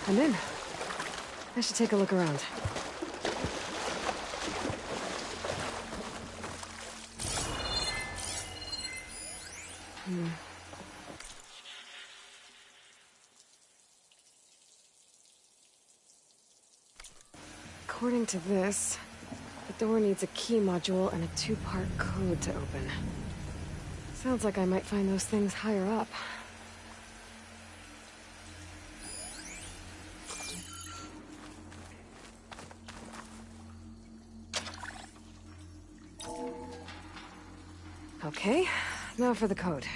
I'm in. I should take a look around. According to this, the door needs a key module and a two-part code to open. Sounds like I might find those things higher up. Okay, now for the code.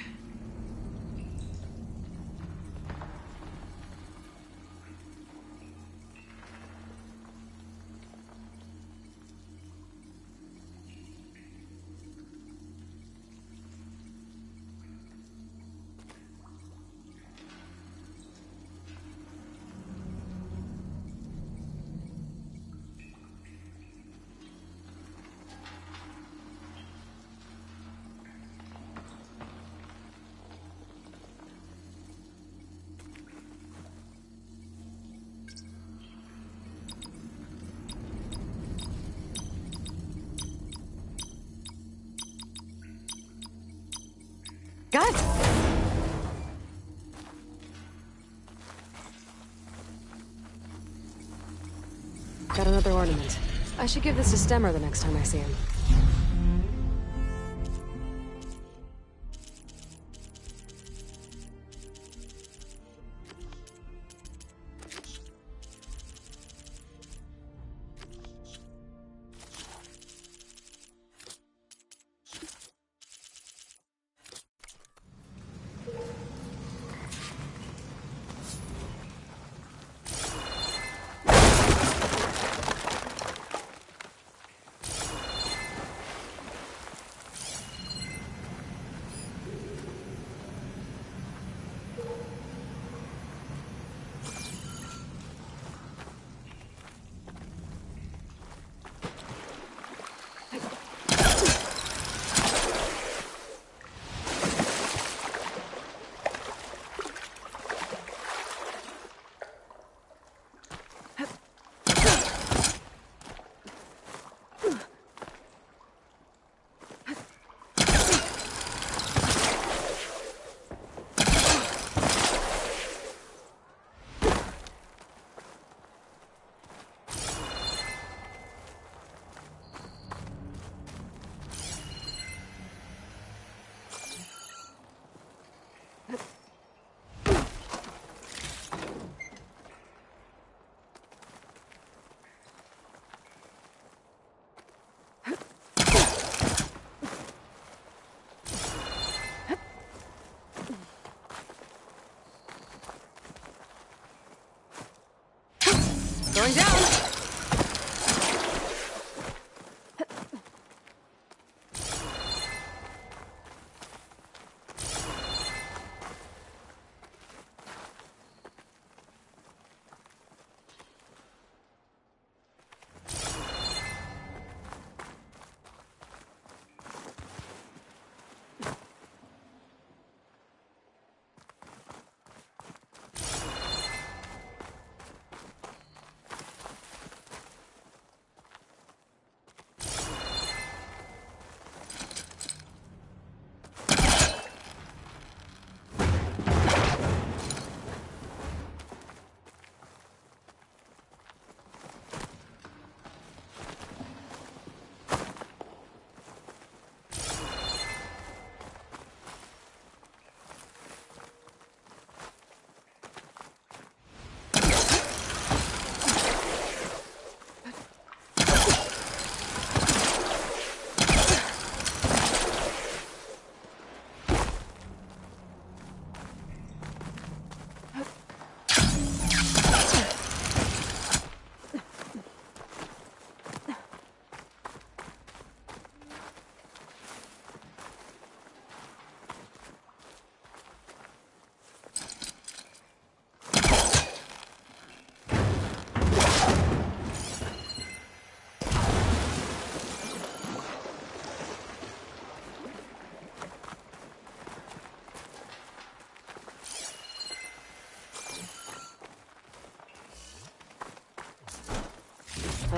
Got it! Got another ornament. I should give this to Stemmer the next time I see him.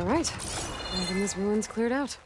All right. Having this ruin's cleared out.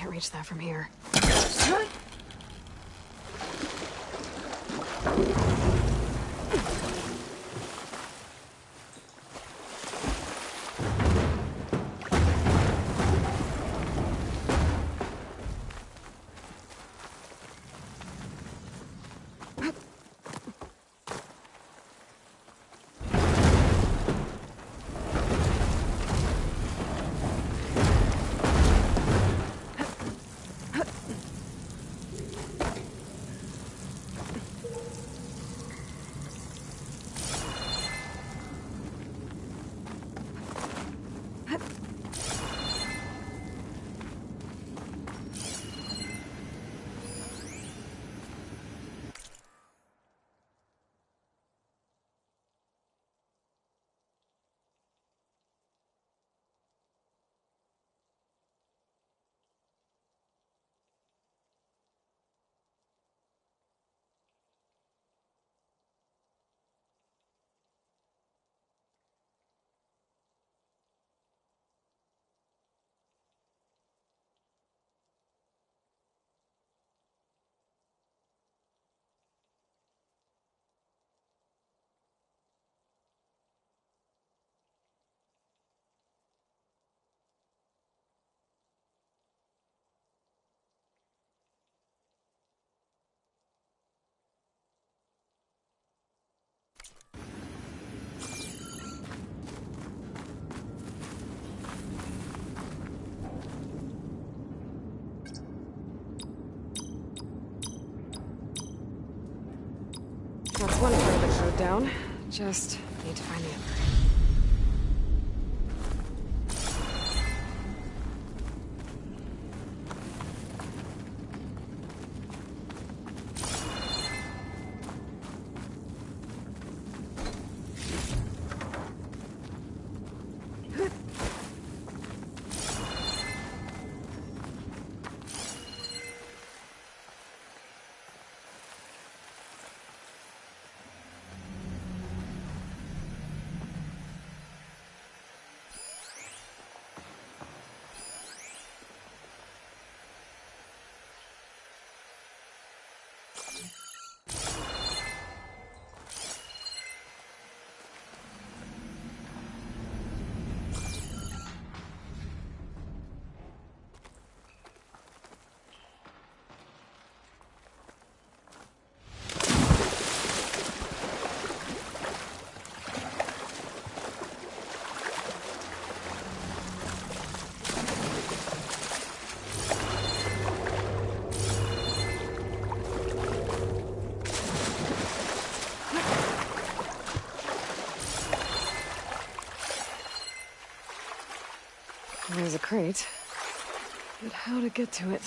Reach that from here. That's one part of the code down. Just need to find the other. There's a crate. But how to get to it?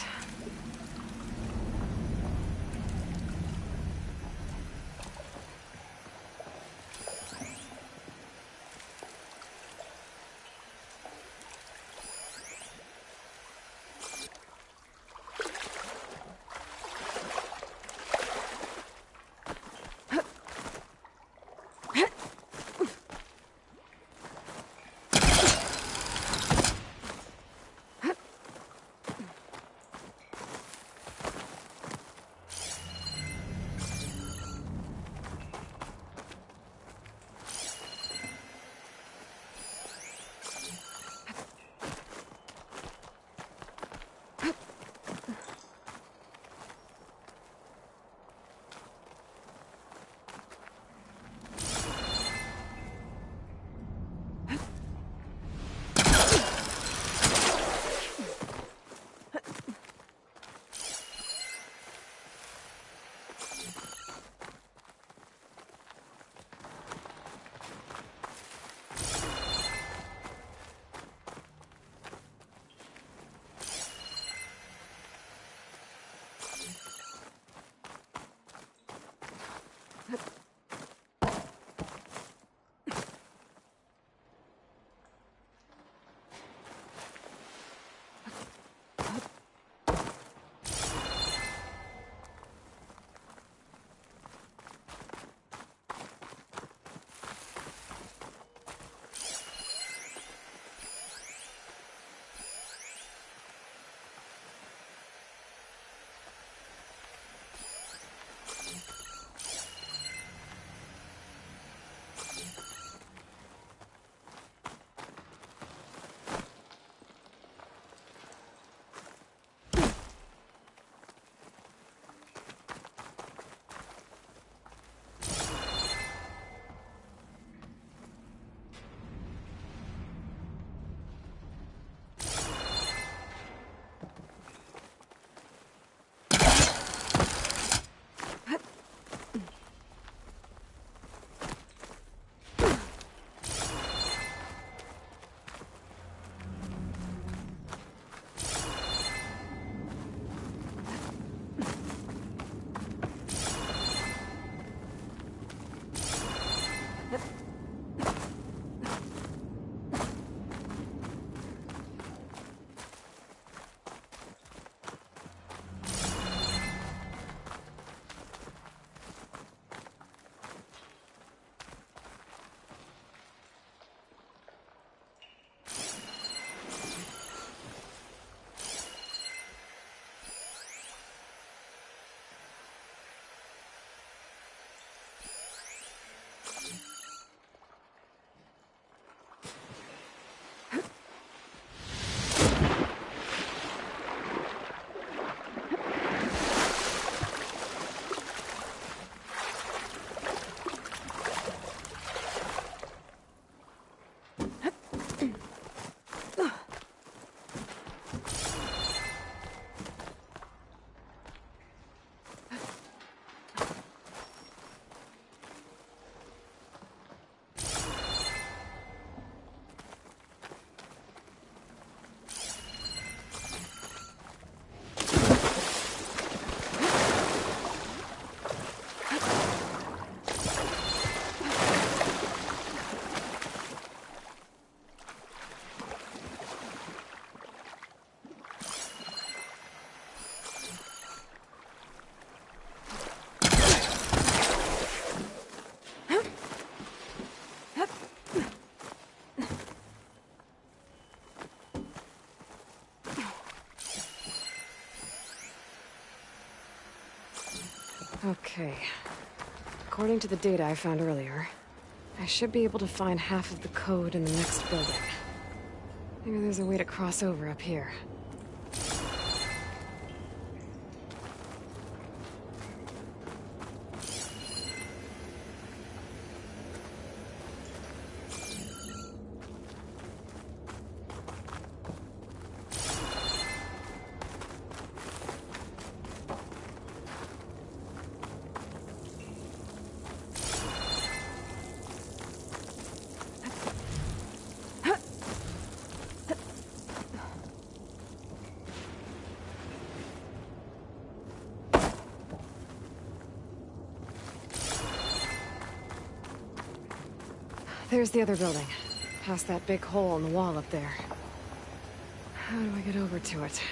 Okay. According to the data I found earlier, I should be able to find half of the code in the next building. Maybe there's a way to cross over up here. There's the other building, past that big hole in the wall up there. How do I get over to it?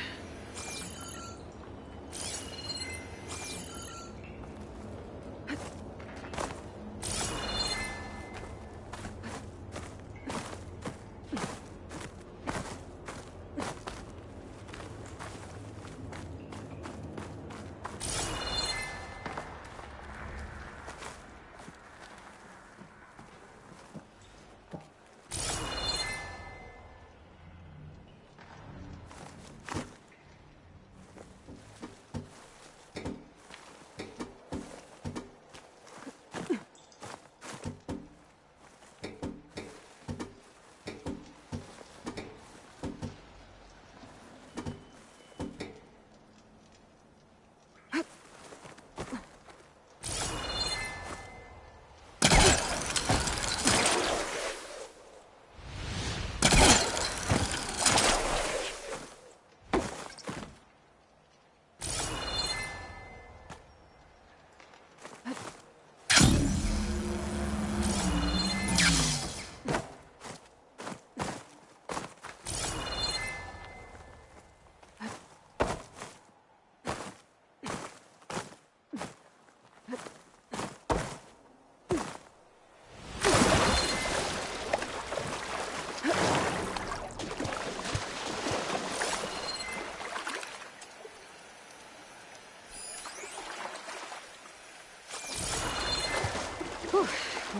Whew,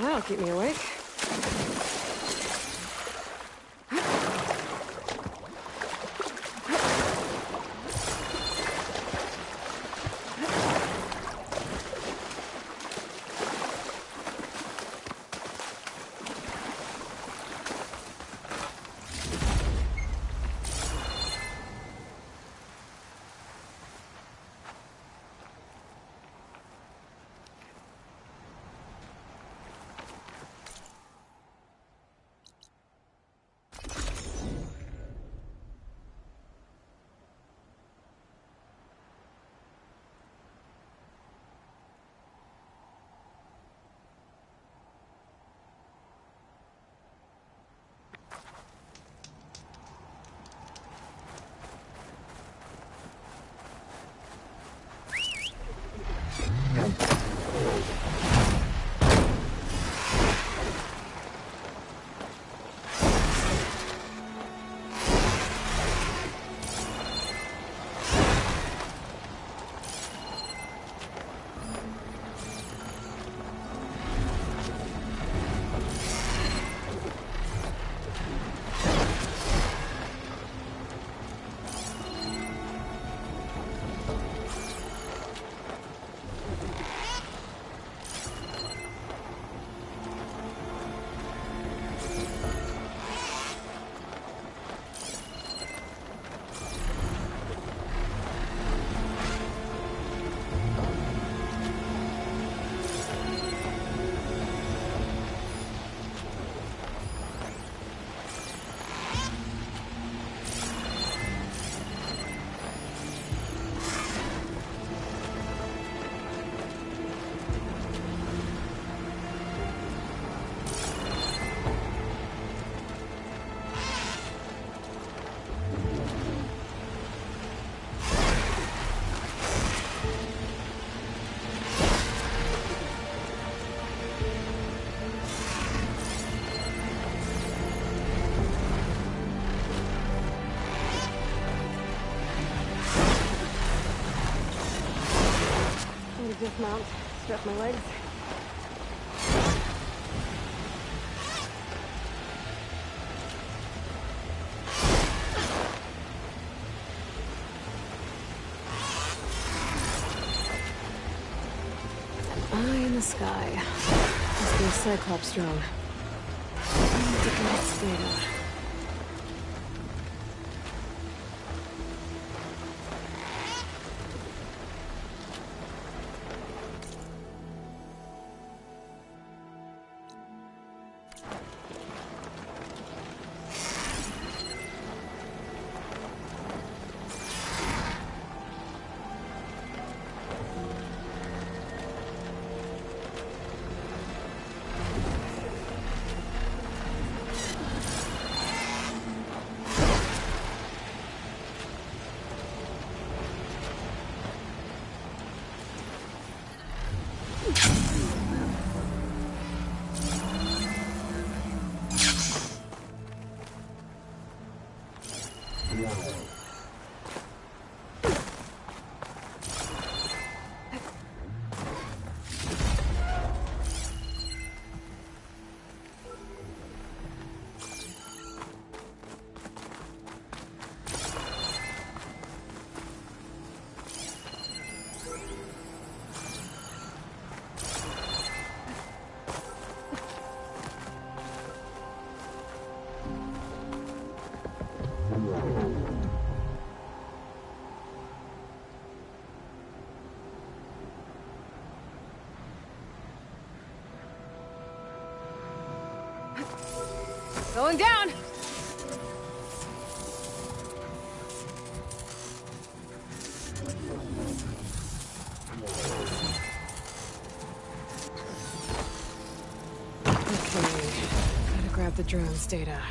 that'll keep me awake. dismount, stretch my legs. Eye in the sky. Must be a Cyclops drone. I need to get its data. Going down! Okay, gotta grab the drone's data.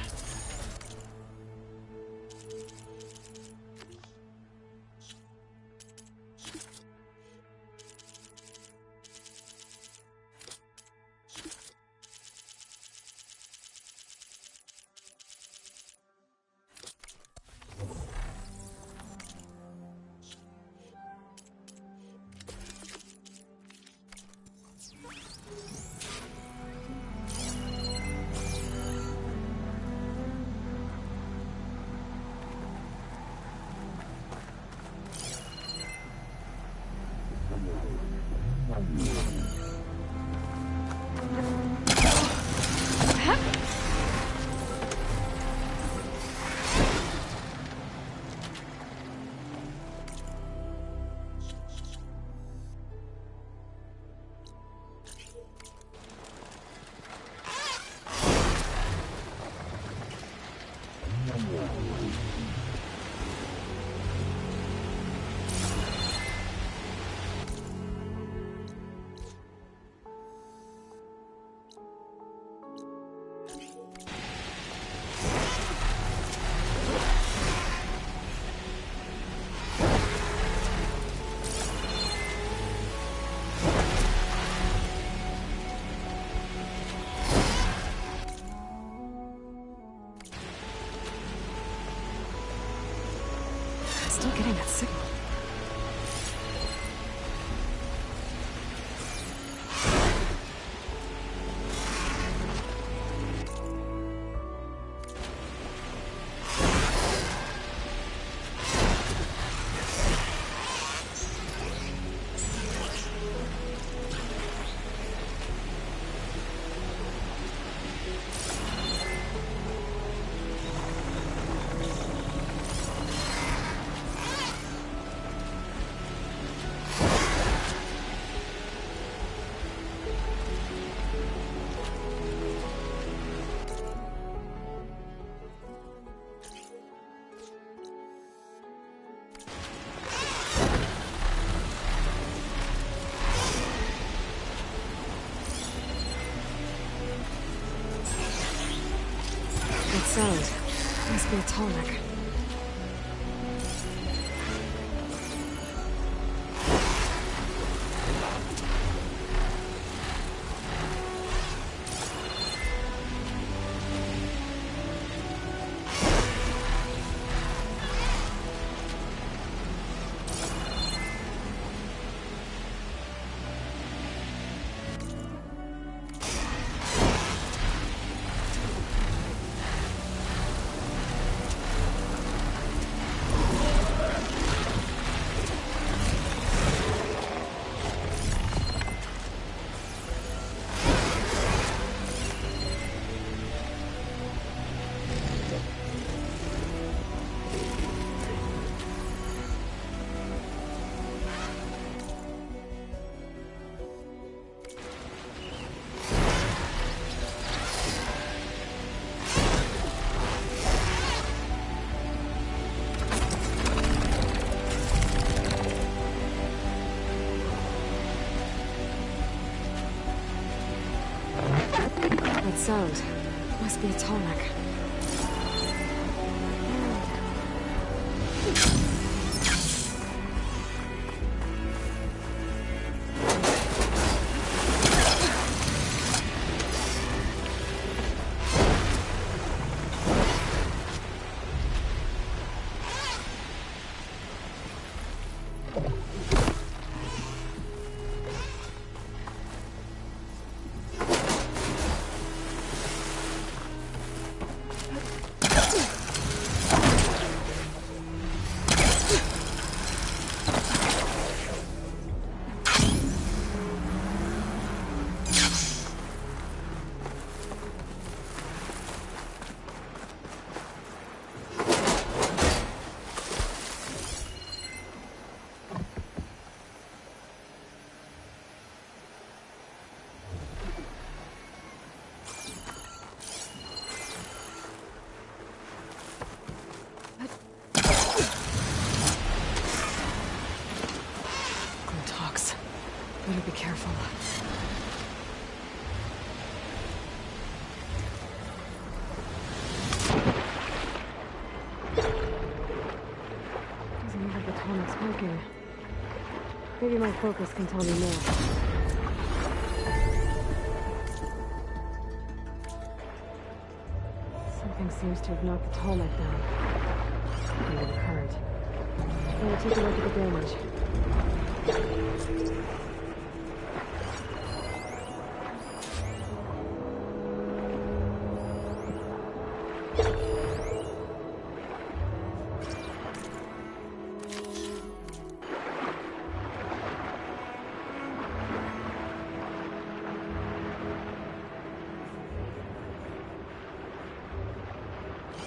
Still getting that signal. Sound. Must be a tonic. that sound? Must be a Tallneck. Better be careful. Doesn't look like the Tallneck's working. Maybe my focus can tell me more. Something seems to have knocked the Tallneck down. Maybe the current. I'll take a look at the damage.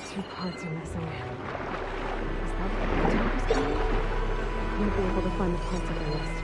Two parts are missing. Is that what the top is doing? I might be able to find the parts of the list.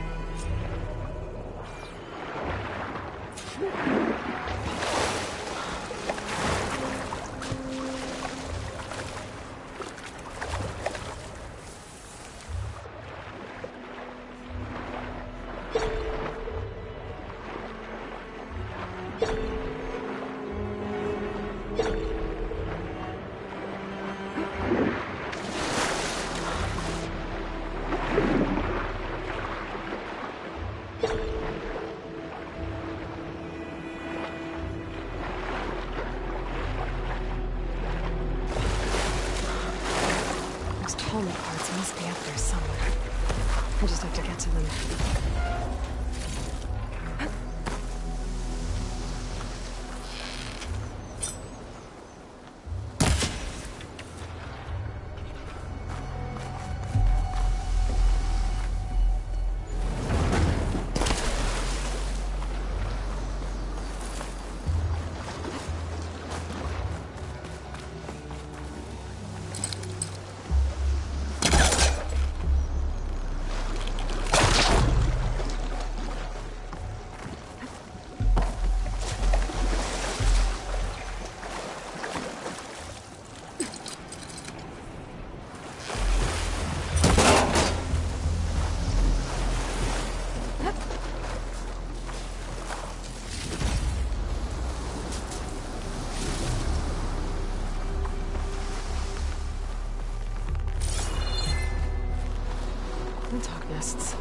Tallneck parts must be up there somewhere. I just have to get to them. Flintock nests.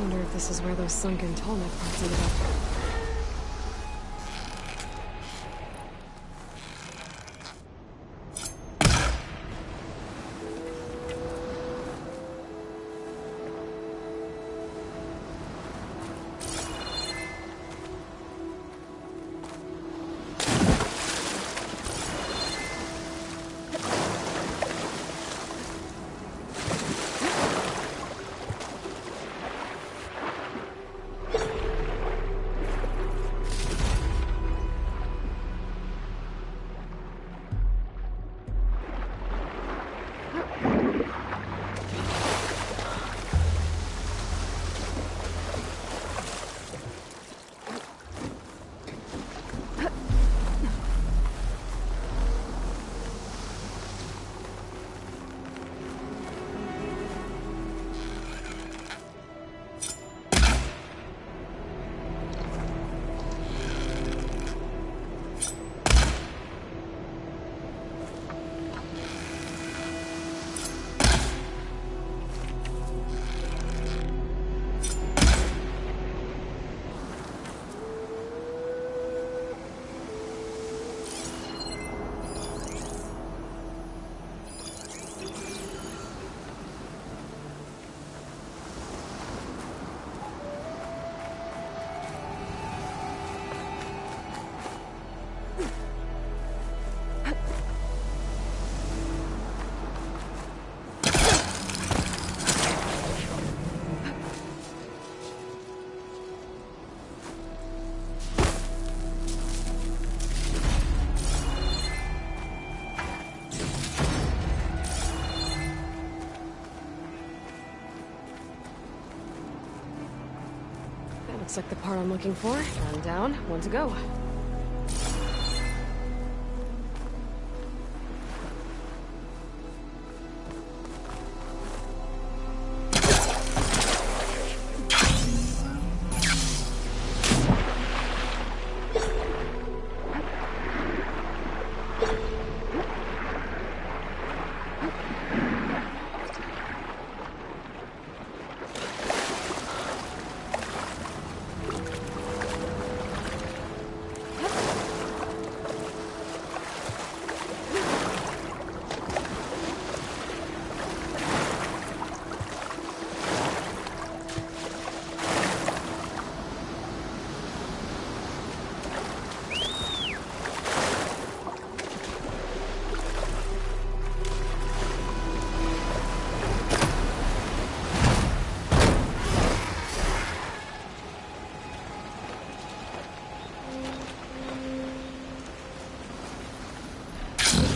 Wonder if this is where those sunken Tallneck parts ended up. Looks like the part I'm looking for. One down, one to go.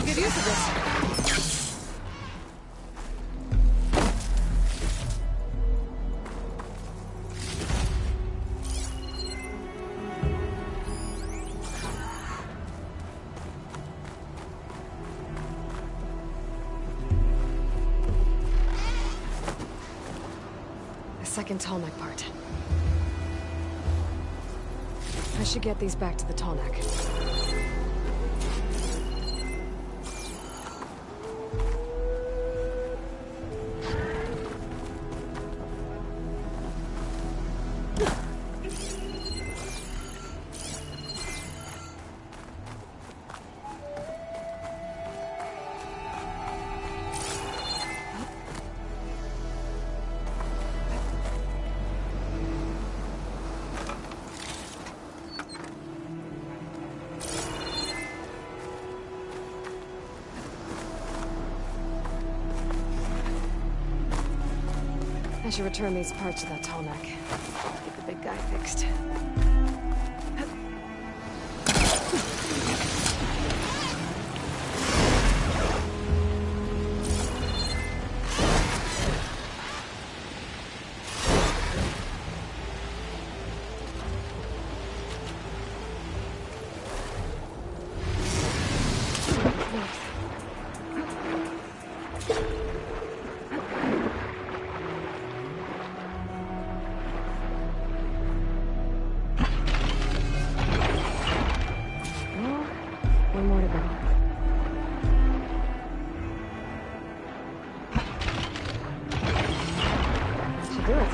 Good use of this. The second Tallneck part. I should get these back to the Tallneck. I should return these parts to that Tallneck. Get the big guy fixed. One more to go. Should do it.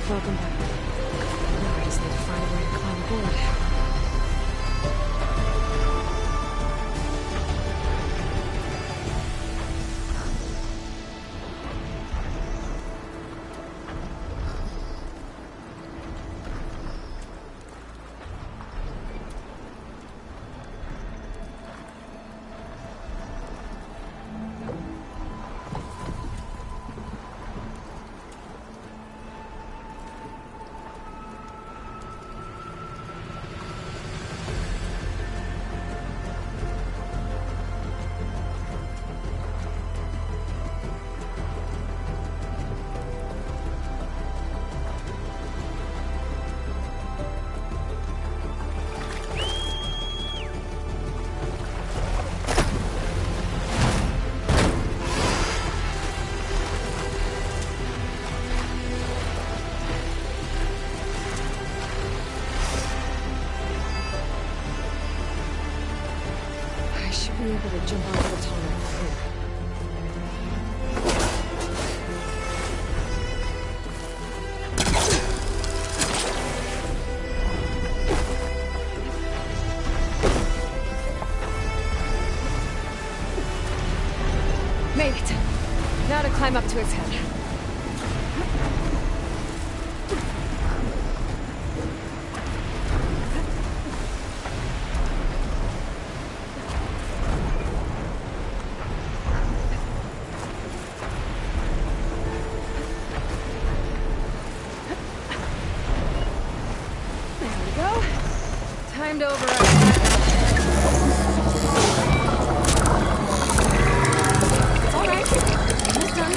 Welcome back. Now I just need to find a way to climb aboard. I should be able to jump onto the Tallneck from here. Made it. Now to climb up to its head. Time to override. All right. Almost done.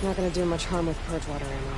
Not gonna do much harm with purge water ammo.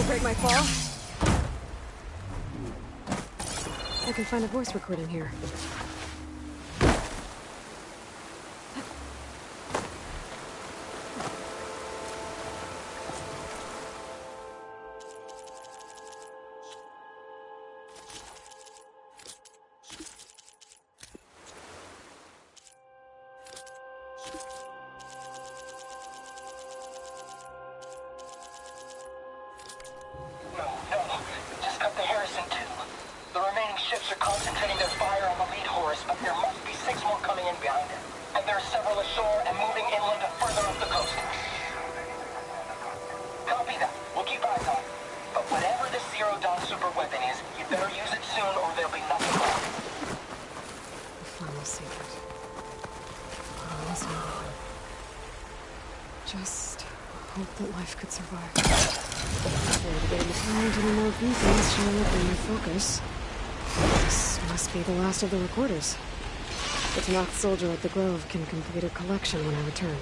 break my fall. I can find a voice recording here. Just hope that life could survive. Afraid of getting behind any more beacons showing up in my focus. This must be the last of the recorders. The Tanakh soldier at the Grove can complete a collection when I return.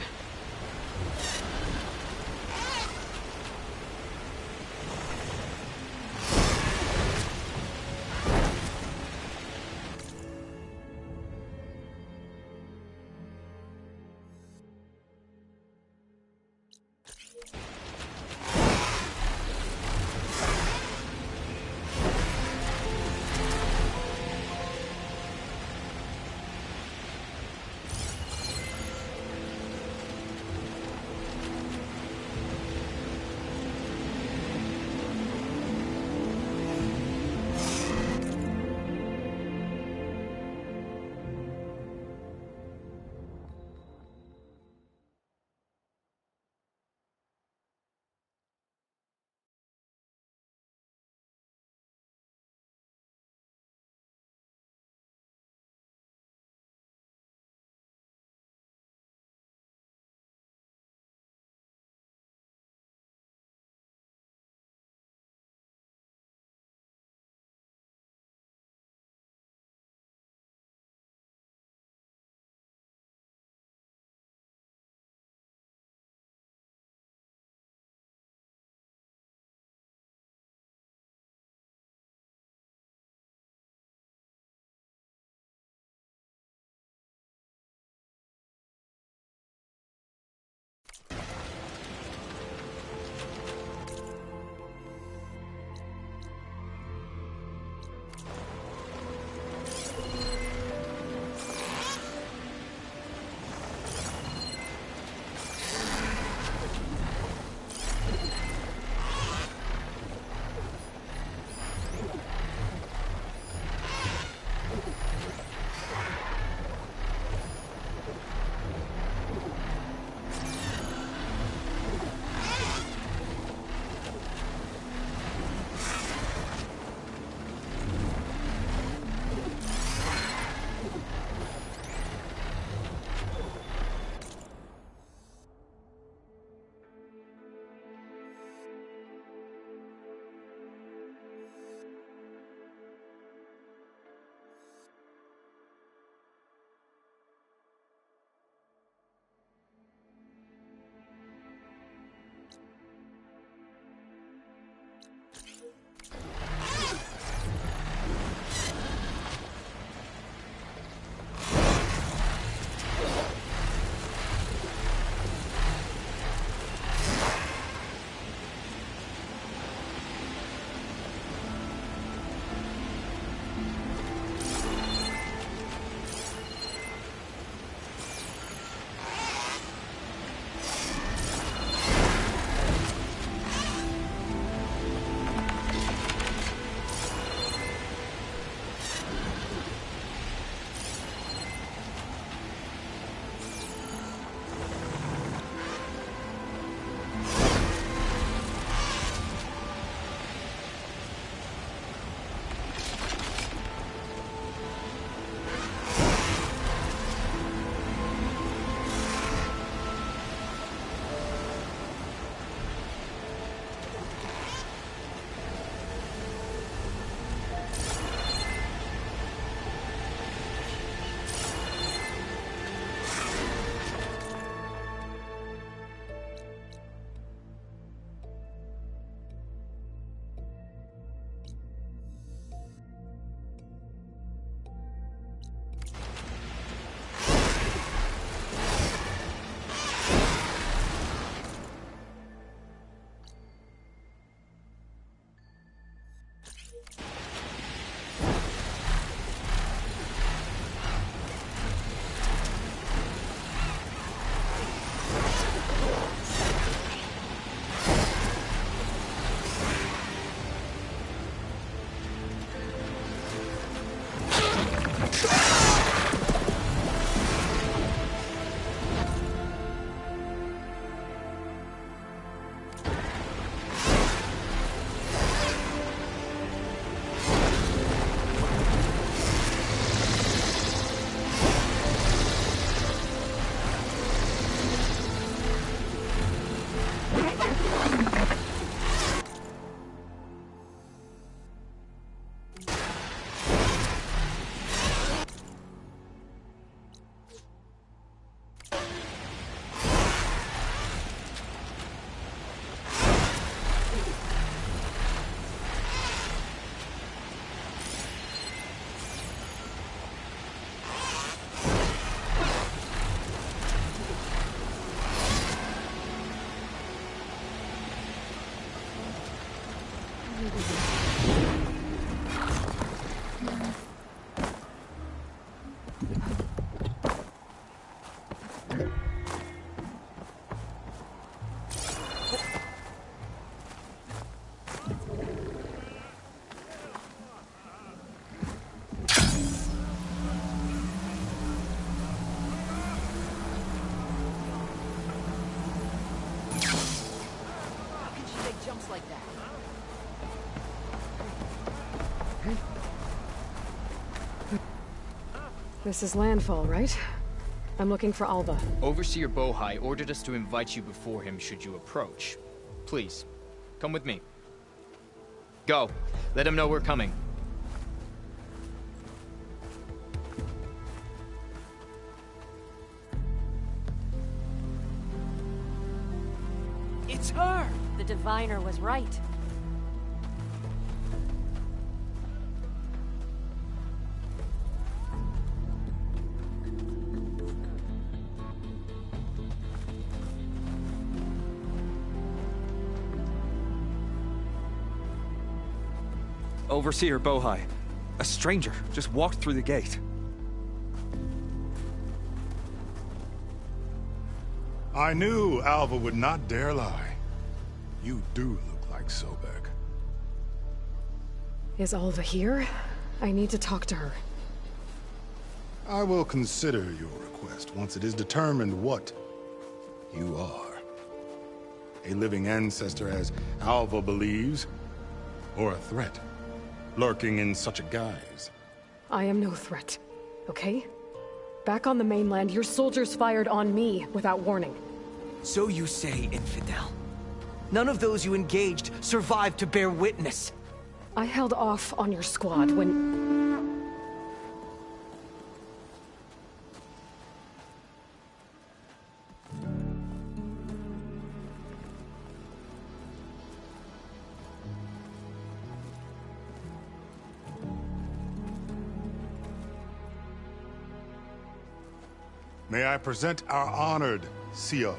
This is Landfall, right? I'm looking for Alva. Overseer Bohai ordered us to invite you before him should you approach. Please, come with me. Go. Let him know we're coming. It's her! The diviner was right. Overseer Bohai. A stranger just walked through the gate. I knew Alva would not dare lie. You do look like Sobek. Is Alva here? I need to talk to her. I will consider your request once it is determined what you are. A living ancestor, as Alva believes, or a threat, lurking in such a guise. I am no threat, okay? Back on the mainland, your soldiers fired on me without warning. So you say, Infidel. None of those you engaged survived to bear witness. I held off on your squad when... May I present our honored CO.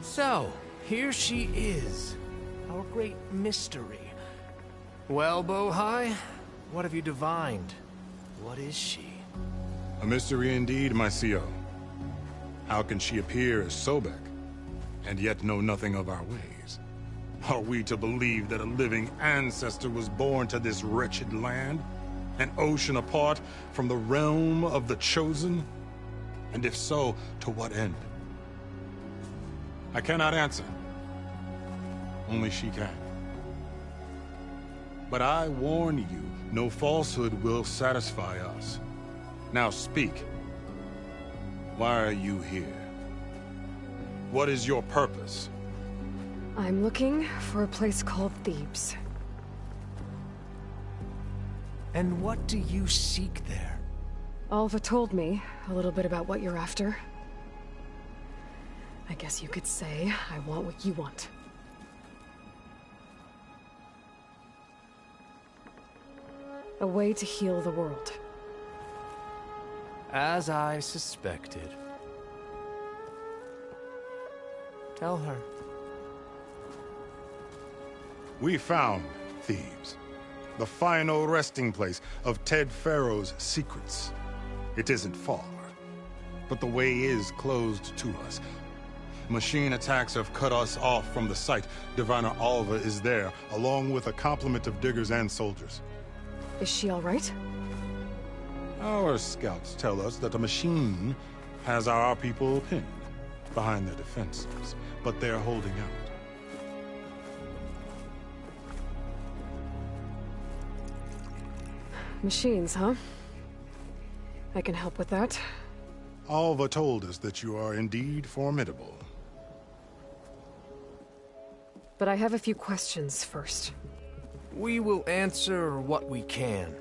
So, here she is. Our great mystery. Well, Bohai, what have you divined? What is she? A mystery indeed, my CO. How can she appear as Sobek, and yet know nothing of our ways? Are we to believe that a living ancestor was born to this wretched land? An ocean apart from the realm of the Chosen? And if so, to what end? I cannot answer. Only she can. But I warn you, no falsehood will satisfy us. Now speak. Why are you here? What is your purpose? I'm looking for a place called Thebes. And what do you seek there? Alva told me a little bit about what you're after. I guess you could say I want what you want. A way to heal the world. As I suspected. Tell her. We found Thebes, the final resting place of Ted Pharaoh's secrets. It isn't far, but the way is closed to us. Machine attacks have cut us off from the site. Diviner Alva is there, along with a complement of diggers and soldiers. Is she all right? Our scouts tell us that a machine has our people pinned behind their defenses, but they're holding out. Machines, huh? I can help with that. Alva told us that you are indeed formidable. But I have a few questions first. We will answer what we can.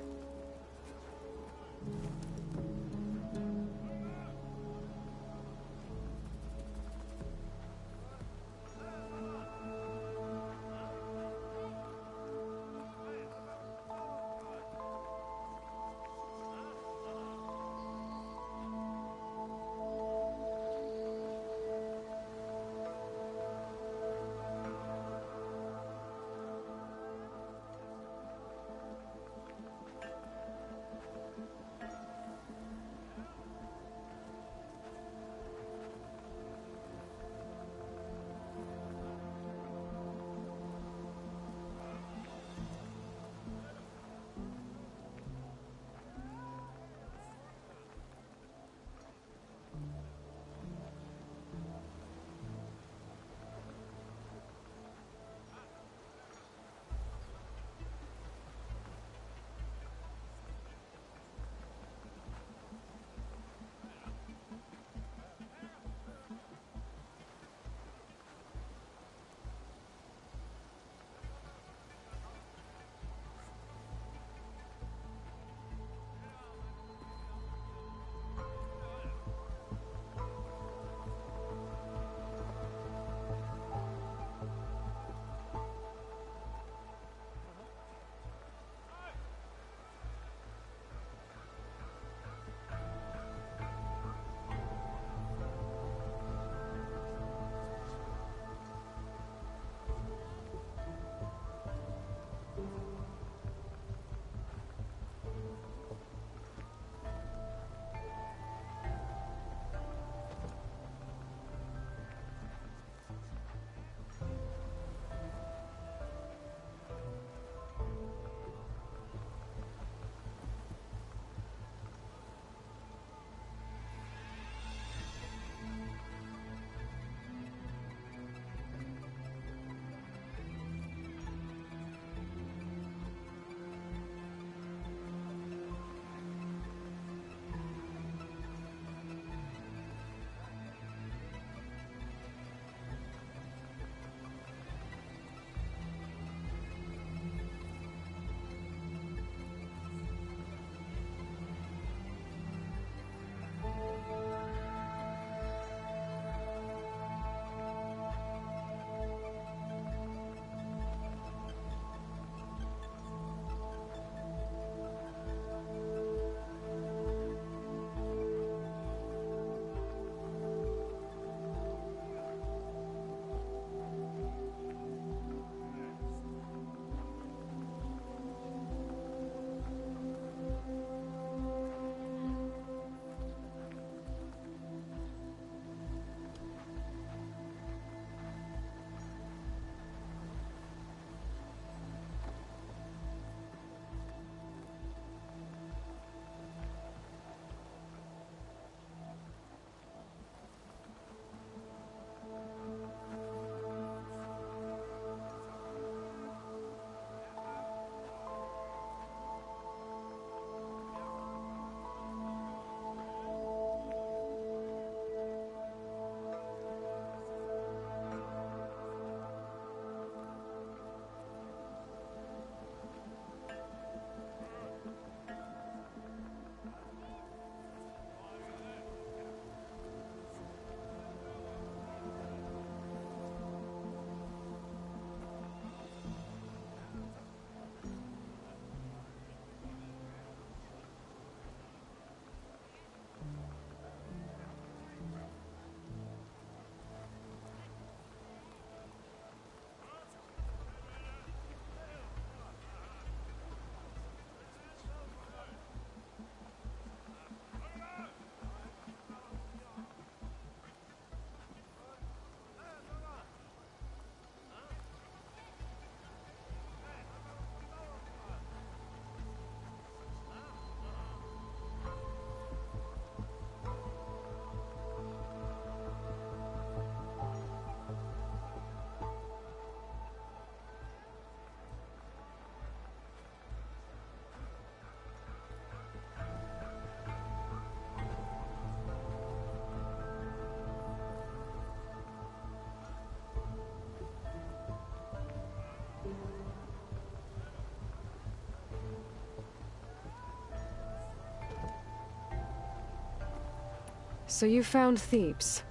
So you found Thebes.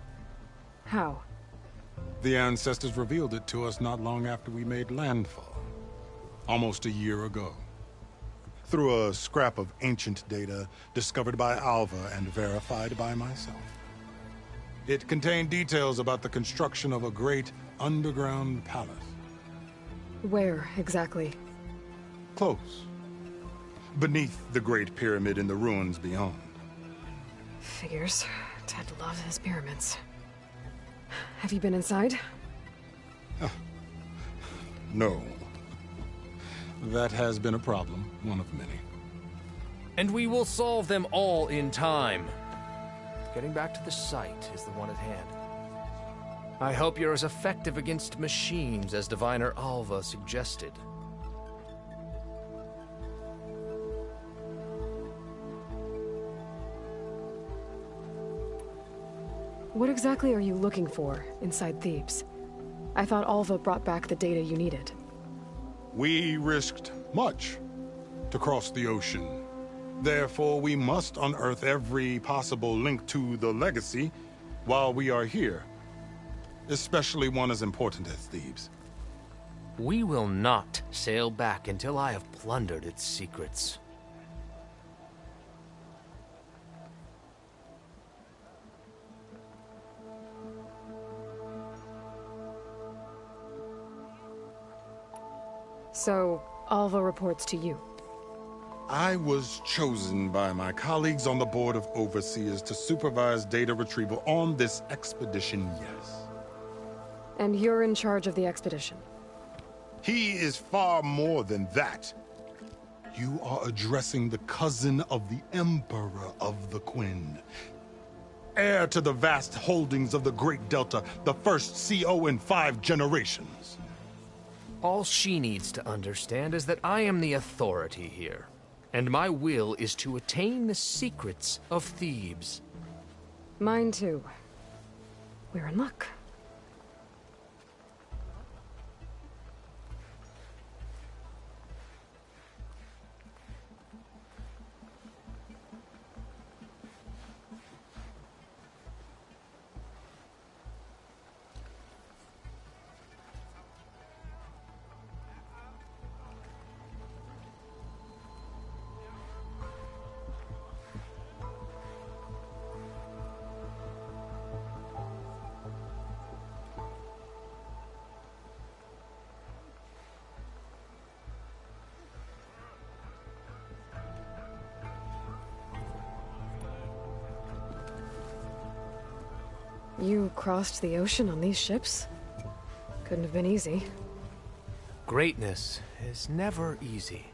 How? The ancestors revealed it to us not long after we made landfall. Almost a year ago. Through a scrap of ancient data discovered by Alva and verified by myself. It contained details about the construction of a great underground palace. Where, exactly? Close. Beneath the Great Pyramid in the ruins beyond. Figures. Ted loves his pyramids. Have you been inside? No. That has been a problem, one of many. And we will solve them all in time. Getting back to the site is the one at hand. I hope you're as effective against machines as Diviner Alva suggested. What exactly are you looking for inside Thebes? I thought Alva brought back the data you needed. We risked much to cross the ocean. Therefore, we must unearth every possible link to the legacy while we are here. Especially one as important as Thebes. We will not sail back until I have plundered its secrets. So, Alva reports to you. I was chosen by my colleagues on the Board of Overseers to supervise data retrieval on this expedition, yes. And you're in charge of the expedition. He is far more than that. You are addressing the cousin of the Emperor of the Quen. Heir to the vast holdings of the Great Delta, the first CO in 5 generations. All she needs to understand is that I am the authority here, and my will is to attain the secrets of Thebes. Mine too. We're in luck. You crossed the ocean on these ships? Couldn't have been easy. Greatness is never easy.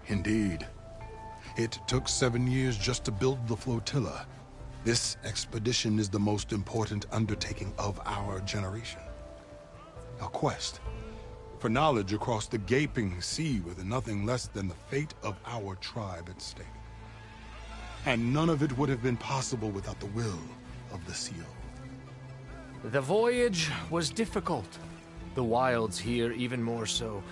Indeed. It took 7 years just to build the flotilla. This expedition is the most important undertaking of our generation. A quest for knowledge across the gaping sea with nothing less than the fate of our tribe at stake. And none of it would have been possible without the will of the CO. The voyage was difficult. The wilds here even more so.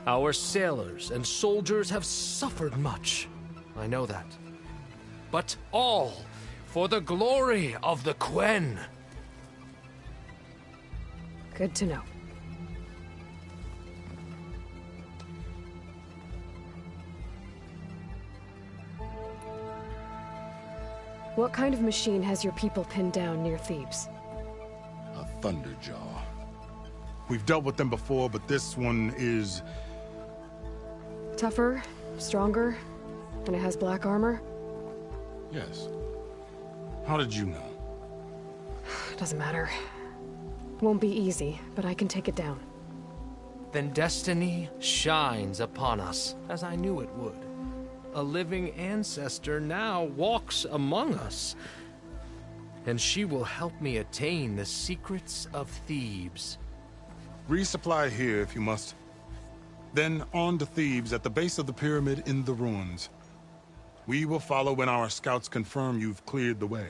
Our sailors and soldiers have suffered much. I know that. But all for the glory of the Quen. Good to know. What kind of machine has your people pinned down near Thebes? A Thunderjaw. We've dealt with them before, but this one is... Tougher, stronger, and it has black armor? Yes. How did you know? Doesn't matter. Won't be easy, but I can take it down. Then destiny shines upon us, as I knew it would. A living ancestor now walks among us. And she will help me attain the secrets of Thebes. Resupply here if you must. Then on to Thebes at the base of the pyramid in the ruins. We will follow when our scouts confirm you've cleared the way.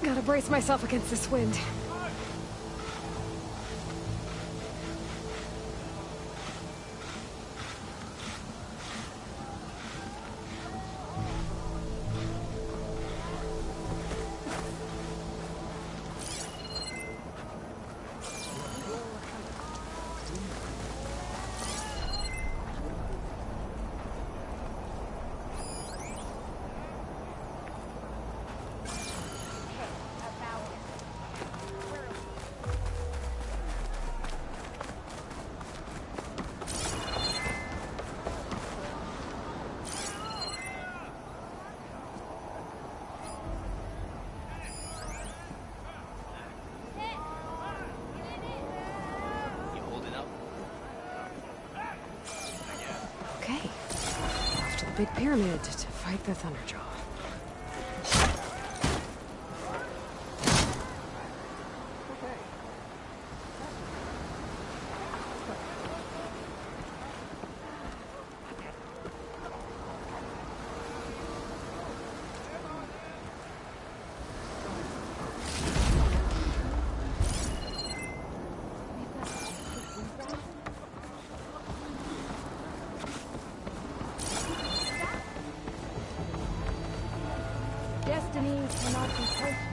Gotta brace myself against this wind. big pyramid to fight the Thunderjaw. Destinies cannot be purchased.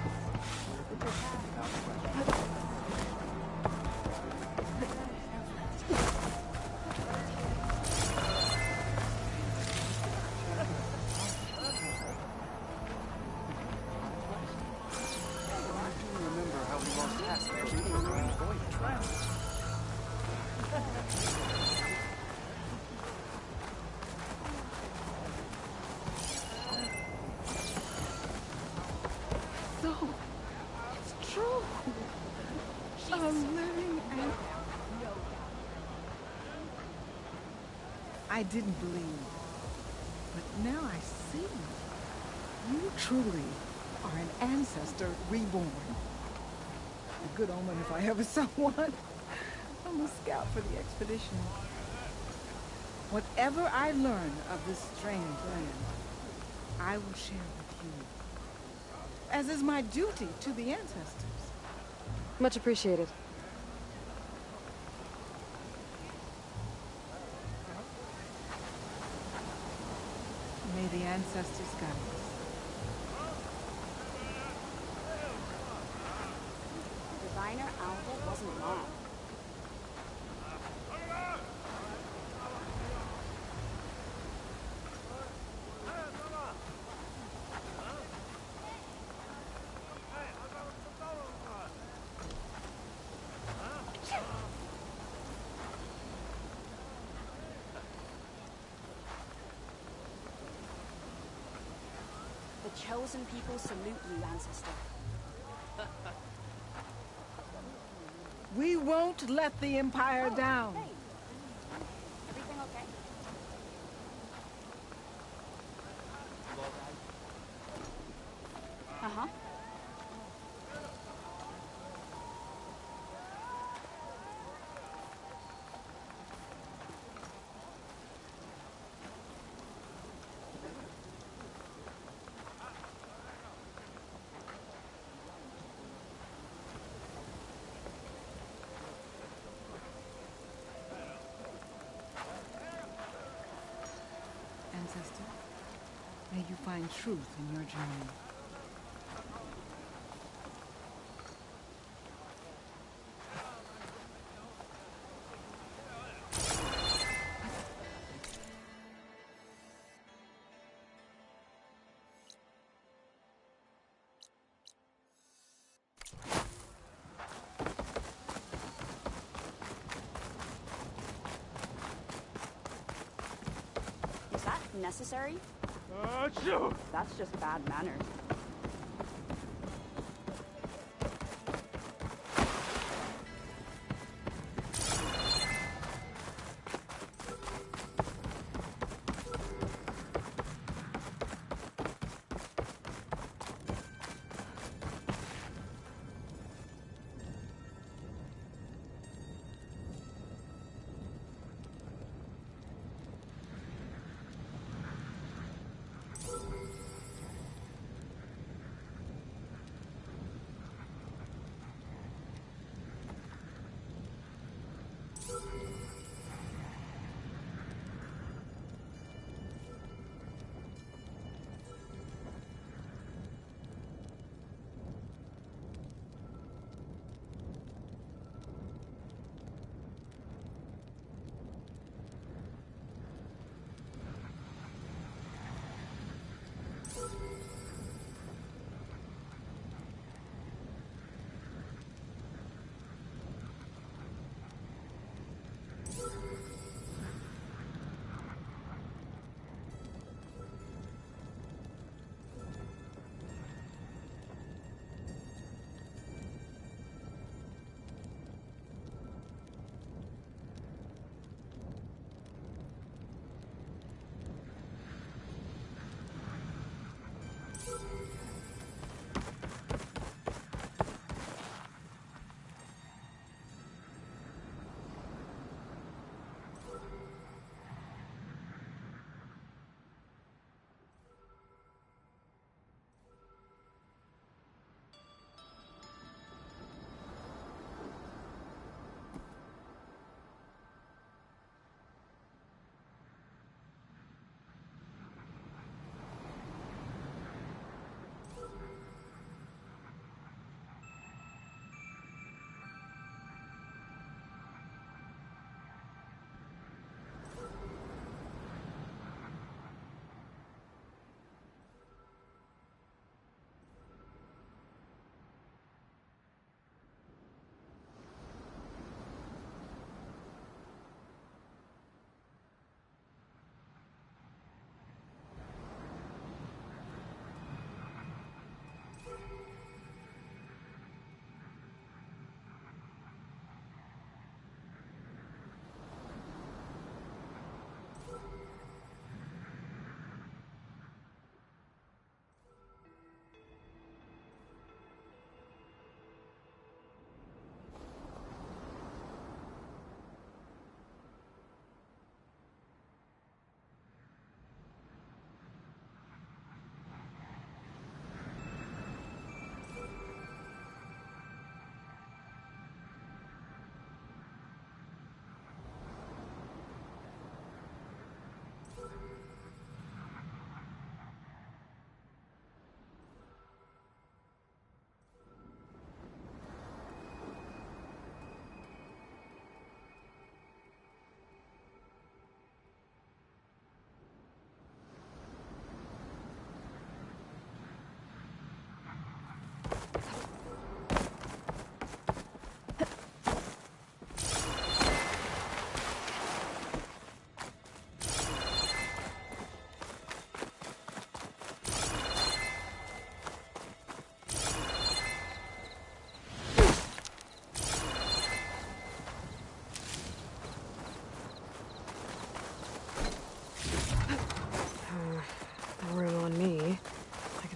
I didn't believe, but now I see. You truly are an ancestor reborn. A good omen if I ever saw one. I'm a scout for the expedition. Whatever I learn of this strange land, I will share with you, as is my duty to the ancestors. Much appreciated. May the ancestors guide us. Diviner Alva wasn't wrong. The chosen people salute you, ancestor. We won't let the Empire down. Hey, everything okay? Uh-huh. Ancestor, may you find truth in your journey. Is that necessary? That's just bad manners.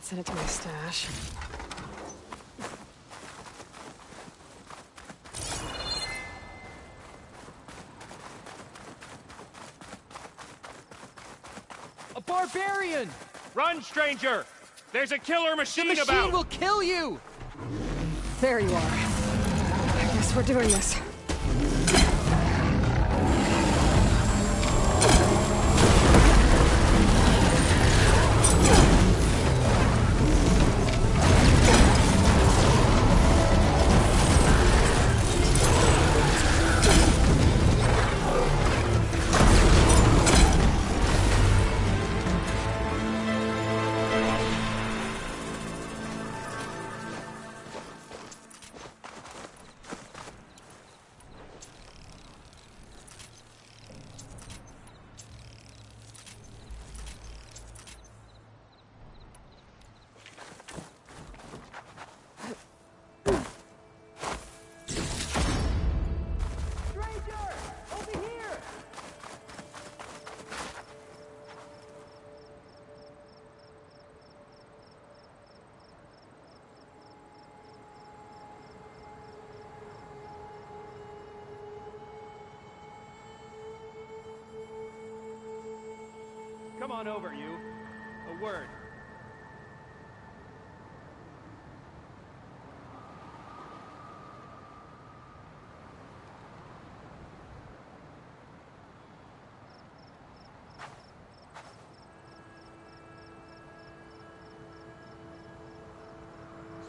Send it to my stash. A barbarian! Run, stranger! There's a killer The machine machine about! will kill you! There you are. I guess we're doing this. Come on over, you. A word.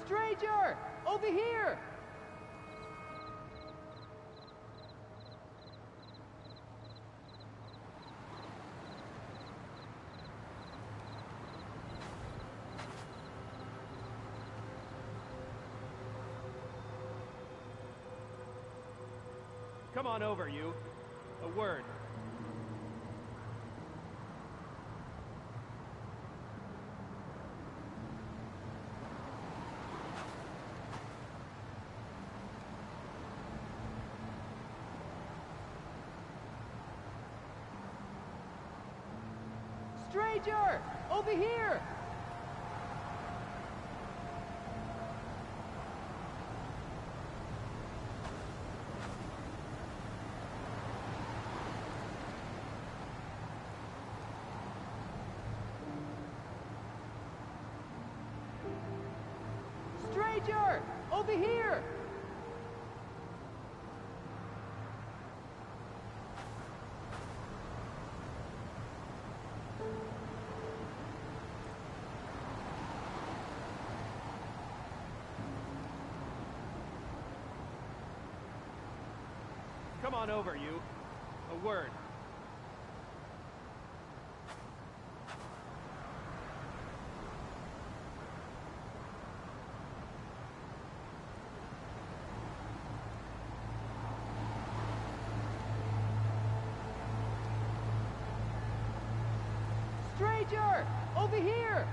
Stranger! Over here! Come on over, you. A word. Stranger! Over here! Stranger! Over here! Come on over, you. A word. Stranger! Over here!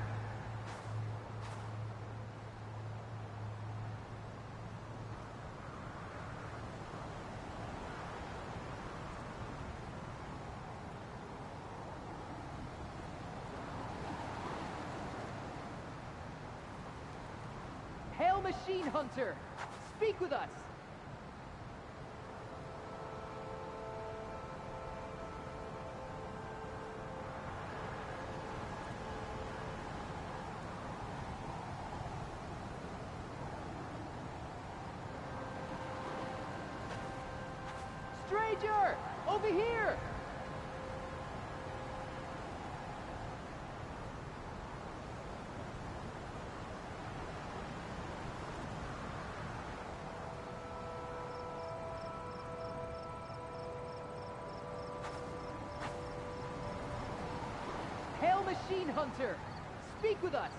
Hail Machine Hunter! Speak with us! Stranger! Over here! Hail Machine Hunter! Speak with us!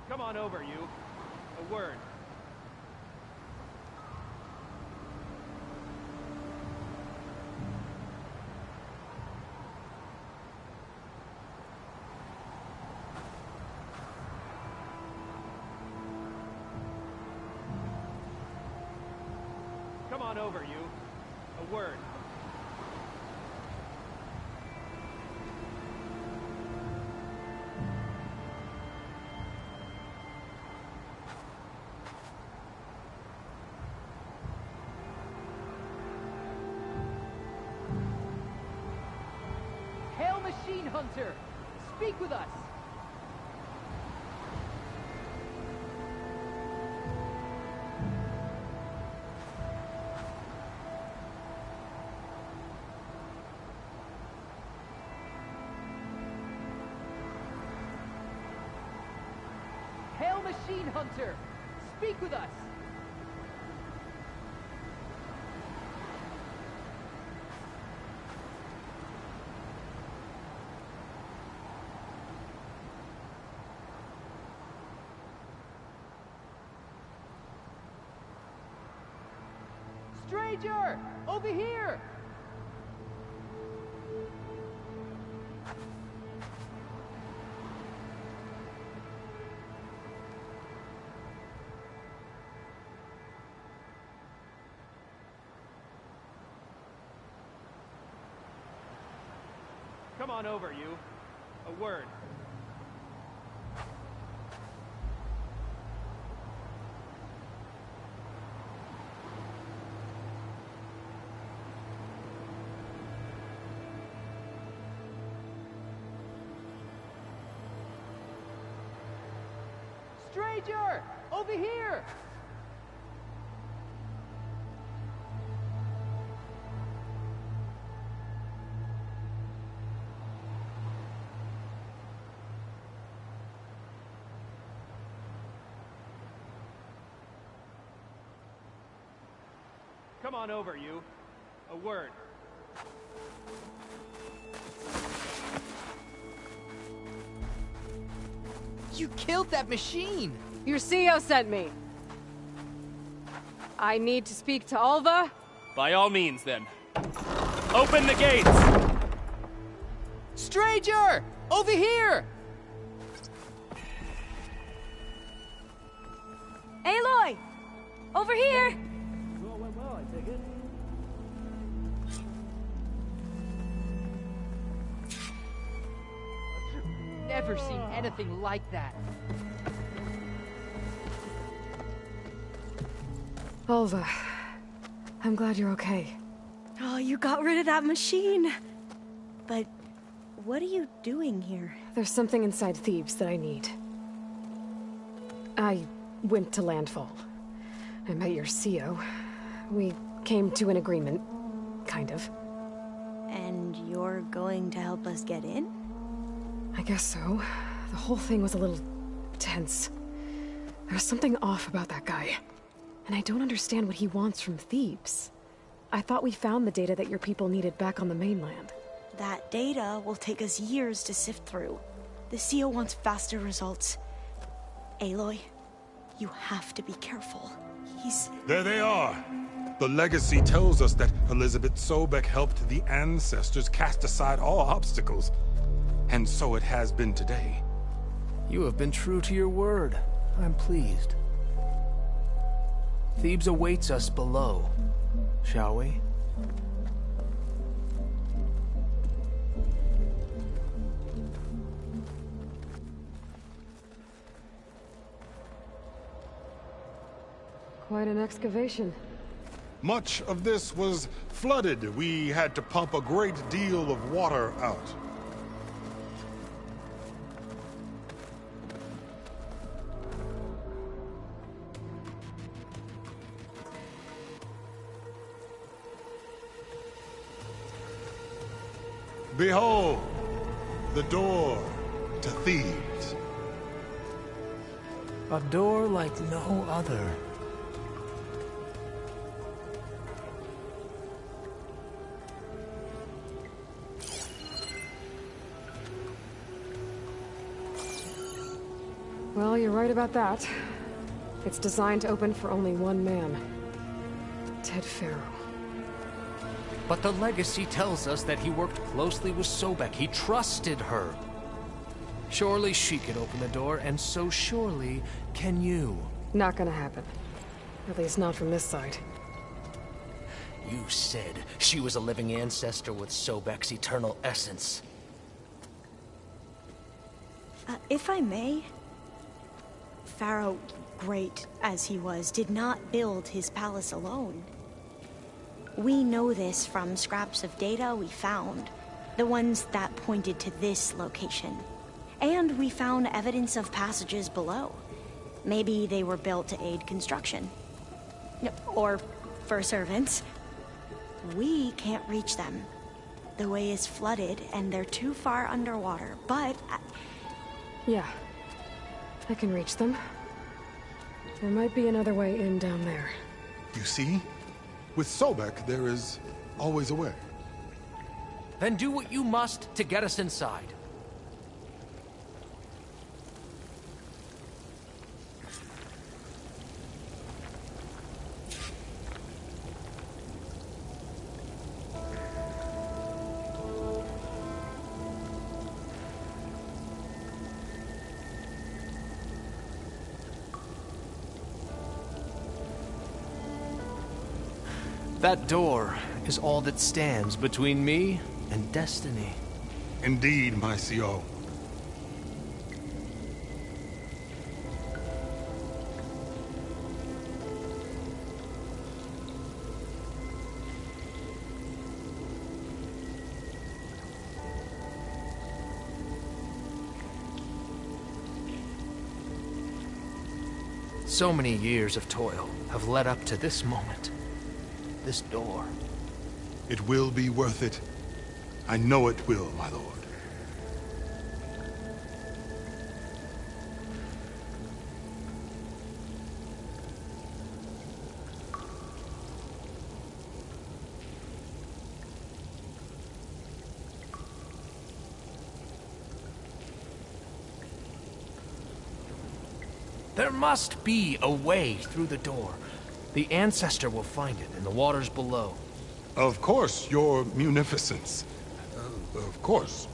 Come on over, you. A word. on over, you. A word. Hail, Machine Hunter! Speak with us! Hail, Machine Hunter! Speak with us! Stranger! Over here! Come on over, you. A word. Stranger! Over here! Come on over, you. A word. You killed that machine! Your CEO sent me. I need to speak to Alva. By all means, then. Open the gates! Stranger! Over here! Aloy! Over here! Never seen anything like that. Alva, I'm glad you're okay. Oh, you got rid of that machine. But what are you doing here? There's something inside Thebes that I need. I went to Landfall. I met your CEO. We came to an agreement, kind of. And you're going to help us get in? I guess so. The whole thing was a little tense. There was something off about that guy. And I don't understand what he wants from Thebes. I thought we found the data that your people needed back on the mainland. That data will take us years to sift through. The CEO wants faster results. Aloy, you have to be careful. There they are! The legacy tells us that Elizabeth Sobek helped the ancestors cast aside all obstacles. And so it has been today. You have been true to your word. I'm pleased. Thebes awaits us below, shall we? Quite an excavation. Much of this was flooded. We had to pump a great deal of water out. Behold, the door to Thebes. A door like no other. Well, you're right about that. It's designed to open for only one man. Ted Faro. But the legacy tells us that he worked closely with Sobek. He trusted her. Surely she could open the door, and so surely can you. Not gonna happen. At least not from this side. You said she was a living ancestor with Sobek's eternal essence. If I may, Pharaoh, great as he was, did not build his palace alone. We know this from scraps of data we found, the ones that pointed to this location. And we found evidence of passages below. Maybe they were built to aid construction. Or for servants. We can't reach them. The way is flooded and they're too far underwater, but... Yeah. I can reach them. There might be another way in down there. You see? With Sobek, there is always a way. Then do what you must to get us inside. That door is all that stands between me and destiny. Indeed, my CO. So many years of toil have led up to this moment. This door. It will be worth it. I know it will, my lord. There must be a way through the door. The Ancestor will find it in the waters below. Of course, your munificence. Of course.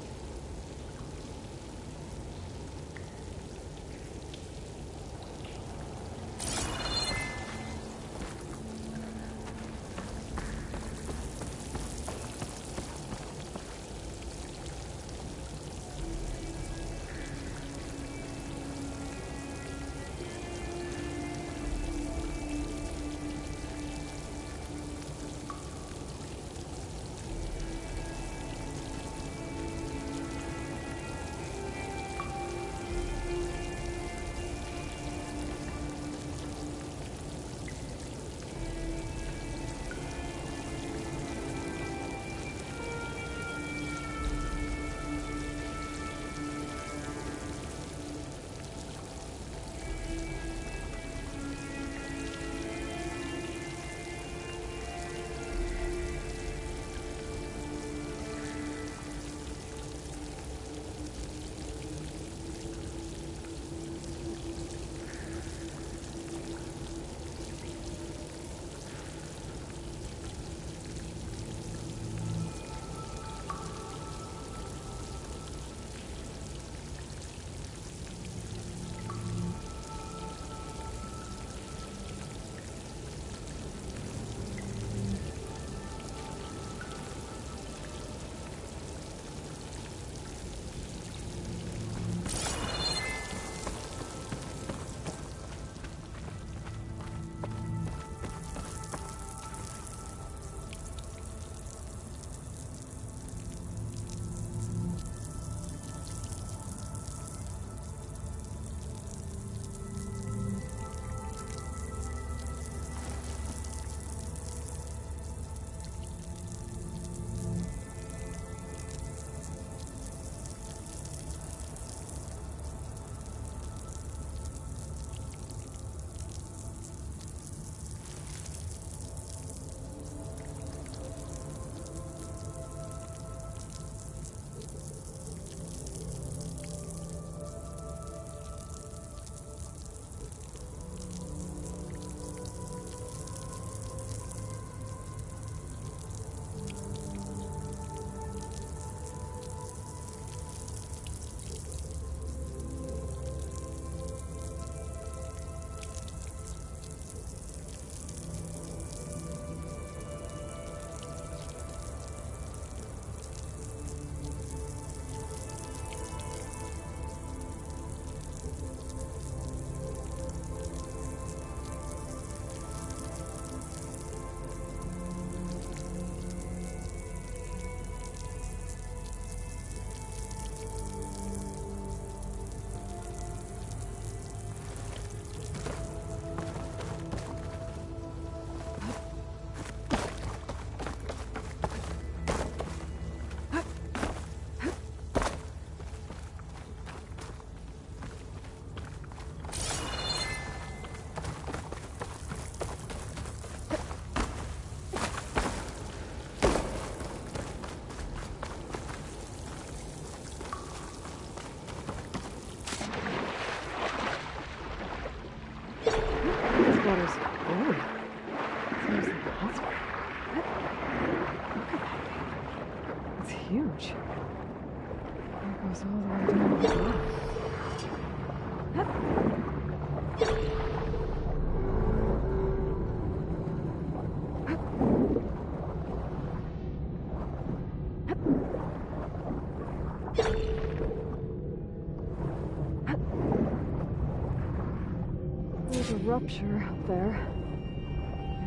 There's a rupture up there.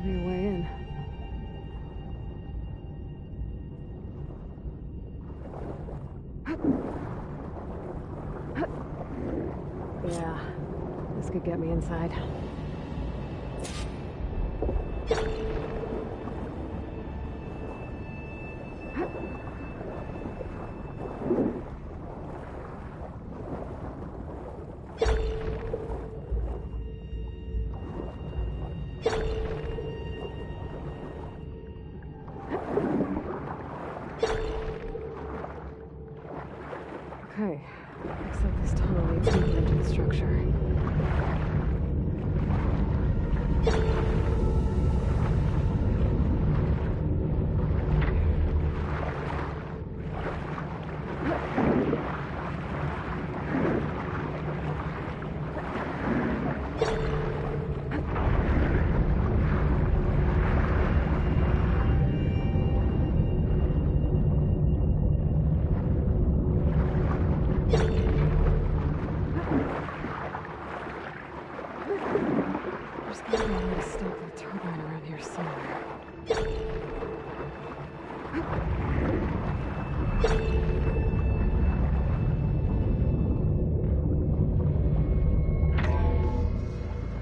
Maybe a way in. Yeah, this could get me inside. Okay, looks like this tunnel leads deeper into the structure. There's gotta be a way to stop the turbine around here somewhere.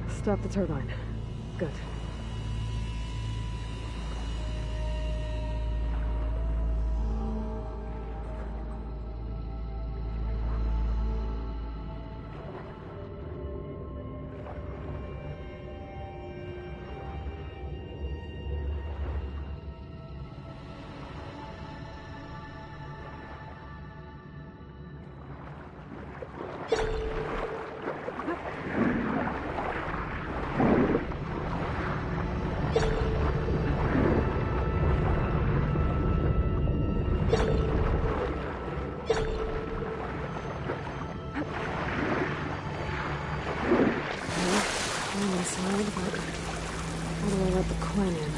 Stop the turbine. Good. I'm inside, but how do I let the Quen in?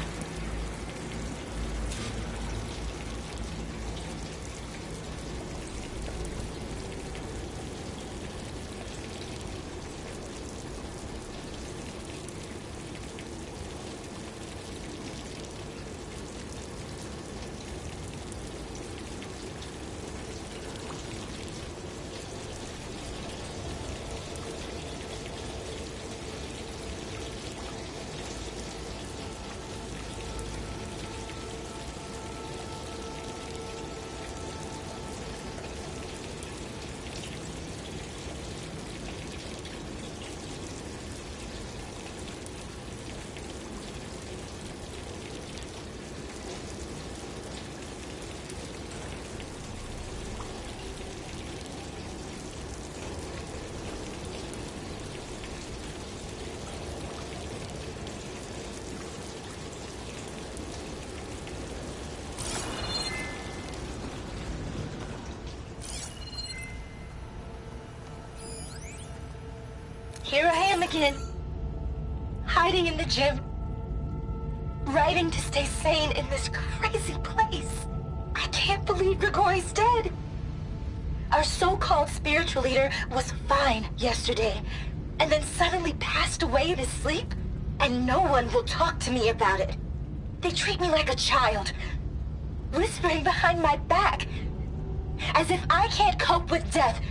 Here I am again, hiding in the gym, writing to stay sane in this crazy place. I can't believe Grigori's dead. Our so-called spiritual leader was fine yesterday, and then suddenly passed away in his sleep, and no one will talk to me about it. They treat me like a child, whispering behind my back, as if I can't cope with death,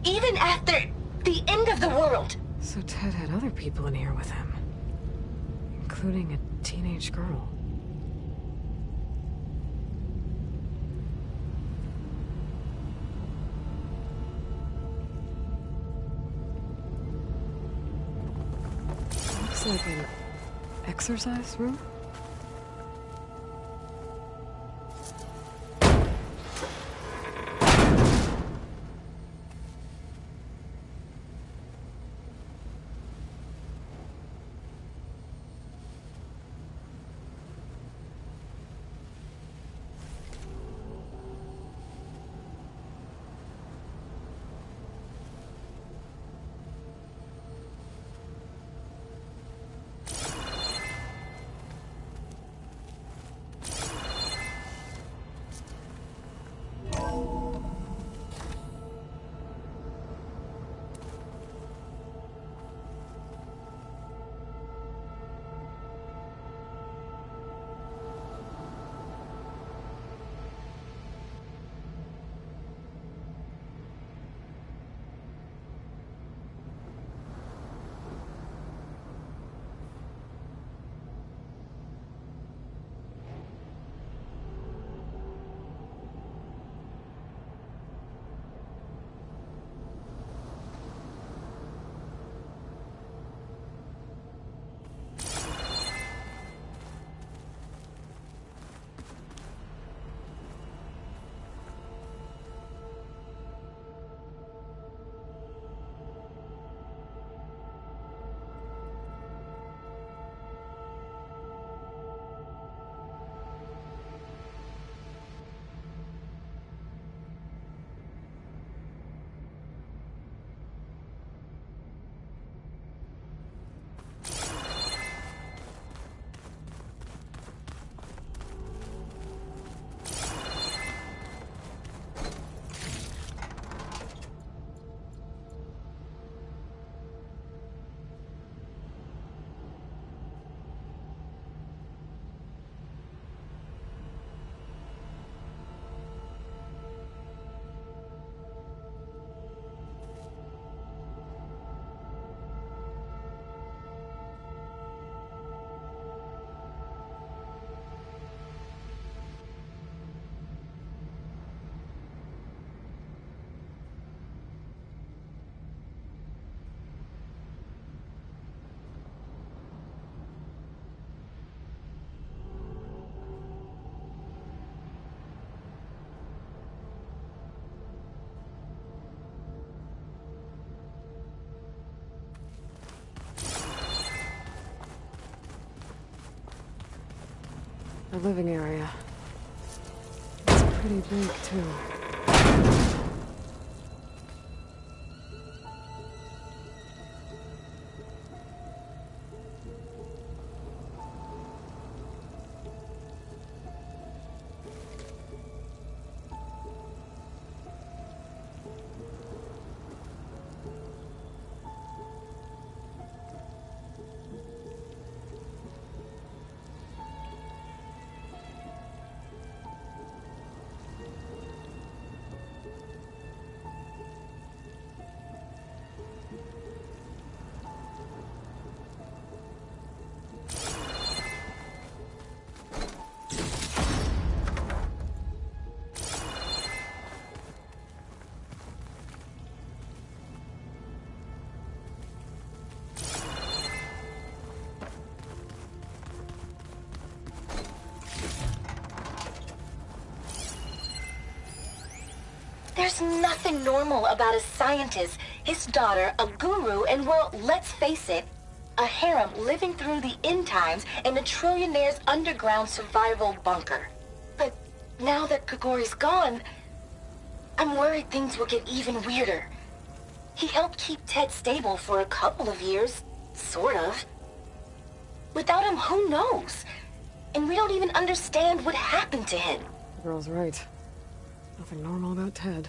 even after the end of the world. So Ted had other people in here with him, including a teenage girl. Looks like an exercise room? the living area. It's pretty big, too. There's nothing normal about a scientist, his daughter, a guru, and well, let's face it, a harem living through the end times in a trillionaire's underground survival bunker. But now that Grigori's gone, I'm worried things will get even weirder. He helped keep Ted stable for a couple of years, sort of. Without him, who knows? And we don't even understand what happened to him. The girl's right. Nothing normal about Ted.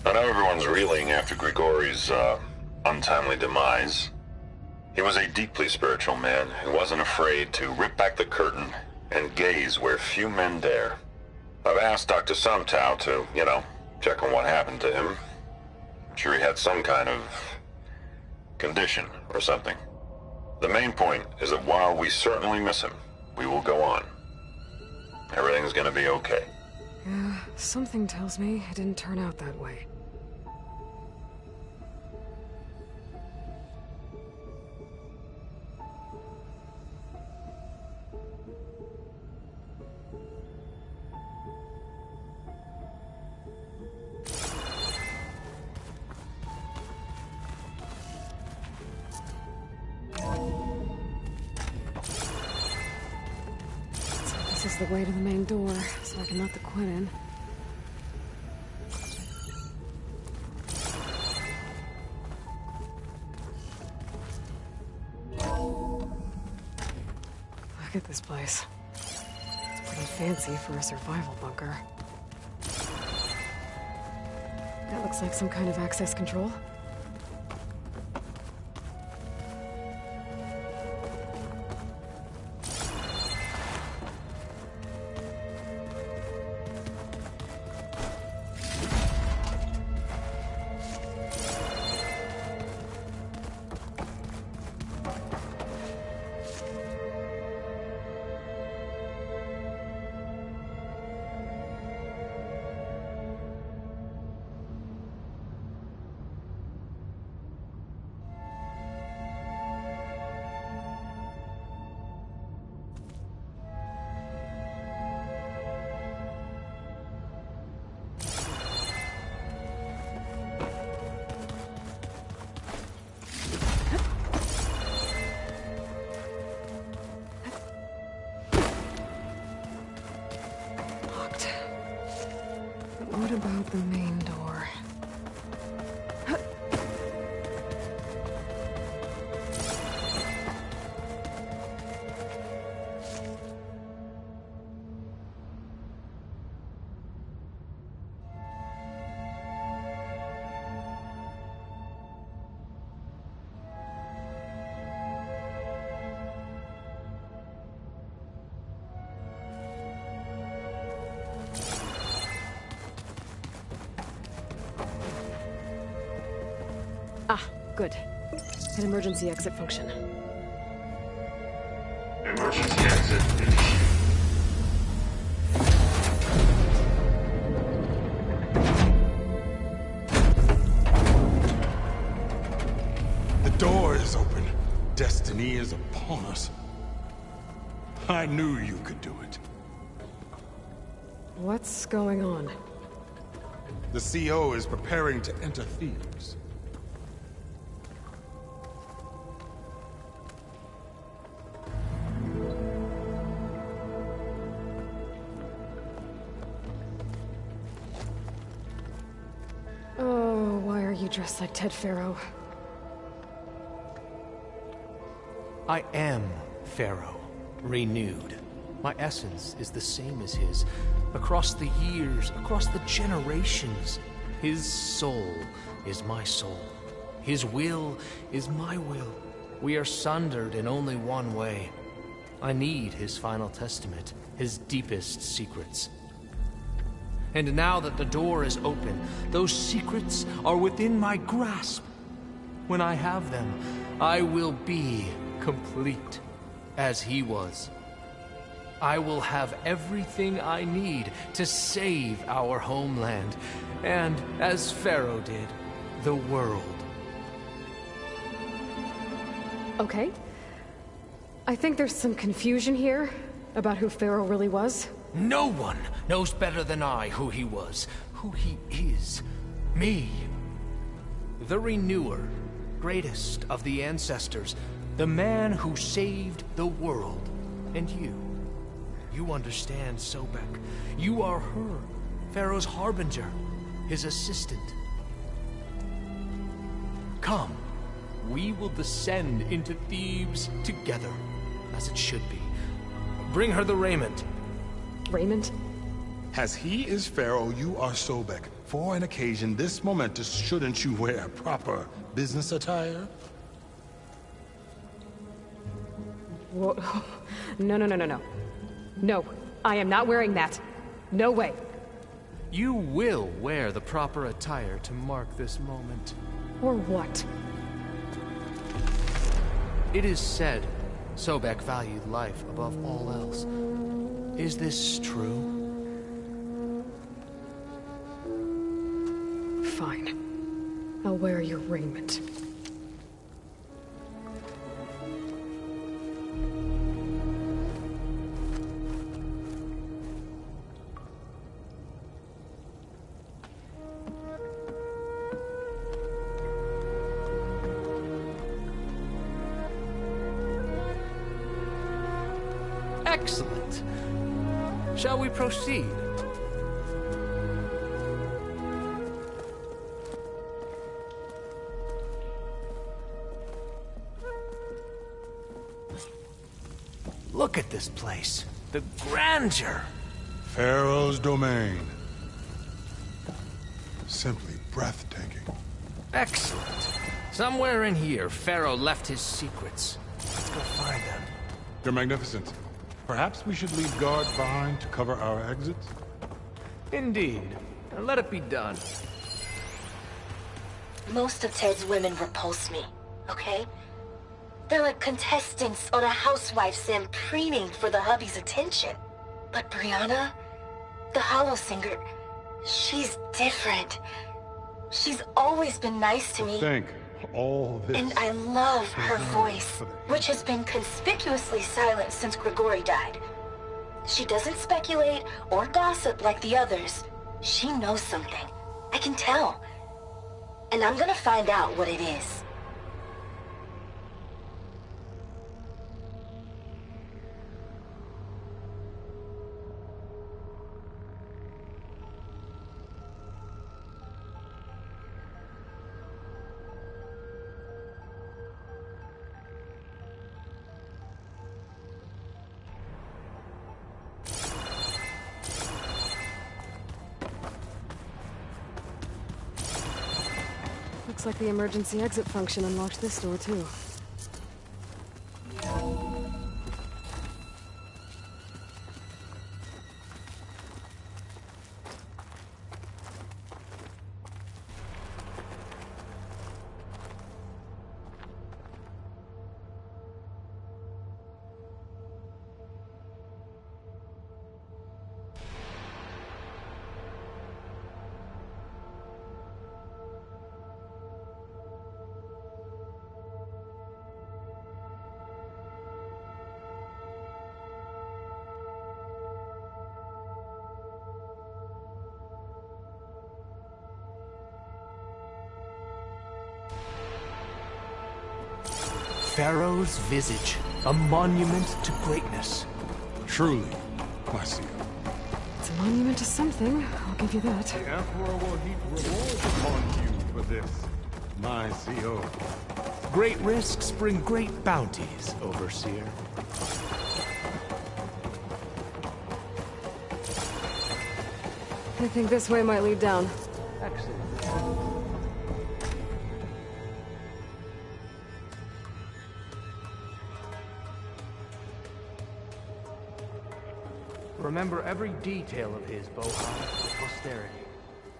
I know everyone's reeling after Grigori's, untimely demise. He was a deeply spiritual man who wasn't afraid to rip back the curtain and gaze where few men dare. I've asked Dr. Sumtow to, check on what happened to him. I'm sure he had some kind of condition or something. The main point is that while we certainly miss him, we will go on. Everything's gonna be okay. Yeah, something tells me it didn't turn out that way. This is the way to the main door, so I can let the Quinn in. Look at this place. It's pretty fancy for a survival bunker. That looks like some kind of access control. Ah, good. An emergency exit function. Emergency exit initiated. The door is open. Destiny is upon us. I knew you could do it. What's going on? The CO is preparing to enter Thebes. Oh, why are you dressed like Ted Faro? I am Pharaoh, renewed. My essence is the same as his. Across the years, across the generations, his soul is my soul. His will is my will. We are sundered in only one way. I need his final testament, his deepest secrets. And now that the door is open, those secrets are within my grasp. When I have them, I will be complete, as he was. I will have everything I need to save our homeland, and, as Pharaoh did, the world. Okay. I think there's some confusion here about who Pharaoh really was. No one knows better than I who he was, who he is. Me. The Renewer, greatest of the ancestors, the man who saved the world. And you. You understand, Sobek. You are her, Pharaoh's harbinger, his assistant. Come, we will descend into Thebes together, as it should be. Bring her the raiment. Raiment? As he is Pharaoh, you are Sobek. For an occasion this momentous, shouldn't you wear proper business attire? Whoa. No, no, no, no, no. No, I am not wearing that. No way. You will wear the proper attire to mark this moment. Or what? It is said Sobek valued life above all else. Is this true? Fine. I'll wear your raiment. Excellent. Shall we proceed? Look at this place. The grandeur. Pharaoh's domain. Simply breathtaking. Excellent. Somewhere in here, Pharaoh left his secrets. Let's go find them. Your Magnificence. Perhaps we should leave guards behind to cover our exits? Indeed. Let it be done. Most of Ted's women repulse me, okay? They're like contestants on a housewife sim preening for the hubby's attention. But Brianna, the Hollow Singer, she's different. She's always been nice to me. Think, all this... And I love her voice, which has been conspicuously silent since Grigori died. She doesn't speculate or gossip like the others. She knows something. I can tell. And I'm gonna find out what it is. Looks like the emergency exit function unlocked this door, too. Pharaoh's visage, a monument to greatness. Truly, my seal. It's a monument to something, I'll give you that. The Emperor will heap rewards upon you for this, my CO. Great risks bring great bounties, Overseer. I think this way might lead down. Excellent. Remember every detail of his, Bohai, for posterity.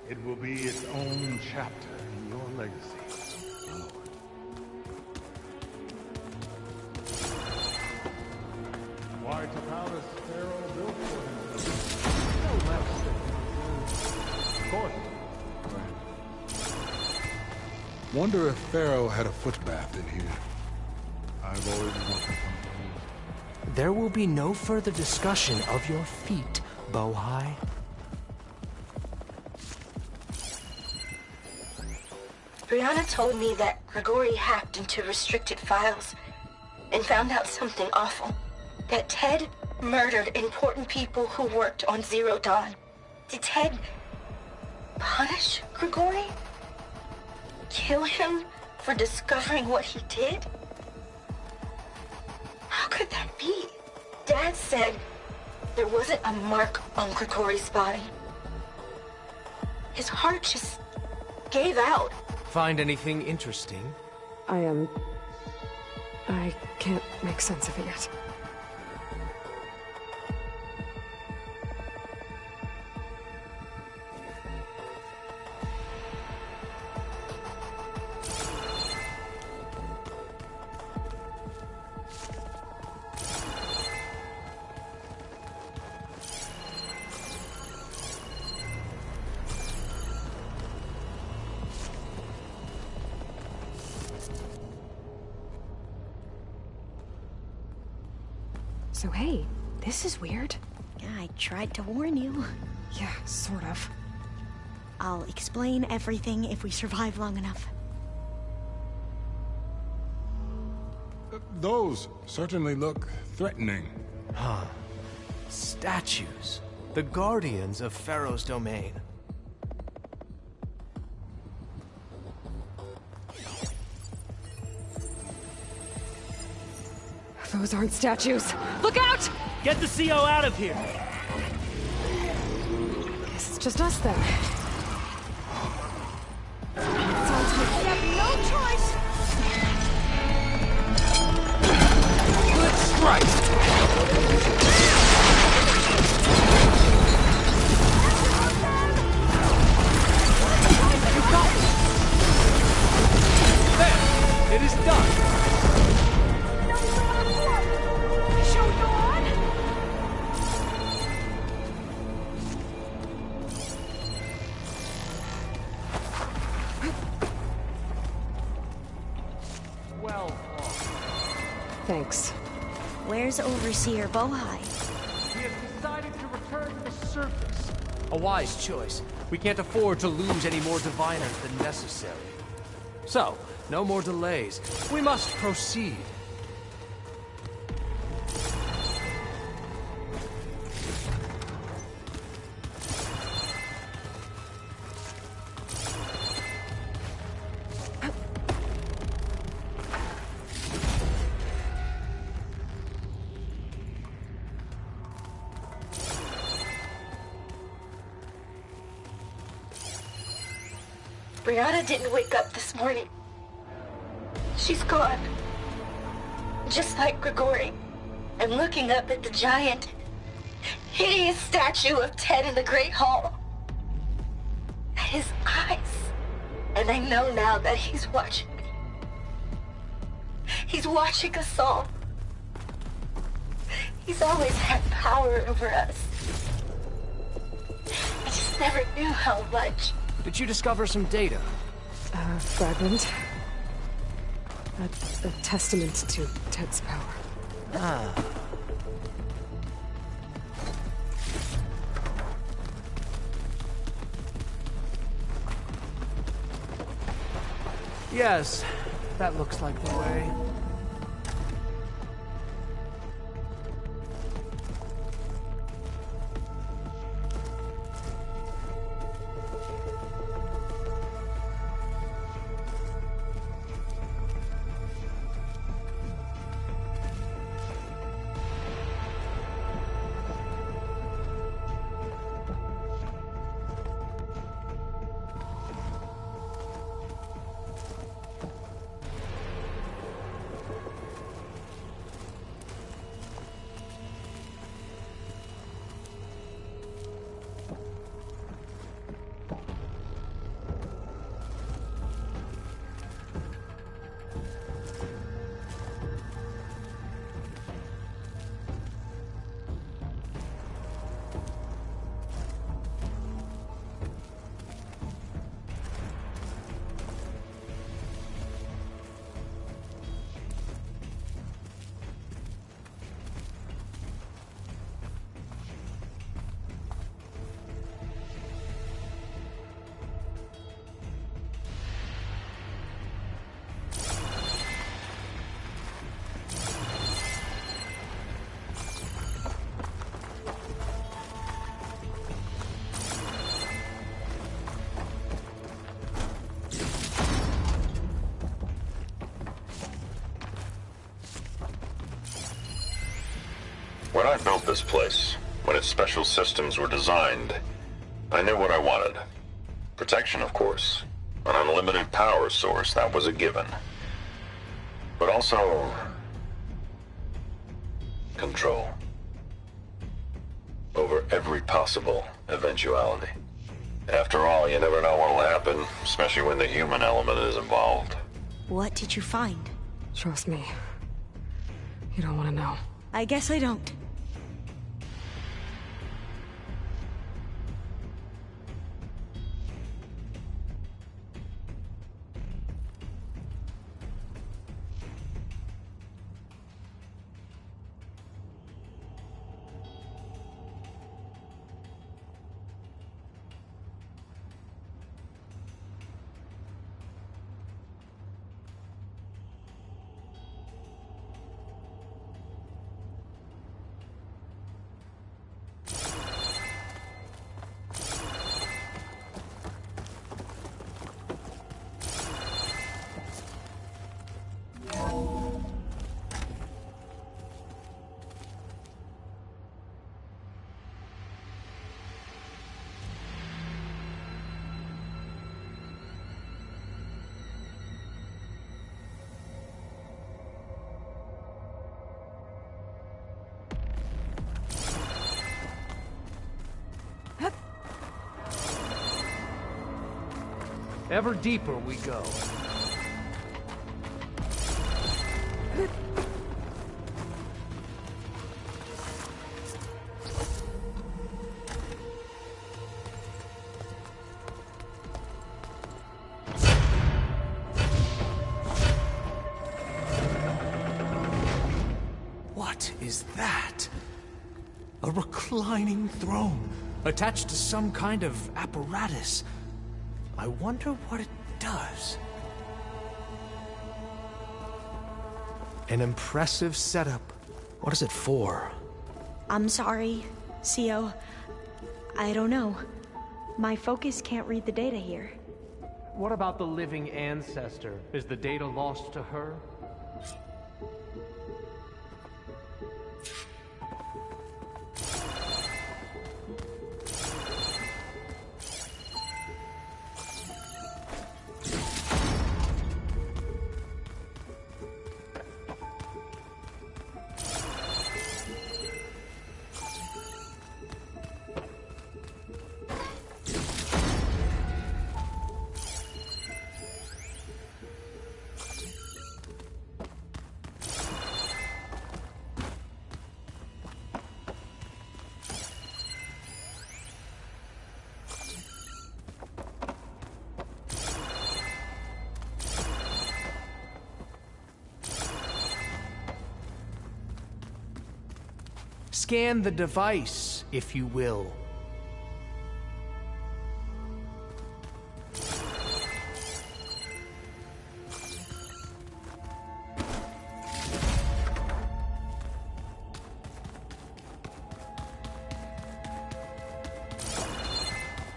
It will be its own chapter in your legacy, my lord. Why to palace Pharaoh built for himself? No less than court. Wonder if Pharaoh had a footbath in here. I've always wanted one of those. There will be no further discussion of your feet, Bohai. Brianna told me that Grigori hacked into restricted files and found out something awful. That Ted murdered important people who worked on Zero Dawn. Did Ted punish Grigori? Kill him for discovering what he did? How could that be? Dad said there wasn't a mark on Grigori's body. His heart just gave out. Find anything interesting? I can't make sense of it yet. So hey, this is weird. Yeah, I tried to warn you. Yeah, sort of. I'll explain everything if we survive long enough. Those certainly look threatening. Huh. Statues. The guardians of Pharaoh's domain. Those aren't statues. Look out! Get the CO out of here! Guess it's just us then. Sounds like we have no choice! Good strike! You got it! There! It is done! Thanks. Where's Overseer Bohai? He has decided to return to the surface. A wise choice. We can't afford to lose any more diviners than necessary. So, no more delays. We must proceed. Brianna didn't wake up this morning. She's gone. Just like Grigori. I'm looking up at the giant, hideous statue of Ted in the Great Hall. At his eyes. And I know now that he's watching me. He's watching us all. He's always had power over us. I just never knew how much. Did you discover some data? A fragment. A testament to Ted's power. Ah. Yes, that looks like the way. When I built this place, when its special systems were designed, I knew what I wanted. Protection, of course. An unlimited power source, that was a given. But also... control. Over every possible eventuality. After all, you never know what'll happen, especially when the human element is involved. What did you find? Trust me. You don't want to know. I guess I don't. Ever deeper we go. What is that? A reclining throne, attached to some kind of apparatus. I wonder what it does. An impressive setup. What is it for? I'm sorry, CO. I don't know. My focus can't read the data here. What about the living ancestor? Is the data lost to her? Scan the device, if you will.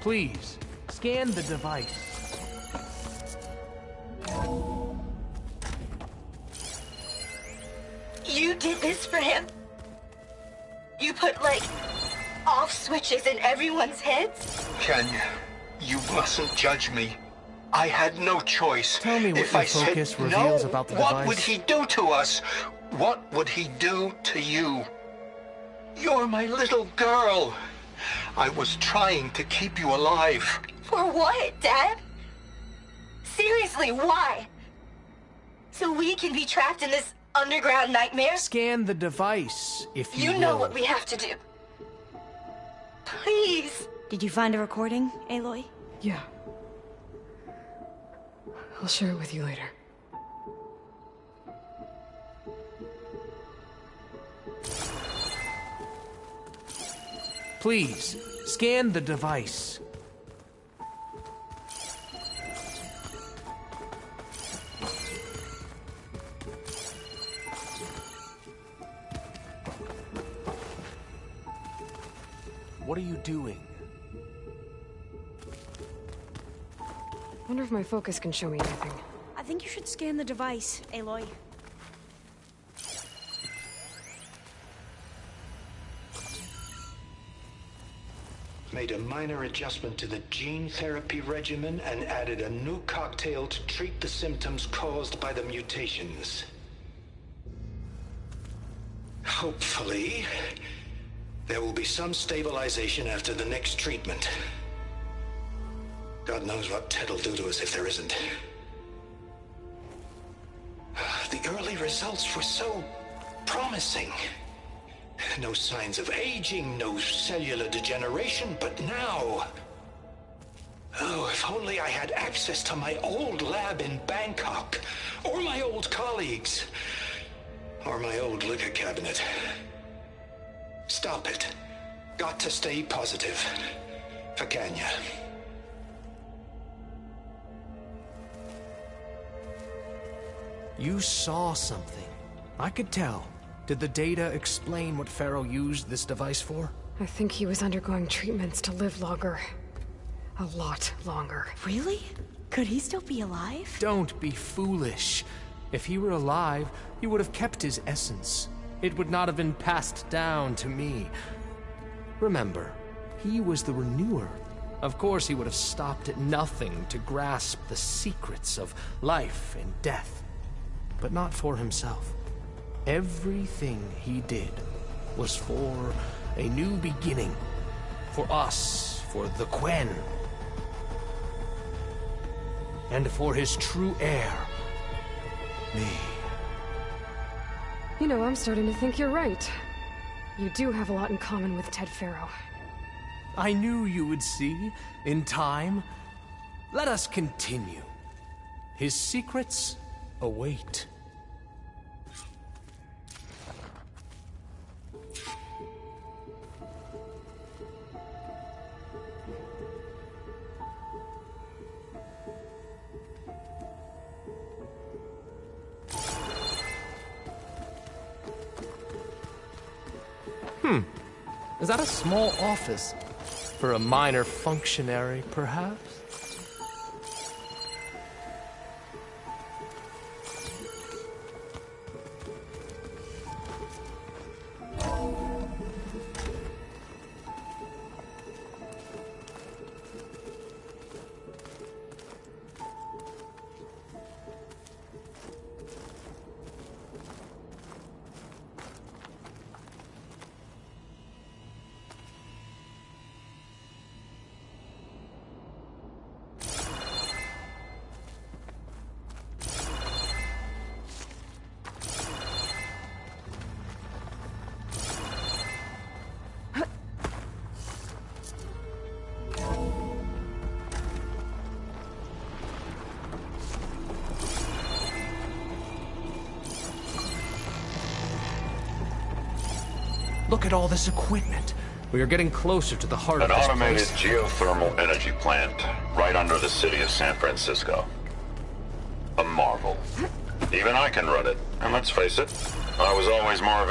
Please, scan the device. You did this for him? You put, like, off switches in everyone's heads? Kenya, you mustn't judge me. I had no choice. Tell me what if your I focus said reveals no, about the what device. would he do to us? What would he do to you? You're my little girl. I was trying to keep you alive. For what, Dad? Seriously, why? So we can be trapped in this underground nightmare? Scan the device, if you will. You know what we have to do. Please. Did you find a recording, Aloy? Yeah. I'll share it with you later. Please, scan the device. What are you doing? Wonder if my focus can show me anything. I think you should scan the device, Aloy. made a minor adjustment to the gene therapy regimen and added a new cocktail to treat the symptoms caused by the mutations. Hopefully, there will be some stabilization after the next treatment. God knows what Ted'll do to us if there isn't. The early results were so promising. No signs of aging, no cellular degeneration, but now... Oh, if only I had access to my old lab in Bangkok, or my old colleagues, or my old liquor cabinet. Stop it. Got to stay positive. For Kanya. You saw something. I could tell. Did the data explain what Pharaoh used this device for? I think he was undergoing treatments to live longer. A lot longer. Really? Could he still be alive? Don't be foolish. If he were alive, he would have kept his essence. It would not have been passed down to me. Remember, he was the renewer. Of course, he would have stopped at nothing to grasp the secrets of life and death. But not for himself. Everything he did was for a new beginning. For us, for the Quen. And for his true heir, me. You know, I'm starting to think you're right. You do have a lot in common with Ted Pharaoh. I knew you would see, in time. Let us continue. His secrets await. Is that a small office? For a minor functionary, perhaps? Look at all this equipment. We are getting closer to the heart of this place. An automated geothermal energy plant right under the city of San Francisco. A marvel. Even I can run it. And let's face it, I was always more of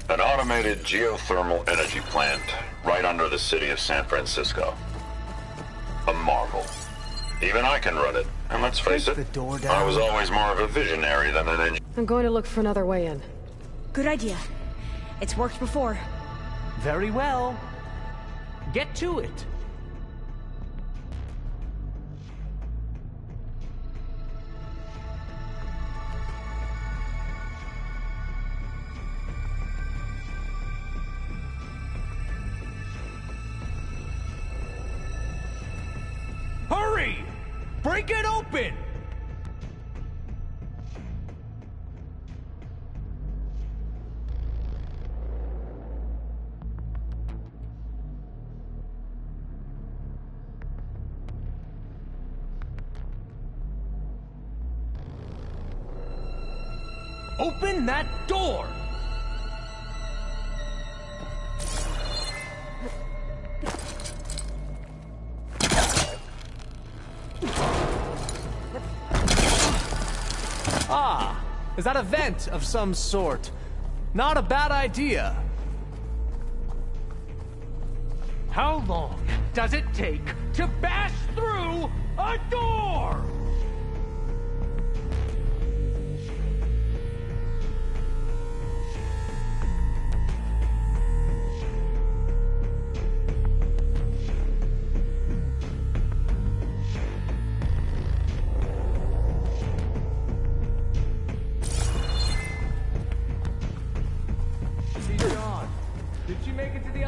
a... An automated geothermal energy plant right under the city of San Francisco. A marvel. Even I can run it. And let's face it, I was always more of a visionary than an engineer. I'm going to look for another way in. Good idea. It's worked before. Very well. Get to it. Hurry! Break it open! Open that door! Ah, is that a vent of some sort? Not a bad idea. How long does it take to bash through a door?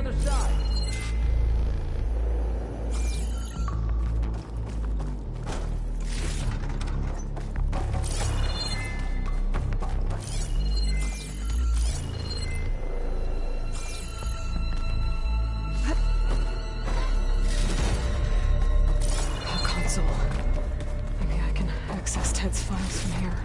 other side. Console. Maybe I can access Ted's files from here.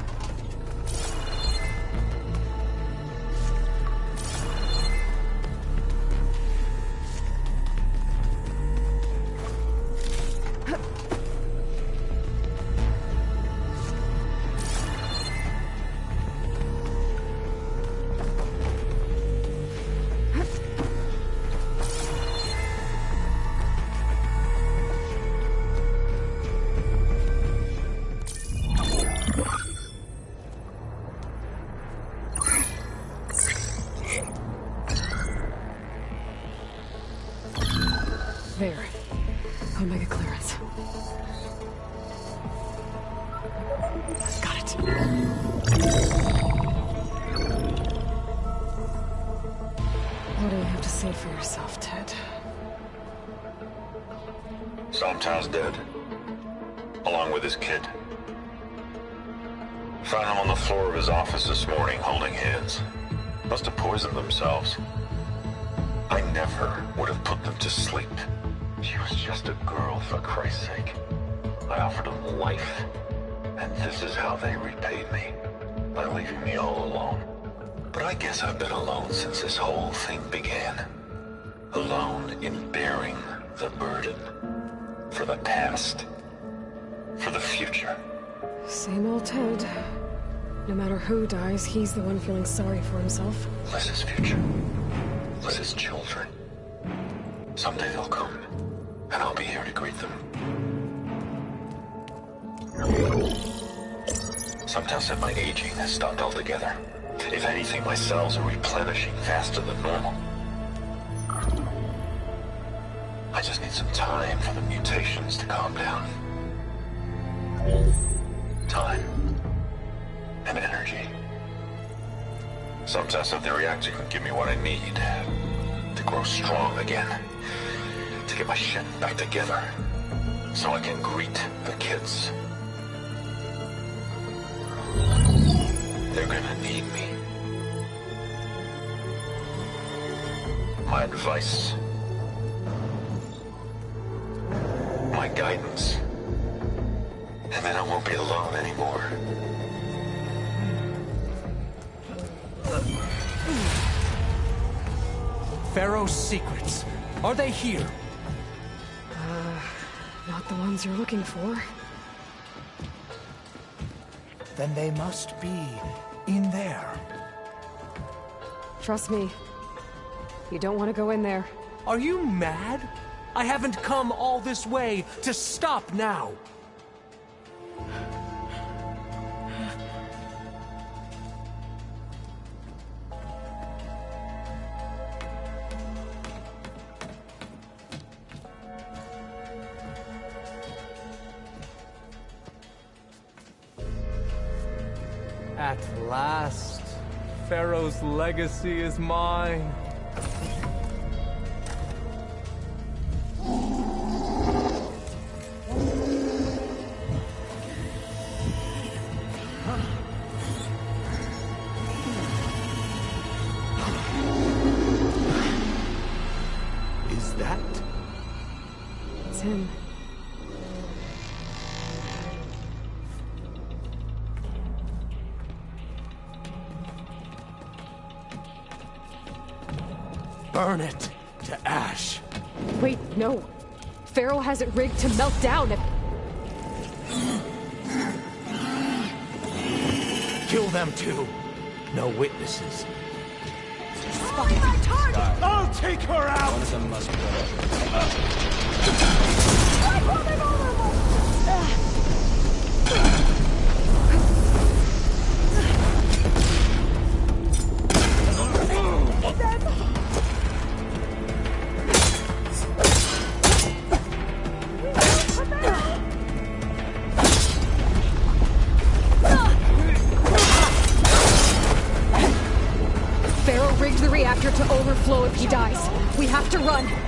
There. Omega clearance. Got it. What do you have to say for yourself, Ted? Somtown's dead. Along with his kid. Found him on the floor of his office this morning, holding hands. Must have poisoned themselves. I never would have put them to sleep. She was just a girl, for Christ's sake. I offered them life, and this is how they repaid me, by leaving me all alone. But I guess I've been alone since this whole thing began. Alone in bearing the burden. For the past. For the future. Same old Ted. No matter who dies, he's the one feeling sorry for himself. Liz's future. Liz's children. Someday they'll come, and I'll be here to greet them. Sometimes said my aging has stopped altogether. If anything, my cells are replenishing faster than normal. I just need some time for the mutations to calm down. Time. And energy. Sometimes if the reactor can give me what I need to grow strong again. To get my shit back together. So I can greet the kids. They're gonna need me. My advice. My guidance. And then I won't be alone anymore. Pharaoh's secrets. Are they here? Not the ones you're looking for. Then they must be in there. Trust me. You don't want to go in there. Are you mad? I haven't come all this way to stop now. At last, Pharaoh's legacy is mine. Is that? It's him. Burn it to ash. Wait, no. Pharaoh has it rigged to melt down if... Kill them too. No witnesses. I'll take her out! One of them must Pharaoh rigged the reactor to overflow if he dies. We have to to run!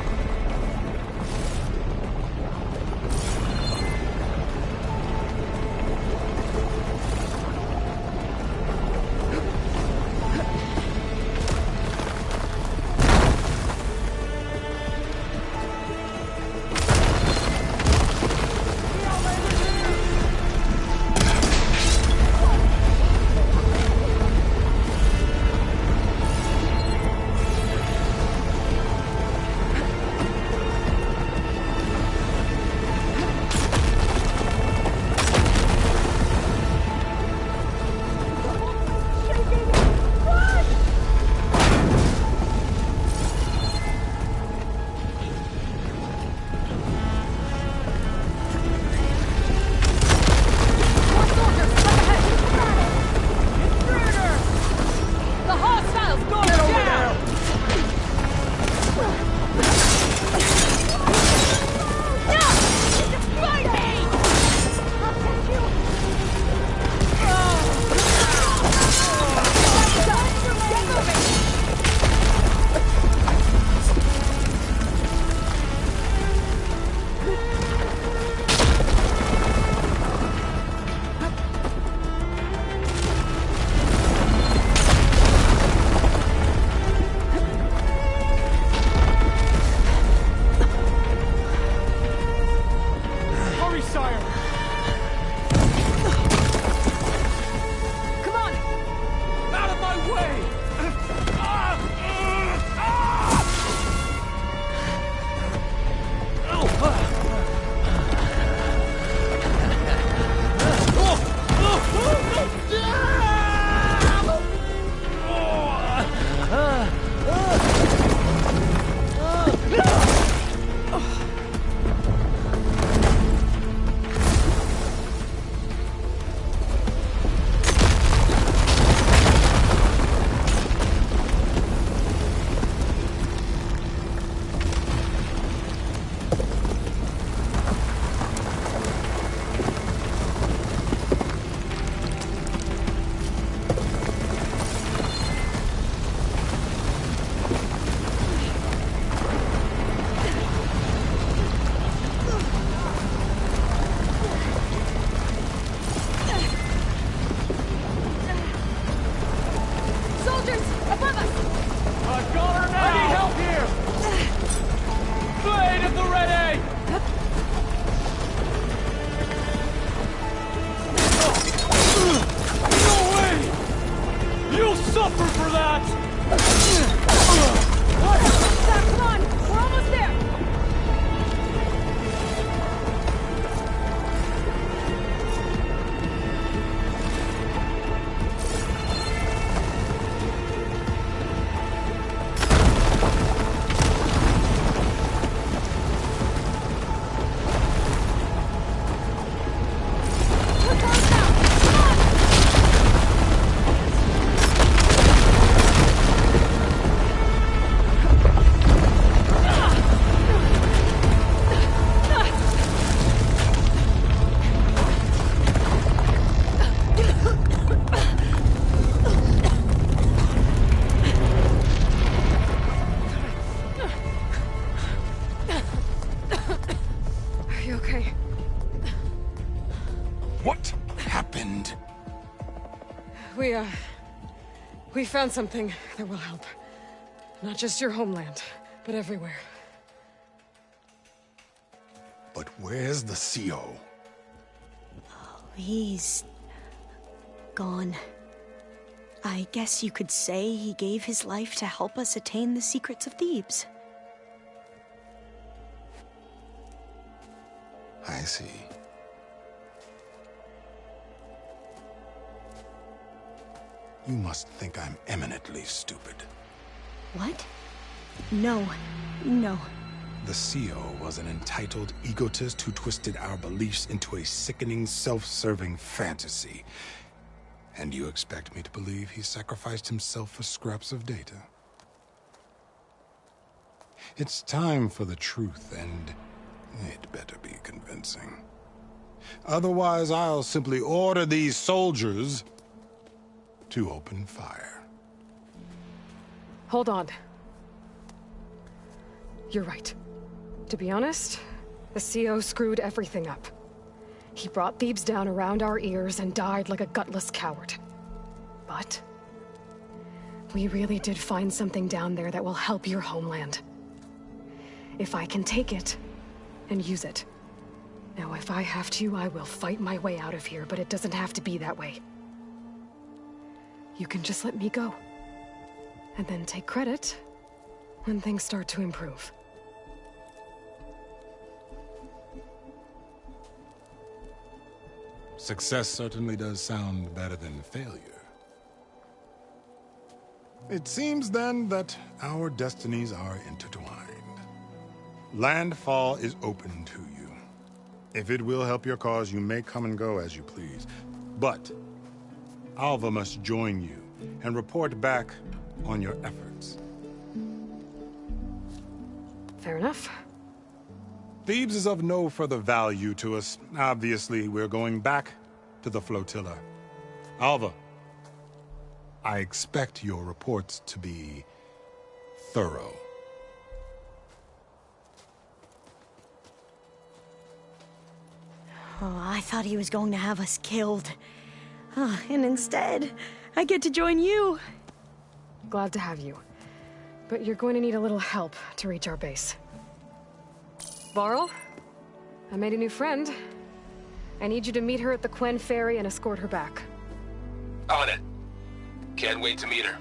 We found something that will help. Not just your homeland, but everywhere. But where's the CO? Oh, he's gone. I guess you could say he gave his life to help us attain the secrets of Thebes. I see. You must think I'm eminently stupid. What? No. No. The CO was an entitled egotist who twisted our beliefs into a sickening, self-serving fantasy. And you expect me to believe he sacrificed himself for scraps of data? It's time for the truth, and it better be convincing. Otherwise, I'll simply order these soldiers to open fire. Hold on. You're right. To be honest, the CO screwed everything up. He brought Thebes down around our ears and died like a gutless coward. But we really did find something down there that will help your homeland. If I can take it and use it. Now, if I have to, I will fight my way out of here, but it doesn't have to be that way. You can just let me go. And then take credit when things start to improve. Success certainly does sound better than failure. It seems then that our destinies are intertwined. Landfall is open to you. If it will help your cause, you may come and go as you please. But Alva must join you and report back on your efforts. Fair enough. Thebes is of no further value to us. Obviously, we're going back to the flotilla. Alva, I expect your reports to be thorough. Oh, I thought he was going to have us killed. Oh, and instead, I get to join you. Glad to have you. But you're going to need a little help to reach our base. Varl, I made a new friend. I need you to meet her at the Quen Ferry and escort her back. On it. Can't wait to meet her.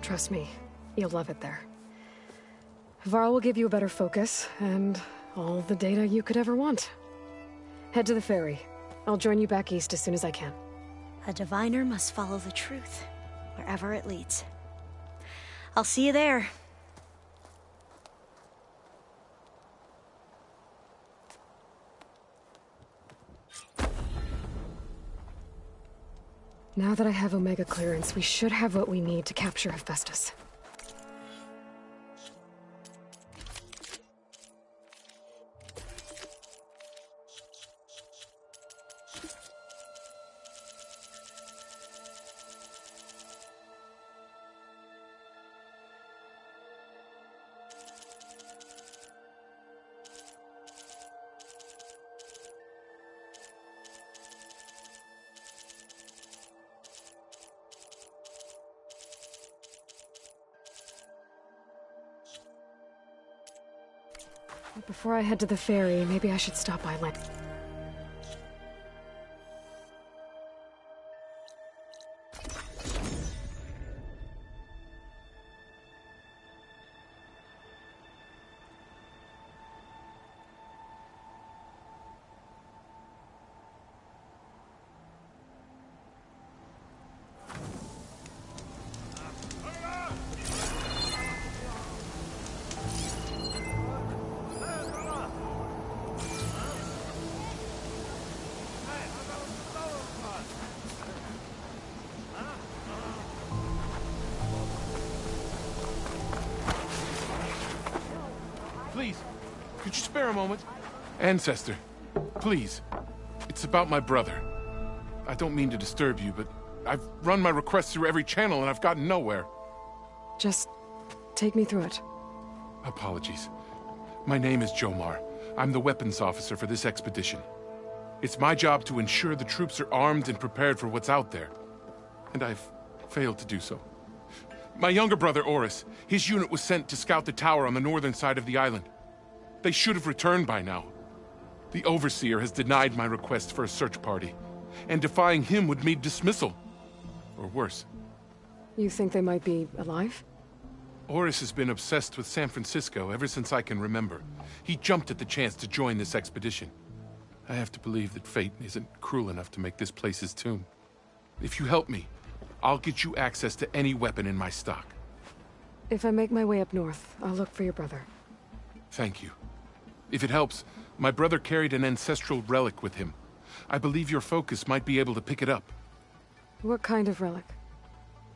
Trust me, you'll love it there. Varl will give you a better focus, and all the data you could ever want. Head to the ferry. I'll join you back east as soon as I can. A diviner must follow the truth, wherever it leads. I'll see you there. Now that I have Omega clearance, we should have what we need to capture Hephaestus. Before I head to the ferry, maybe I should stop by Lent. Please, could you spare a moment? Ancestor, please. It's about my brother. I don't mean to disturb you, but I've run my requests through every channel and I've gotten nowhere. Just take me through it. Apologies. My name is Jomar. I'm the weapons officer for this expedition. It's my job to ensure the troops are armed and prepared for what's out there. And I've failed to do so. My younger brother, Oris, his unit was sent to scout the tower on the northern side of the island. They should have returned by now. The Overseer has denied my request for a search party, and defying him would mean dismissal. Or worse. You think they might be alive? Oris has been obsessed with San Francisco ever since I can remember. He jumped at the chance to join this expedition. I have to believe that fate isn't cruel enough to make this place his tomb. If you help me, I'll get you access to any weapon in my stock. If I make my way up north, I'll look for your brother. Thank you. If it helps, my brother carried an ancestral relic with him. I believe your focus might be able to pick it up. What kind of relic?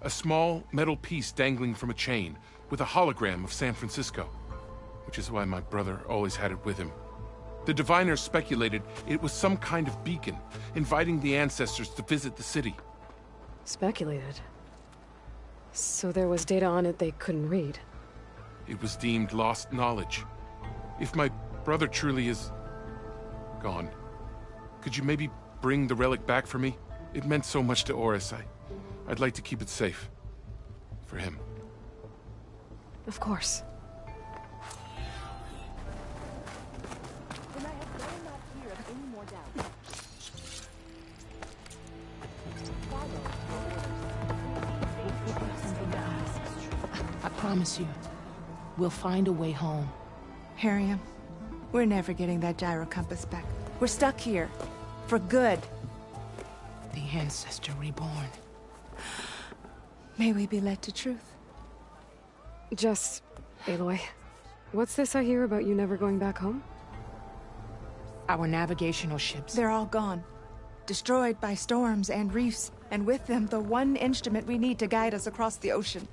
A small metal piece dangling from a chain, with a hologram of San Francisco. Which is why my brother always had it with him. The diviners speculated it was some kind of beacon, inviting the ancestors to visit the city. Speculated? So there was data on it they couldn't read? it was deemed lost knowledge. If my brother truly is gone, could you maybe bring the relic back for me? It meant so much to Oris. I'd like to keep it safe. For him. Of course. Then I have better not hear of any more doubt. I promise you, we'll find a way home. Harriam, we're never getting that gyro compass back. We're stuck here. For good. The Ancestor reborn. May we be led to truth. Just, Aloy, what's this I hear about you never going back home? Our navigational ships. They're all gone. Destroyed by storms and reefs, and with them the one instrument we need to guide us across the ocean.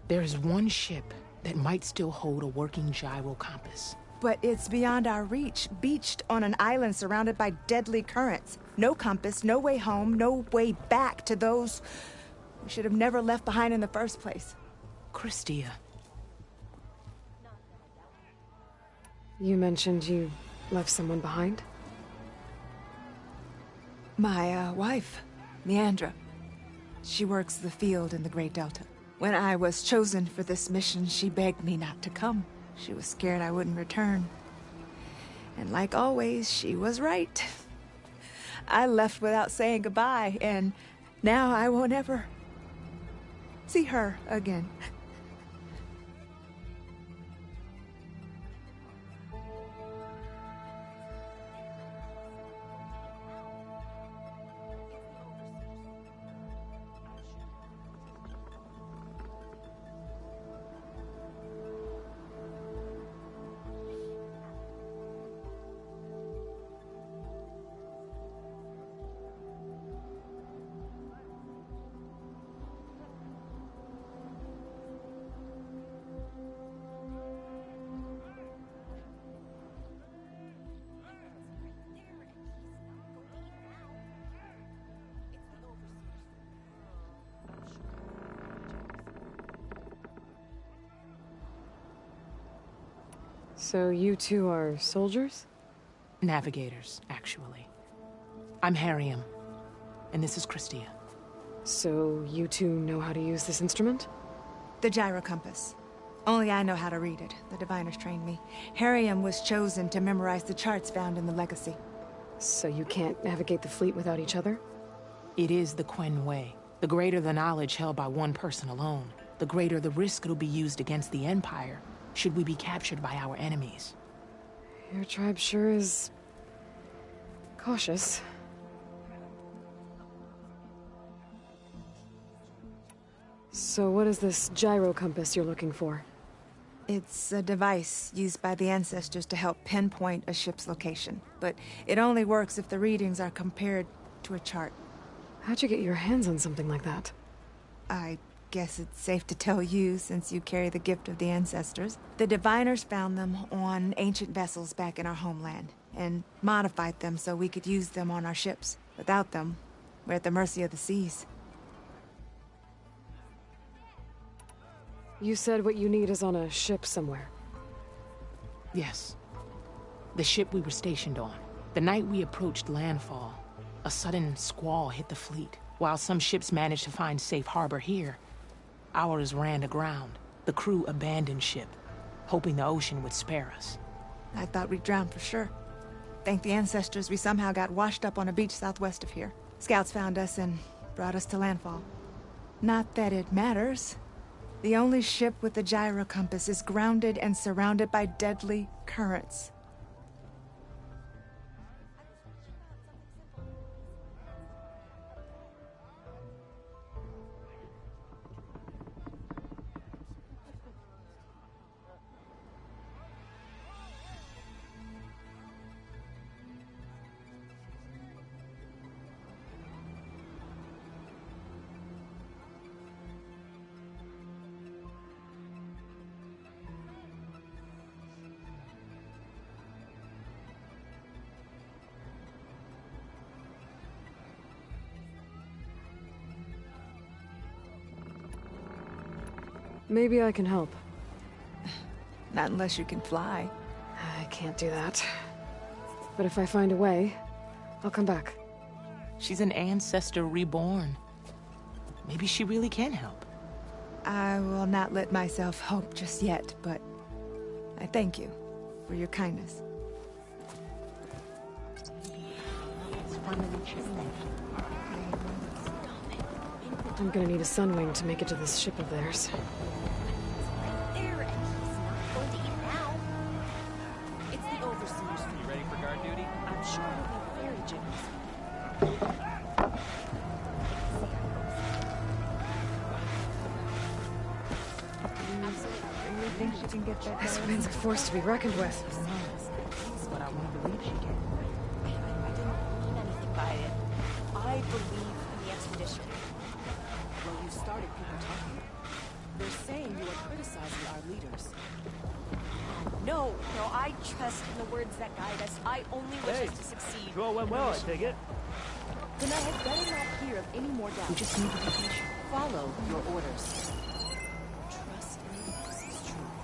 There is one ship that might still hold a working gyro compass. But it's beyond our reach, beached on an island surrounded by deadly currents. No compass, no way home, no way back to those we should have never left behind in the first place. Christia. You mentioned you left someone behind? My wife, Neandra. She works the field in the Great Delta. When I was chosen for this mission, she begged me not to come. She was scared I wouldn't return. And like always, she was right. I left without saying goodbye, and now I won't ever see her again. So you two are soldiers? Navigators, actually. I'm Harriam, and this is Christia. So you two know how to use this instrument? The gyro compass. Only I know how to read it. The diviners trained me. Harriam was chosen to memorize the charts found in the Legacy. So you can't navigate the fleet without each other? It is the Quen way. The greater the knowledge held by one person alone, the greater the risk it'll be used against the Empire, should we be captured by our enemies. Your tribe sure is cautious. So what is this gyro compass you're looking for? It's a device used by the Ancestors to help pinpoint a ship's location, but it only works if the readings are compared to a chart. How'd you get your hands on something like that? I guess it's safe to tell you, since you carry the gift of the Ancestors. The diviners found them on ancient vessels back in our homeland, and modified them so we could use them on our ships. Without them, we're at the mercy of the seas. You said what you need is on a ship somewhere. Yes. The ship we were stationed on. The night we approached landfall, a sudden squall hit the fleet. While some ships managed to find safe harbor here, ours ran aground. The crew abandoned ship, hoping the ocean would spare us. I thought we'd drown for sure. Thank the Ancestors we somehow got washed up on a beach southwest of here. Scouts found us and brought us to landfall. Not that it matters. The only ship with the gyro compass is grounded and surrounded by deadly currents. Maybe I can help. Not unless you can fly. I can't do that. But if I find a way, I'll come back. She's an ancestor reborn. Maybe she really can help. I will not let myself hope just yet, but I thank you for your kindness. I'm gonna need a Sunwing to make it to this ship of theirs. There, and he's not going to eat now. It's the Overseer's food. You ready for guard duty? I'm sure he'll be very generous. You think she can get that This done? wind's a force to be reckoned with. But I want to believe she can. I didn't mean anything by it. I believe in the expedition. Well, you started people talking. They're saying you are criticizing our leaders. No, I trust in the words that guide us. I only wish us to succeed. All went well, I take it. Then I had better not hear of any more doubts. We just need to be patient. Follow your orders. Trust in the Overseer's truth.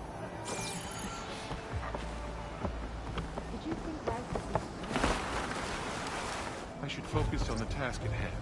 Did you think life would be I should focus on the task at hand.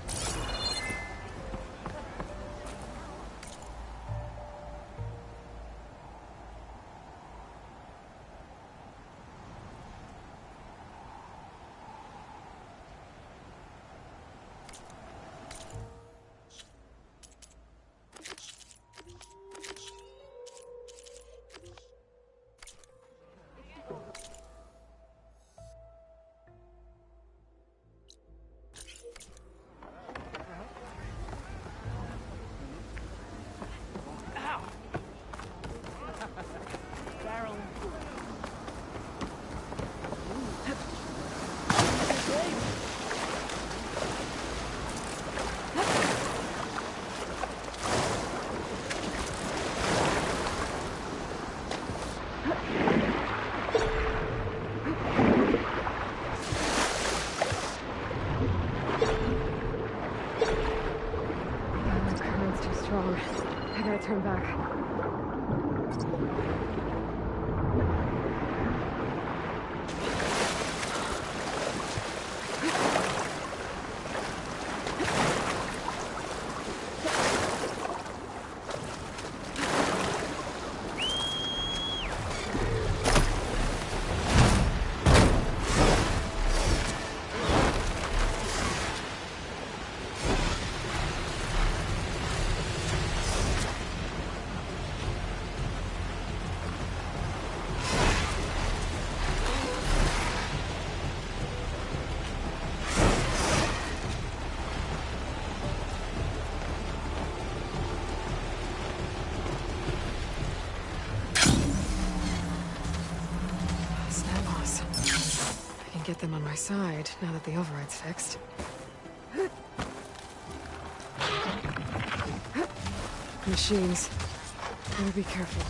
The current's too strong. I gotta turn back. Get them on my side now that the override's fixed. Machines. Better be careful.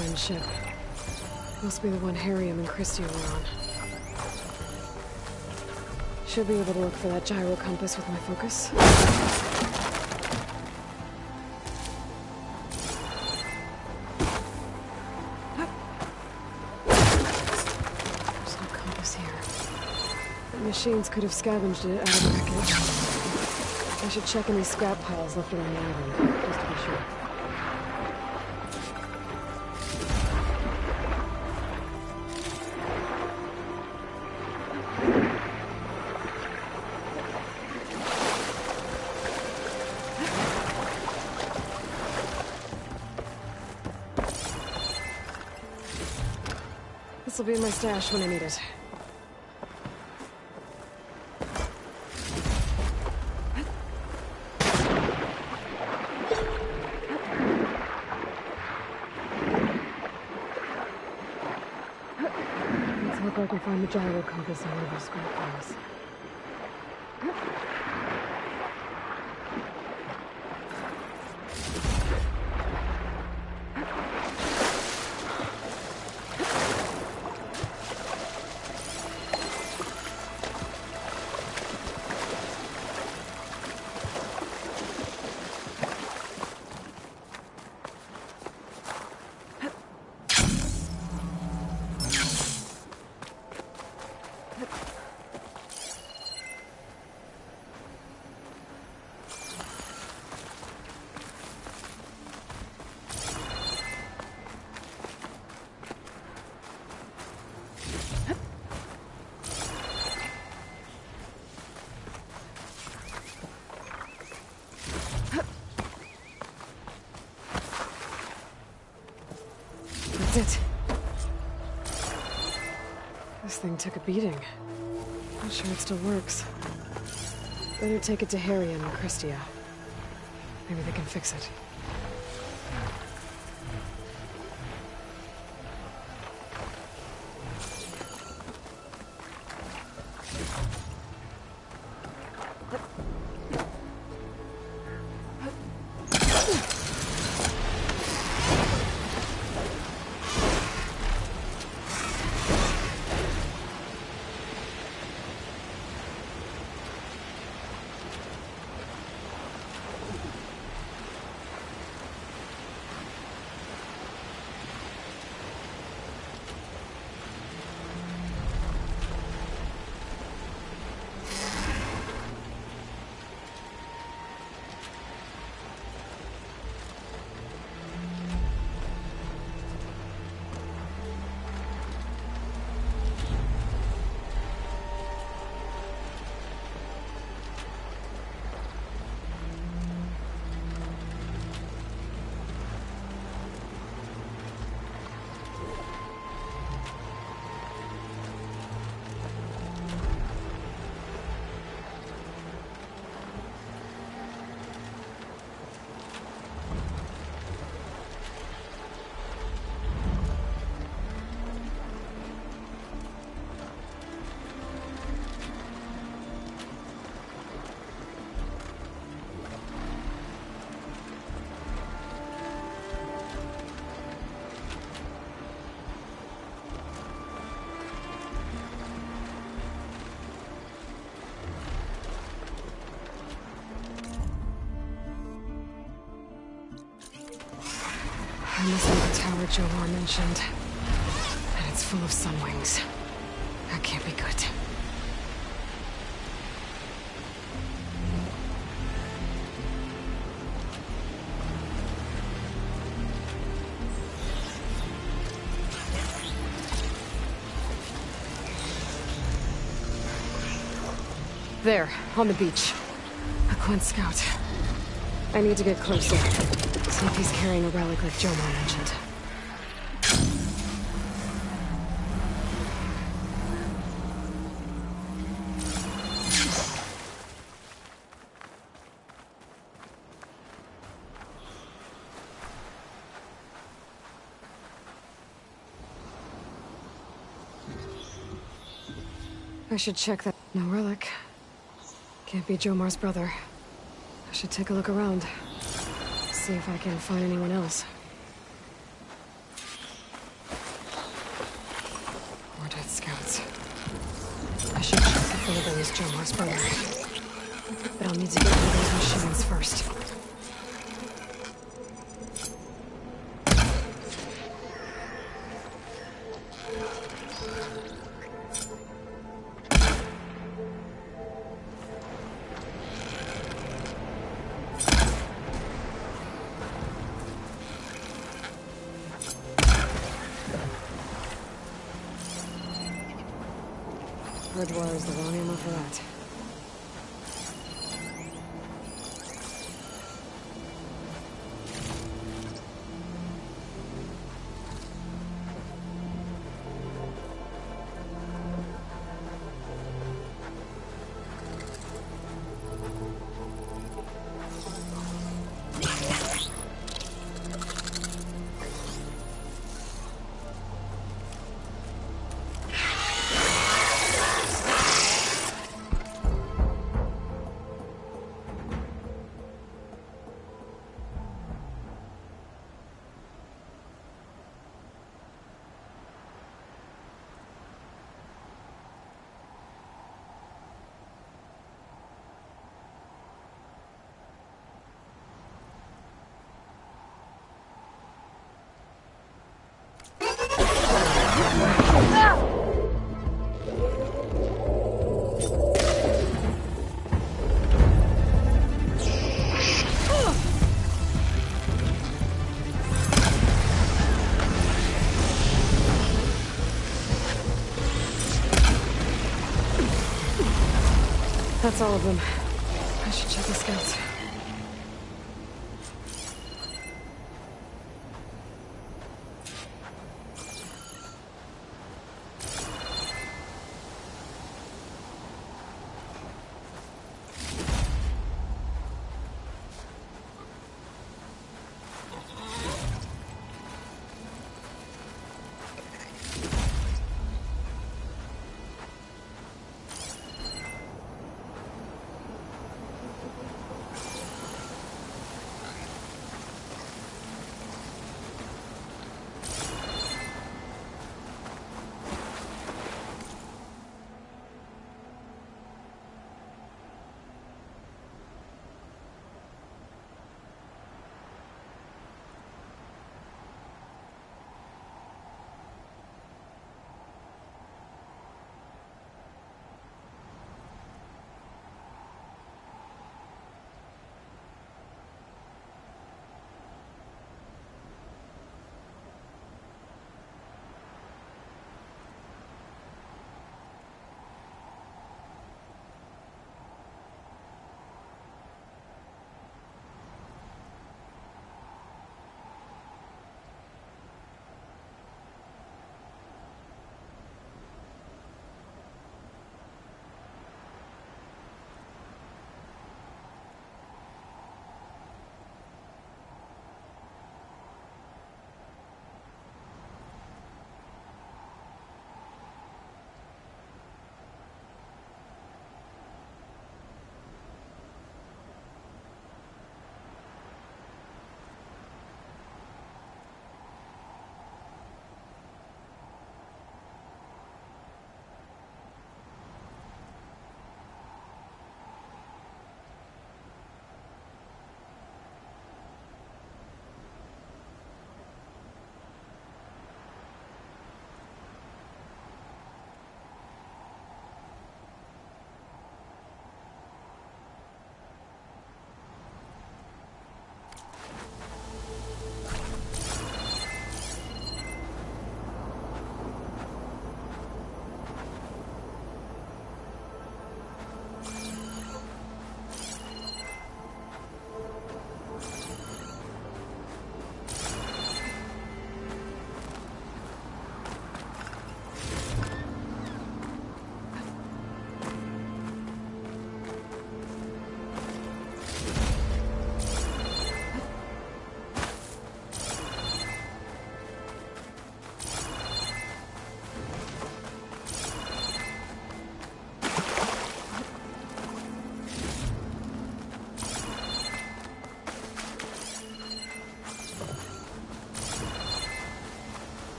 twin ship. Must be the one Harriam and Christia were on. Should be able to look for that gyro compass with my focus. There's no compass here. The machines could have scavenged it out of the wreckage. I should check any scrap piles left around the island, just to be sure. This'll be in my stash when I need it. Let's hope I can find the gyro compass in one of those scrap piles. That's it. This thing took a beating. Not sure it still works. Better take it to Harriam and Christia. Maybe they can fix it. I'm missing the tower Jomar mentioned. And it's full of sunwings. That can't be good. There, on the beach. A Quint scout. I need to get closer. See if he's carrying a relic like Jomar mentioned. I should check that. No relic. Can't be Jomar's brother. I should take a look around. See if I can find anyone else. is Jomar's brother. But I'll need to get rid of those machines first. Bridgewater is the wrong ammo for that. That's all of them. I should check the scouts.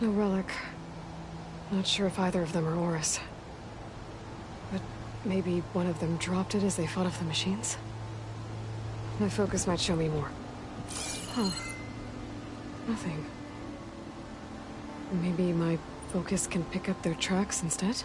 No relic. Not sure if either of them are Oris. But maybe one of them dropped it as they fought off the machines? My focus might show me more. Huh. Nothing. Maybe my focus can pick up their tracks instead?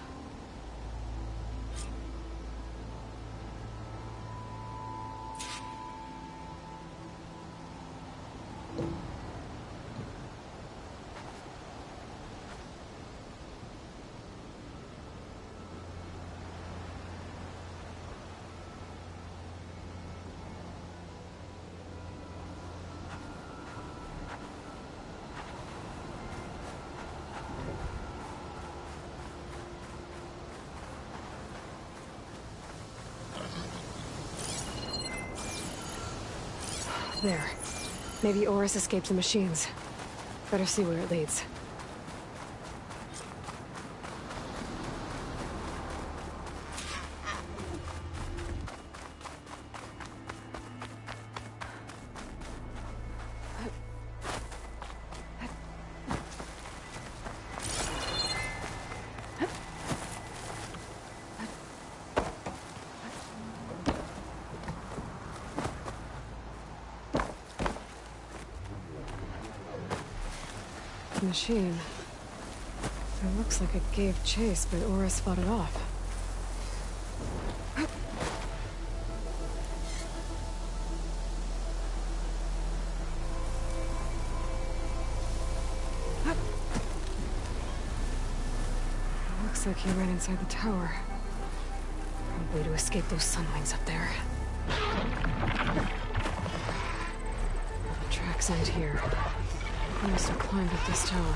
There. Maybe Oris escaped the machines. Better see where it leads. Machine. It looks like it gave chase, but Oris fought it off. It looks like he ran inside the tower. Probably to escape those sunwings up there. The tracks end here. I must have climbed up this tower.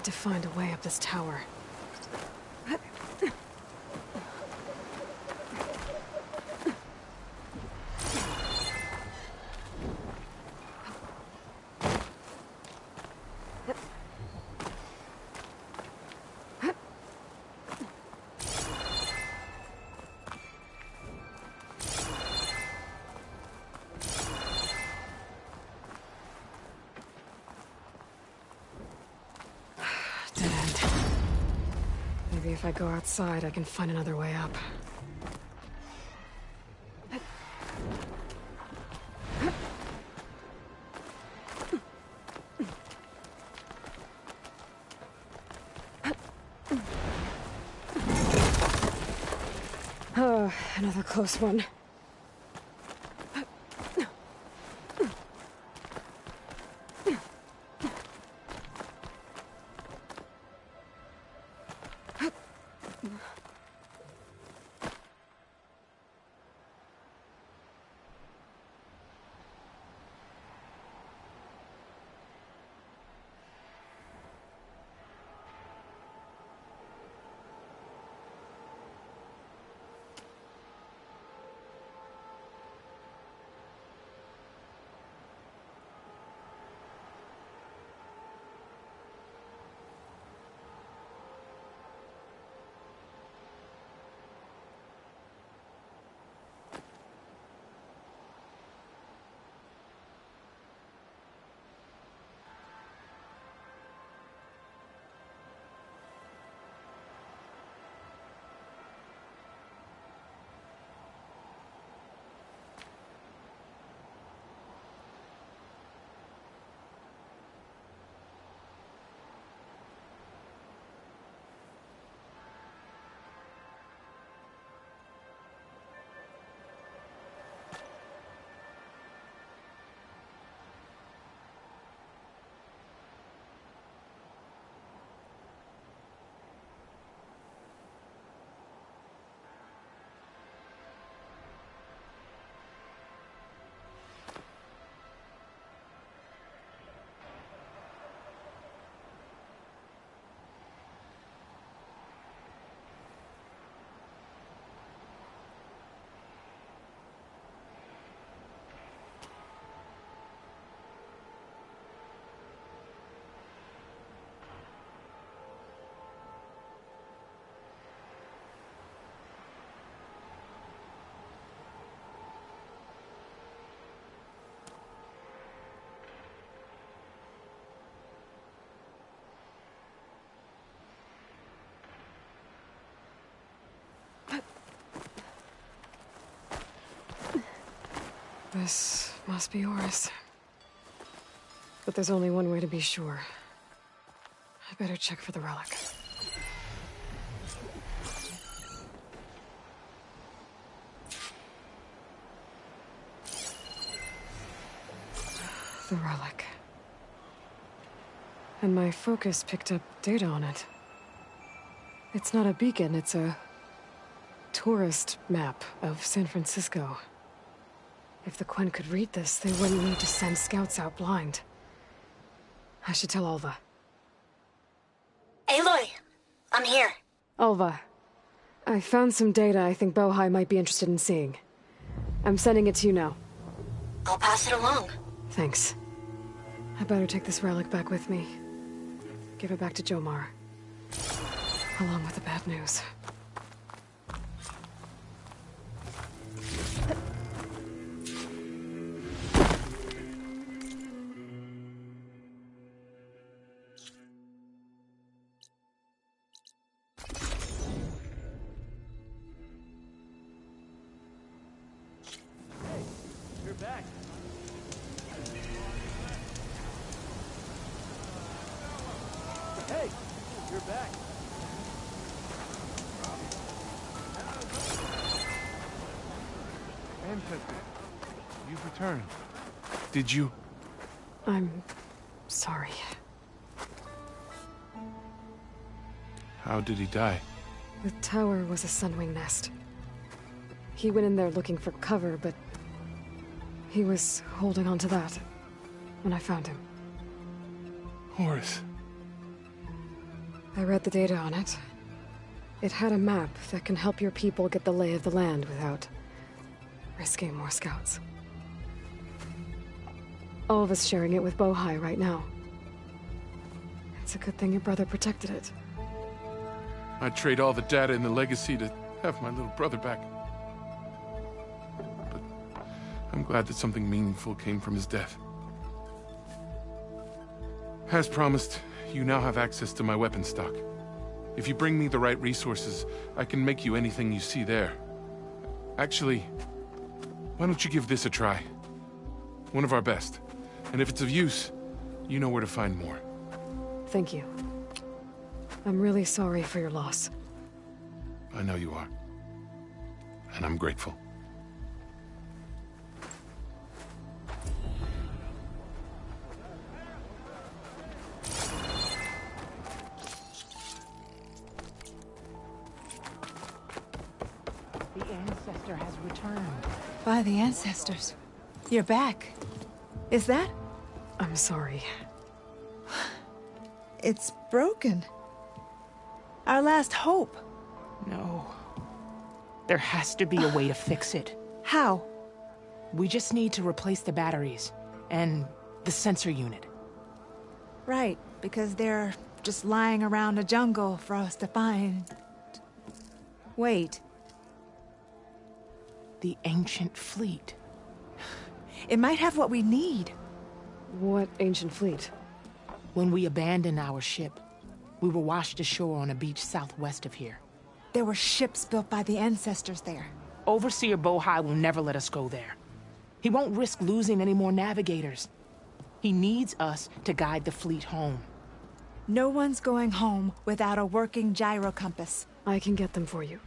To find a way up this tower. Maybe if I go outside, I can find another way up. Oh, another close one. This must be Horus. But there's only one way to be sure. I better check for the relic. The relic. And my focus picked up data on it. It's not a beacon, it's a tourist map of San Francisco. If the Quen could read this, they wouldn't need to send scouts out blind. I should tell Alva. Aloy, I'm here. Alva, I found some data I think Bohai might be interested in seeing. I'm sending it to you now. I'll pass it along. Thanks. I better take this relic back with me. Give it back to Jomar. Along with the bad news. Hey, you're back. Ancestor, you've returned. Did you? I'm sorry. How did he die? The tower was a sunwing nest. He went in there looking for cover, but he was holding on to that when I found him. Horus. I read the data on it. It had a map that can help your people get the lay of the land without risking more scouts. All of us sharing it with Bohai right now. It's a good thing your brother protected it. I'd trade all the data in the legacy to have my little brother back. But I'm glad that something meaningful came from his death. As promised, you now have access to my weapon stock. If you bring me the right resources, I can make you anything you see there. Actually, why don't you give this a try? One of our best. And if it's of use, you know where to find more. Thank you. I'm really sorry for your loss. I know you are. And I'm grateful. The Ancestor has returned. By the Ancestors. You're back. Is that? I'm sorry. It's broken. Our last hope. No. There has to be a way to fix it. How? We just need to replace the batteries. And the sensor unit. Right, because they're just lying around a jungle for us to find. Wait. The ancient fleet. It might have what we need. What ancient fleet? When we abandoned our ship, we were washed ashore on a beach southwest of here. There were ships built by the Ancestors there. Overseer Bohai will never let us go there. He won't risk losing any more navigators. He needs us to guide the fleet home. No one's going home without a working gyro compass. I can get them for you.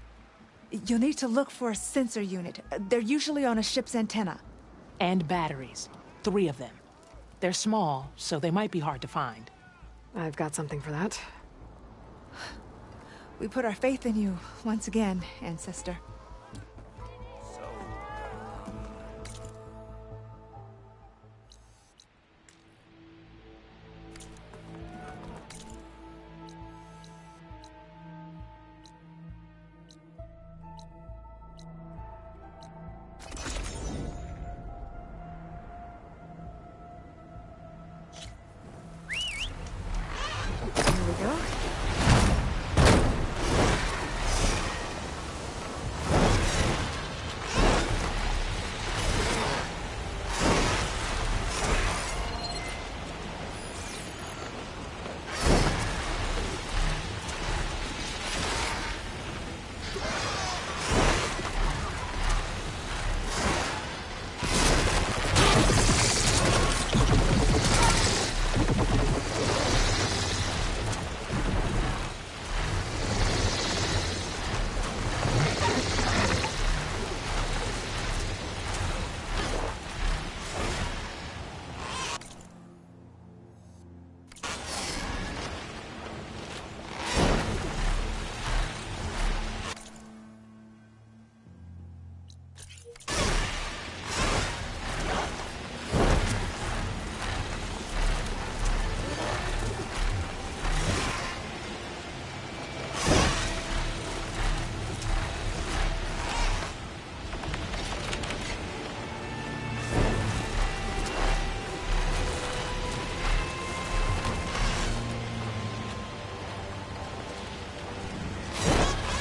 You'll need to look for a sensor unit. They're usually on a ship's antenna. And batteries. 3 of them. They're small, so they might be hard to find. I've got something for that. We put our faith in you once again, Ancestor.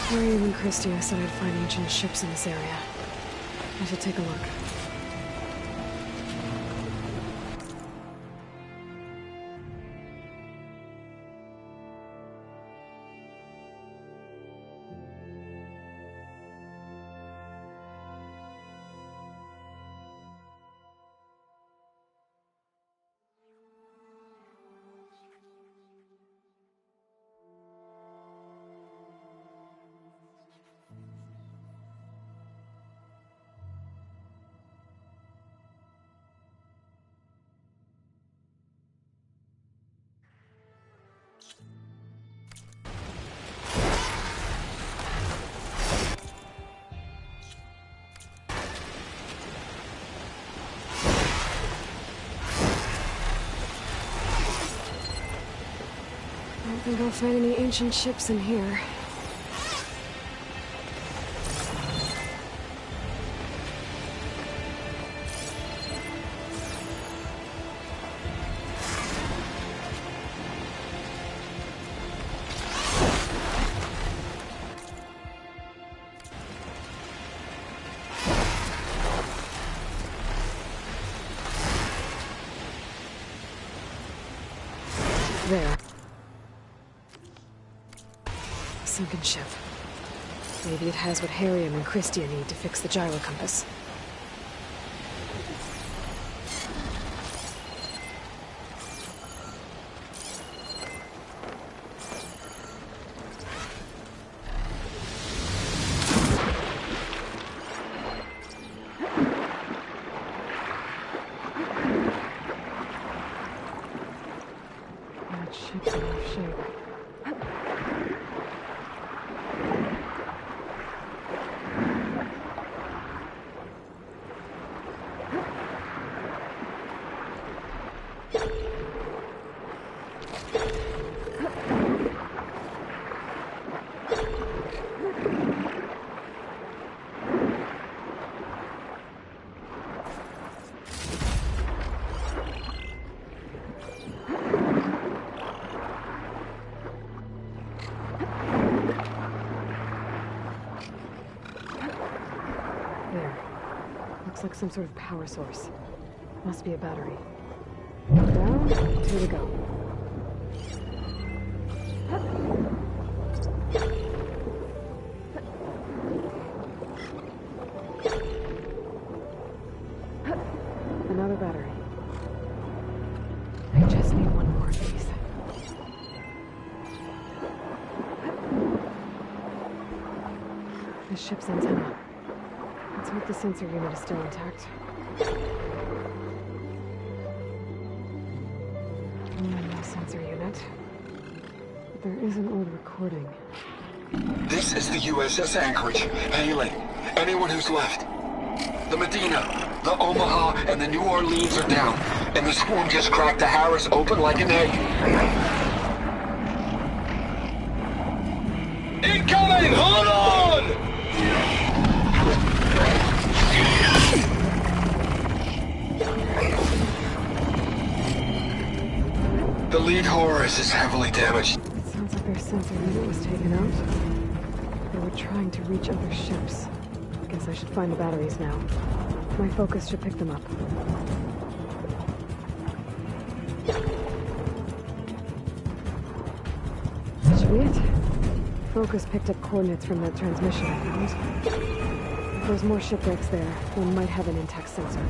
Miriam and Christia said I'd find ancient ships in this area. I should take a look. I don't think I'll find any ancient ships in here. There. Sunken ship. Maybe it has what Harium and Christia need to fix the gyro compass. That ship's in rough shape. There. Looks like some sort of power source. Must be a battery. Down, two to go. Another battery. I just need one more of these. The ship's antenna. Let's hope the sensor unit is still intact. No sensor unit. But there is an old recording. This is the USS Anchorage. Hailing. Anyone who's left. The Medina, the Omaha, and the New Orleans are down. And the swarm just cracked the Harris open like an egg. Incoming! Hold on! The lead Horus is heavily damaged. It sounds like their sensor unit was taken out. They were trying to reach other ships. Guess I should find the batteries now. My focus should pick them up. That should be it. Focus picked up coordinates from that transmission I found. If there's more shipwrecks there, one might have an intact sensor.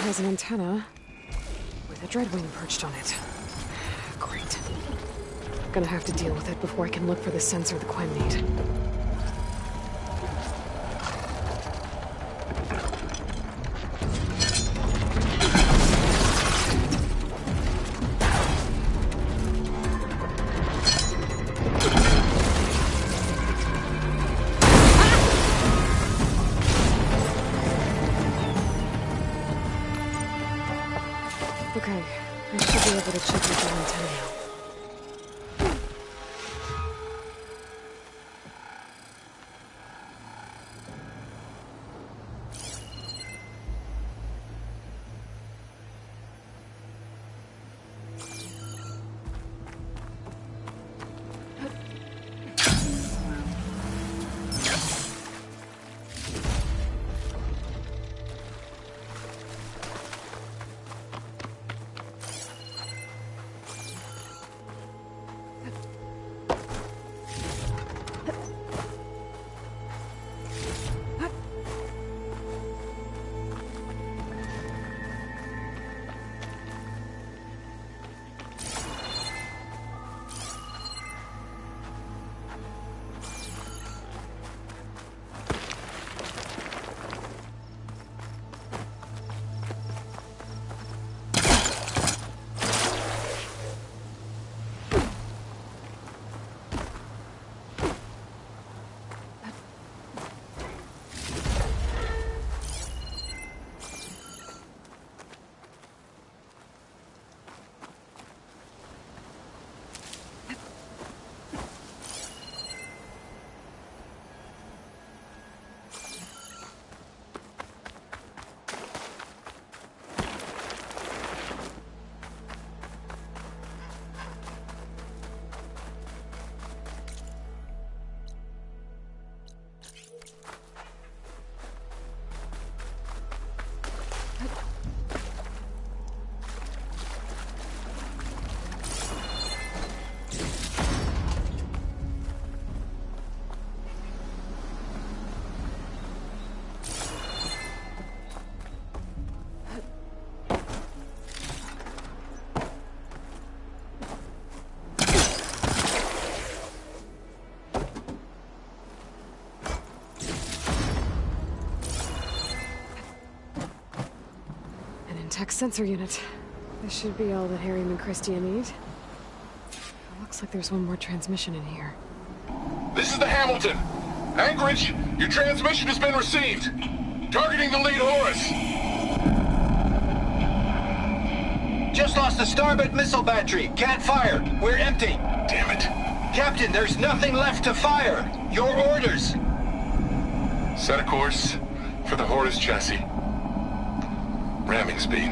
has an antenna with a dreadwing perched on it. Great. Gonna have to deal with it before I can look for the sensor the Quen need. Okay, I should be able to check with the antenna now. Tech sensor unit. This should be all that Harry and Christia need. Looks like there's one more transmission in here. This is the Hamilton. Anchorage, your transmission has been received. Targeting the lead Horus. Just lost the starboard missile battery. Can't fire. We're empty. Damn it. Captain, there's nothing left to fire. Your orders. Set a course for the Horus chassis. Ramming speed.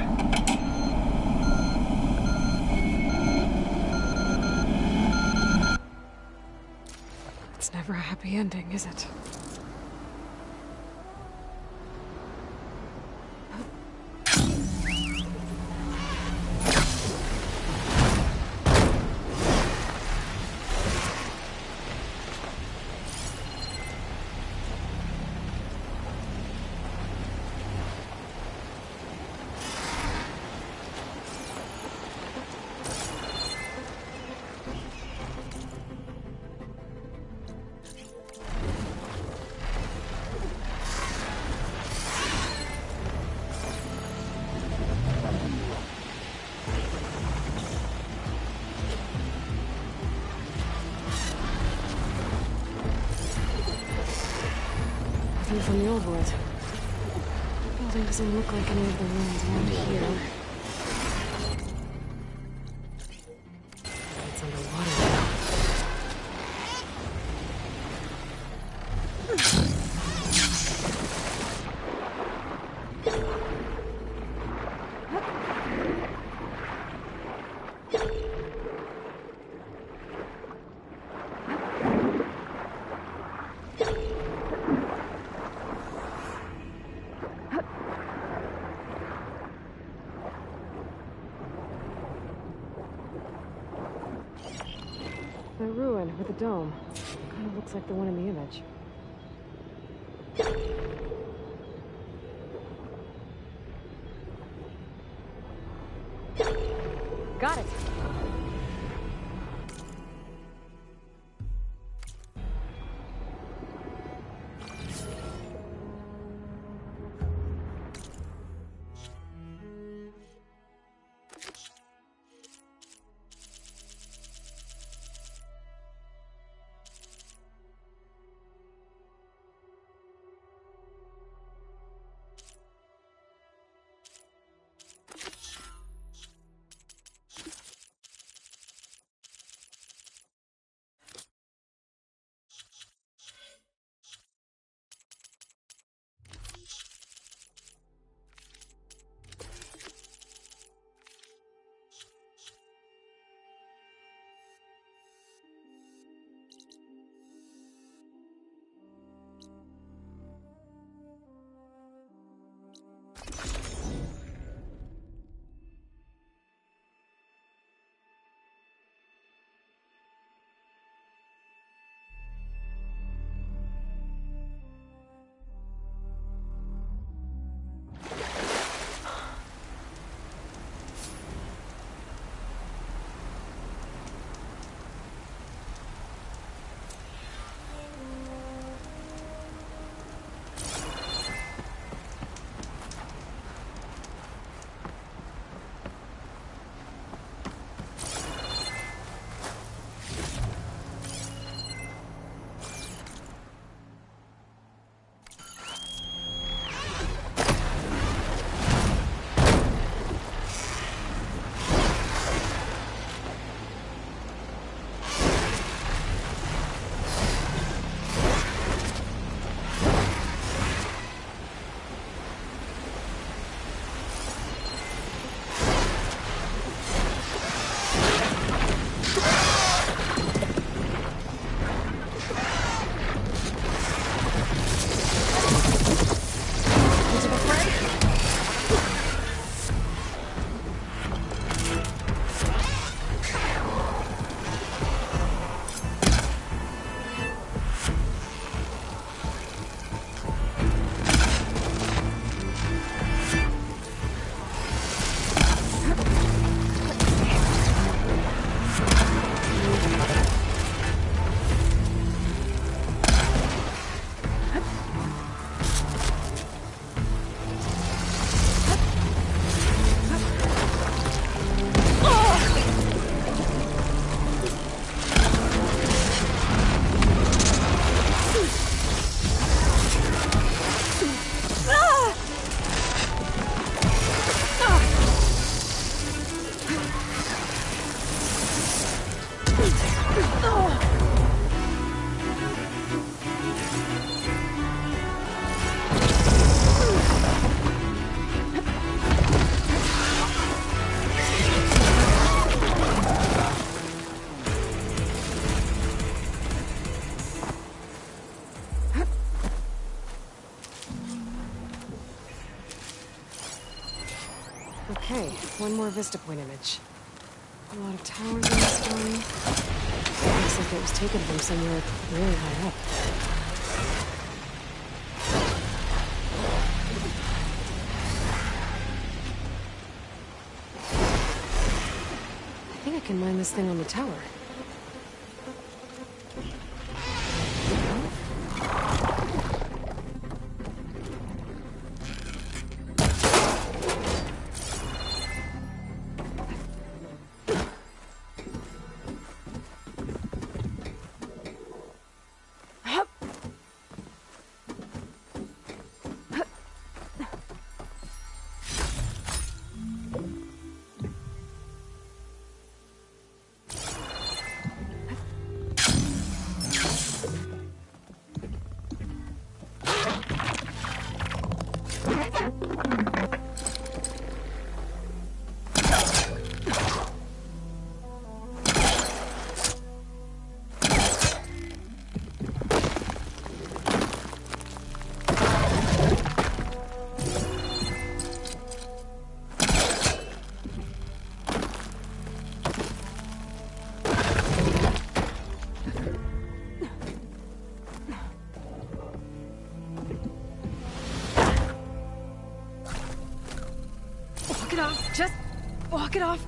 It's never a happy ending, is it? From the old world. The building doesn't look like any of the ruins around here. It's underwater now. The ruin with the dome. Kind of looks like the one in the image. Okay, one more Vista Point image. A lot of towers in this story. Looks like it was taken from somewhere really high up. I think I can mine this thing on the tower. Walk it off. Just walk it off.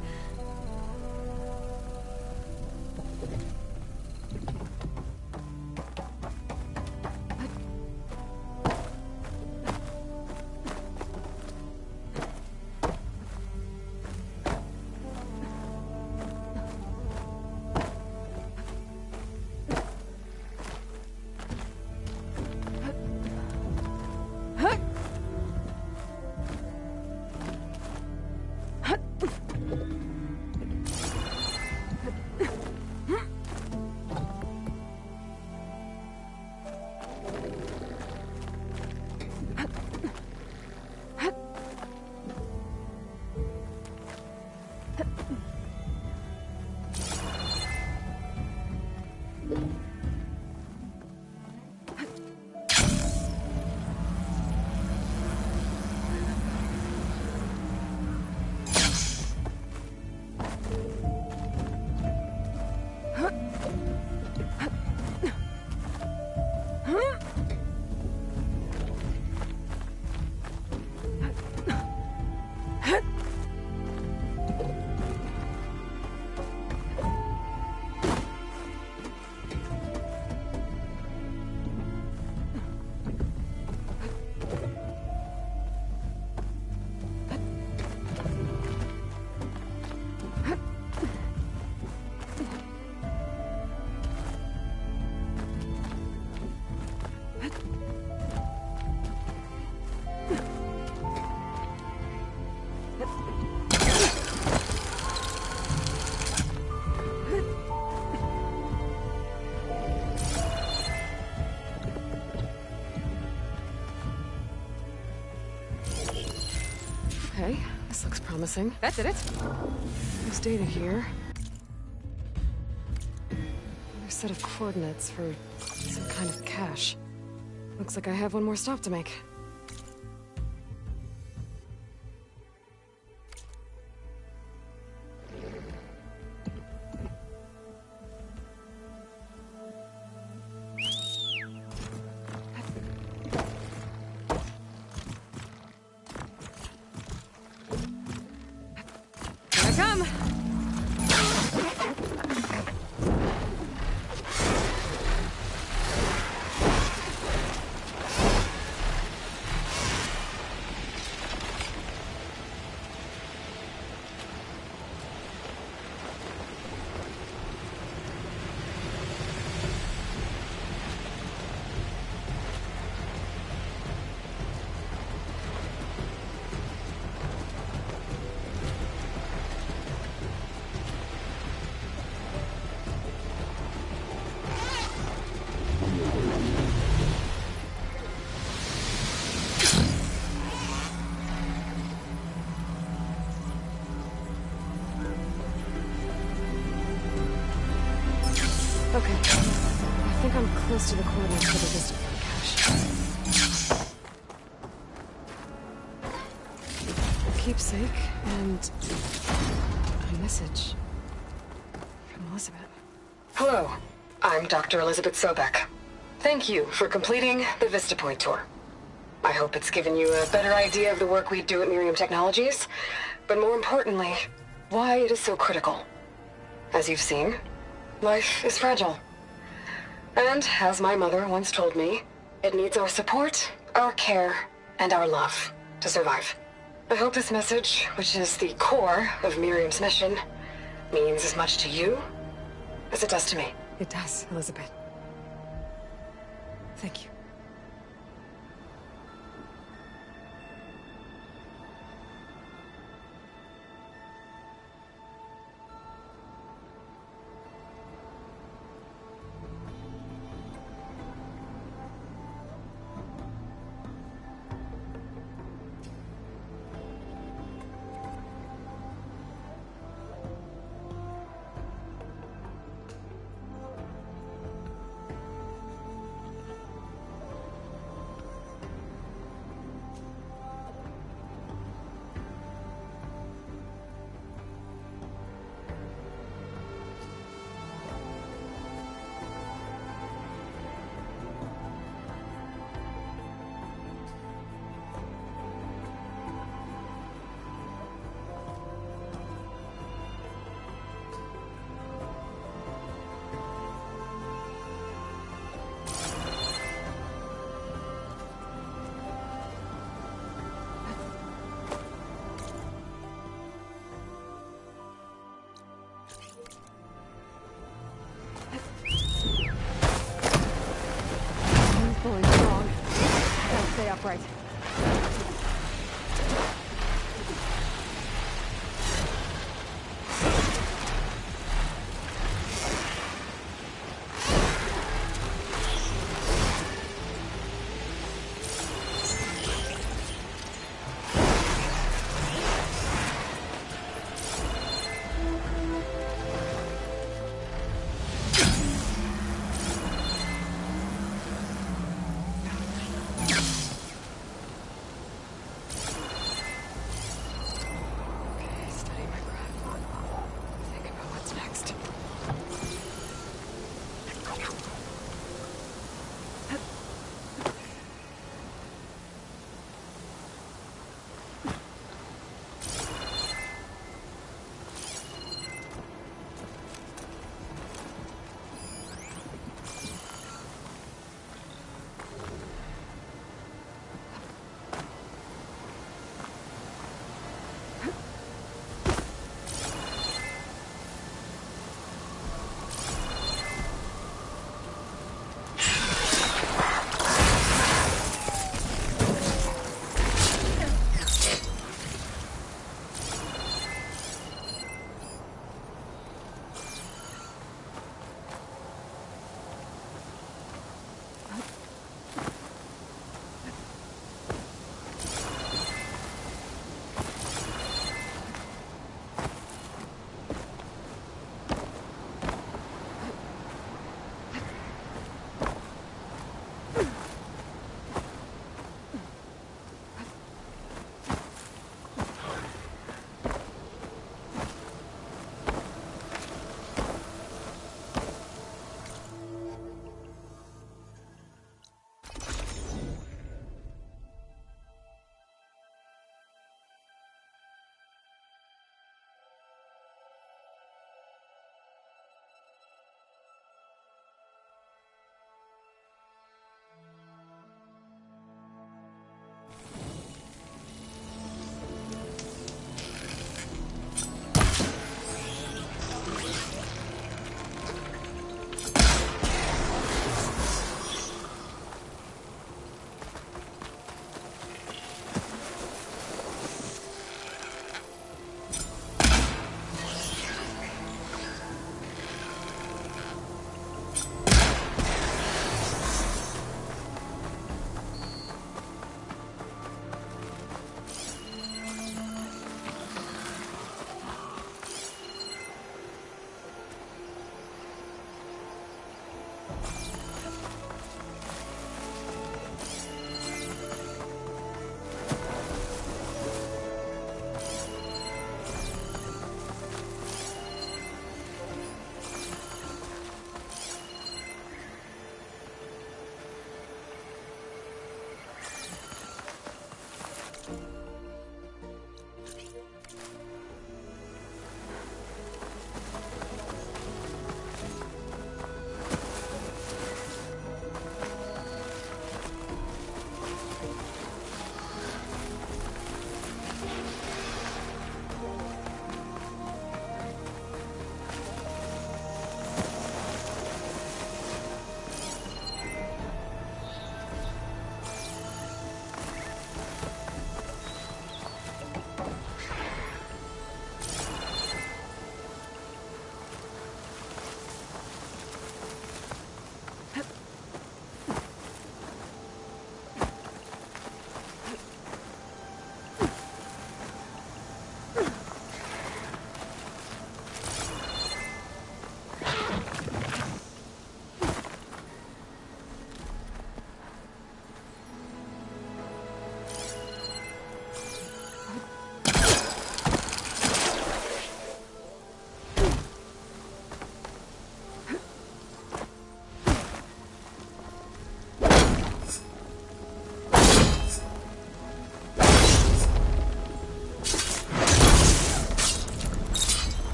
Okay, this looks promising. That's it. There's data here. Another set of coordinates for some kind of cache. Looks like I have one more stop to make. Here I come. Okay. I think I'm close to the coordinates for the Vista Point cache. keepsake and a message from Elizabeth. Hello, I'm Dr. Elizabeth Sobek. Thank you for completing the Vista Point tour. I hope it's given you a better idea of the work we do at Miriam Technologies, but more importantly, why it is so critical. As you've seen, life is fragile. And, as my mother once told me, it needs our support, our care, and our love to survive. I hope this message, which is the core of Miriam's mission, means as much to you as it does to me. It does, Elizabeth. Thank you. Pulling strong. Gotta stay upright.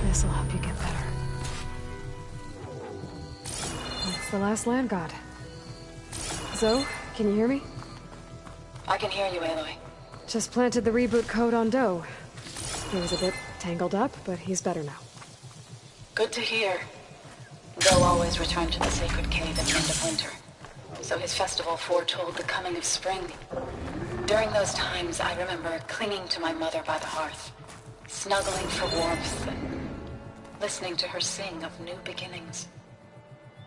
This'll help you get better. That's the last land god. Zoe, can you hear me? I can hear you, Aloy. Just planted the reboot code on Doe. He was a bit tangled up, but he's better now. Good to hear. Doe always returned to the sacred cave at the end of winter, so his festival foretold the coming of spring. During those times, I remember clinging to my mother by the hearth, snuggling for warmth, and listening to her sing of new beginnings.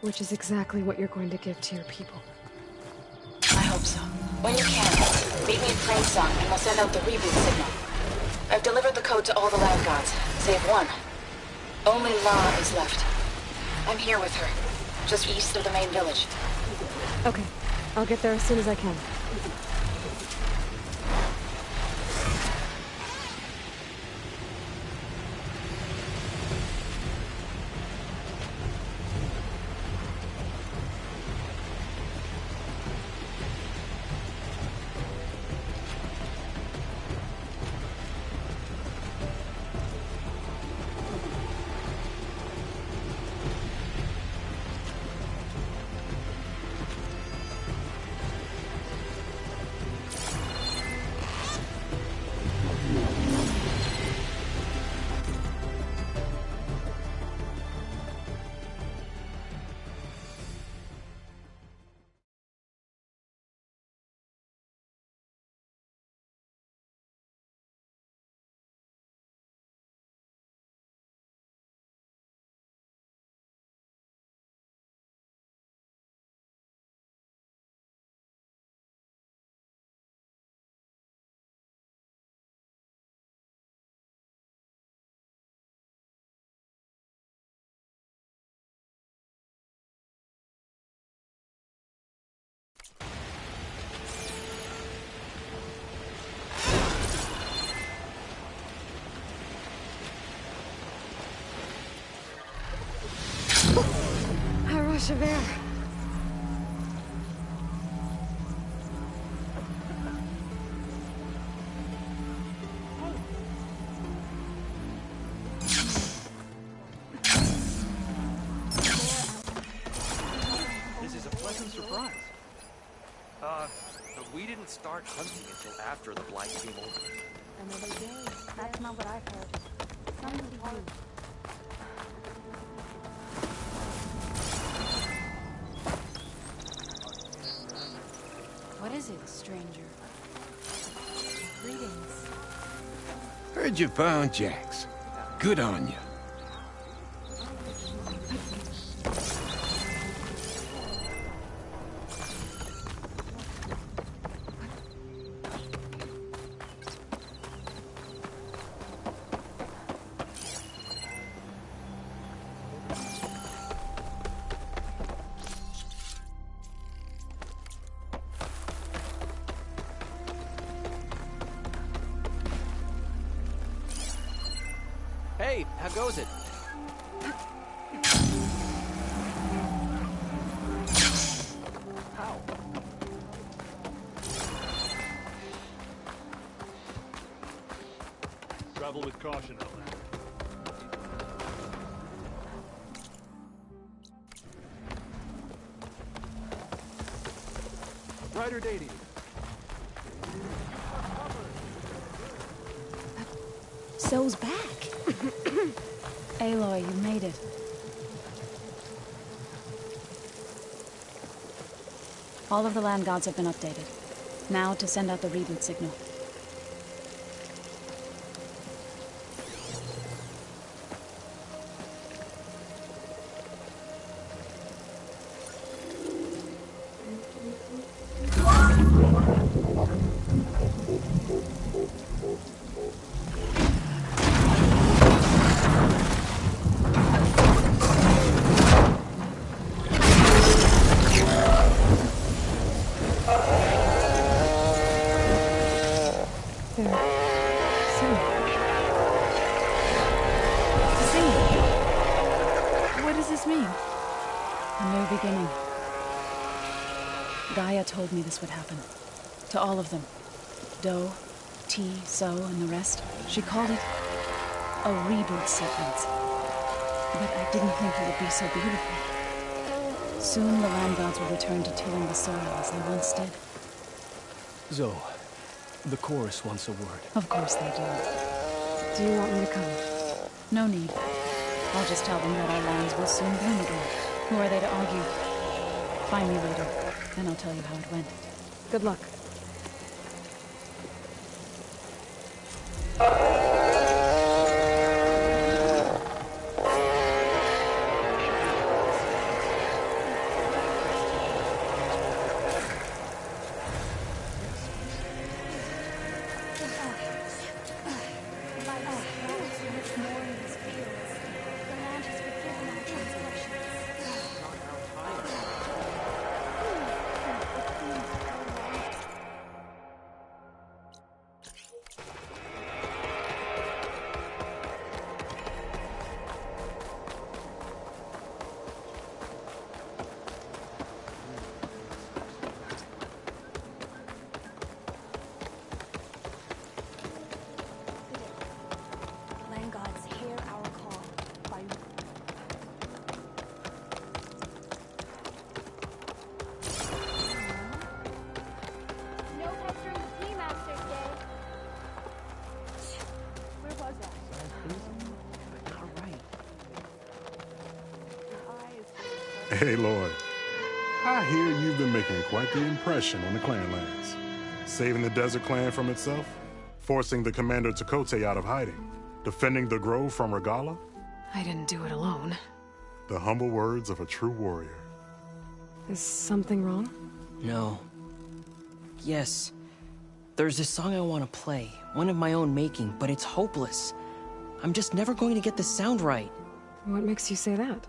Which is exactly what you're going to give to your people. I hope so. When you can, meet me in Plainsong and we'll send out the reboot signal. I've delivered the code to all the land gods, save one. Only La is left. I'm here with her, just east of the main village. Okay, I'll get there as soon as I can. Javert. This is a pleasant surprise. We didn't start hunting until after the blight came over. Another day. That's not what I've heard. Somebody hard. What is it, stranger? Greetings. Heard you found Jax. Good on you. Hey, how goes it? How? Travel with caution, Outlander. Ryder Dady. So's back. Aloy, you made it. All of the land gods have been updated. Now to send out the reboot signal. Gaia told me this would happen. To all of them. Do, T, So, and the rest. She called it a reboot sequence. But I didn't think it would be so beautiful. Soon the land gods will return to tilling the soil as they once did. Zoe, the chorus wants a word. Of course they do. Do you want me to come? No need. I'll just tell them that our lands will soon bloom again. Who are they to argue? Find me later. Then I'll tell you how it went. Good luck. Hey, Lloyd. I hear you've been making quite the impression on the clan lands. Saving the Desert Clan from itself, forcing the Commander Tekotteh out of hiding, defending the Grove from Regalla. I didn't do it alone. The humble words of a true warrior. Is something wrong? No. Yes. There's this song I want to play, one of my own making, but it's hopeless. I'm just never going to get the sound right. What makes you say that?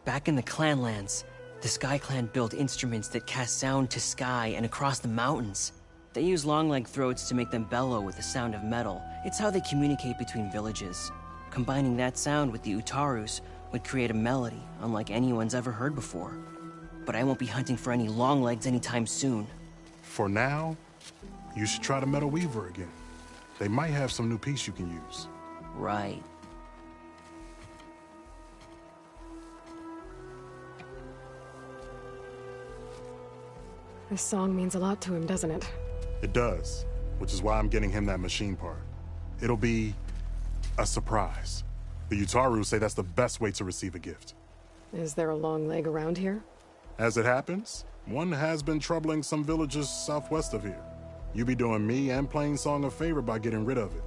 Back in the Clanlands, the Sky Clan built instruments that cast sound to sky and across the mountains. They use long-leg throats to make them bellow with the sound of metal. It's how they communicate between villages. Combining that sound with the Utarus would create a melody unlike anyone's ever heard before. But I won't be hunting for any longlegs anytime soon. For now, you should try the Metal Weaver again. They might have some new piece you can use. Right. This song means a lot to him, doesn't it? It does, which is why I'm getting him that machine part. It'll be a surprise. The Utaru say that's the best way to receive a gift. Is there a long leg around here? As it happens, one has been troubling some villages southwest of here. You be doing me and Plainsong a favor by getting rid of it.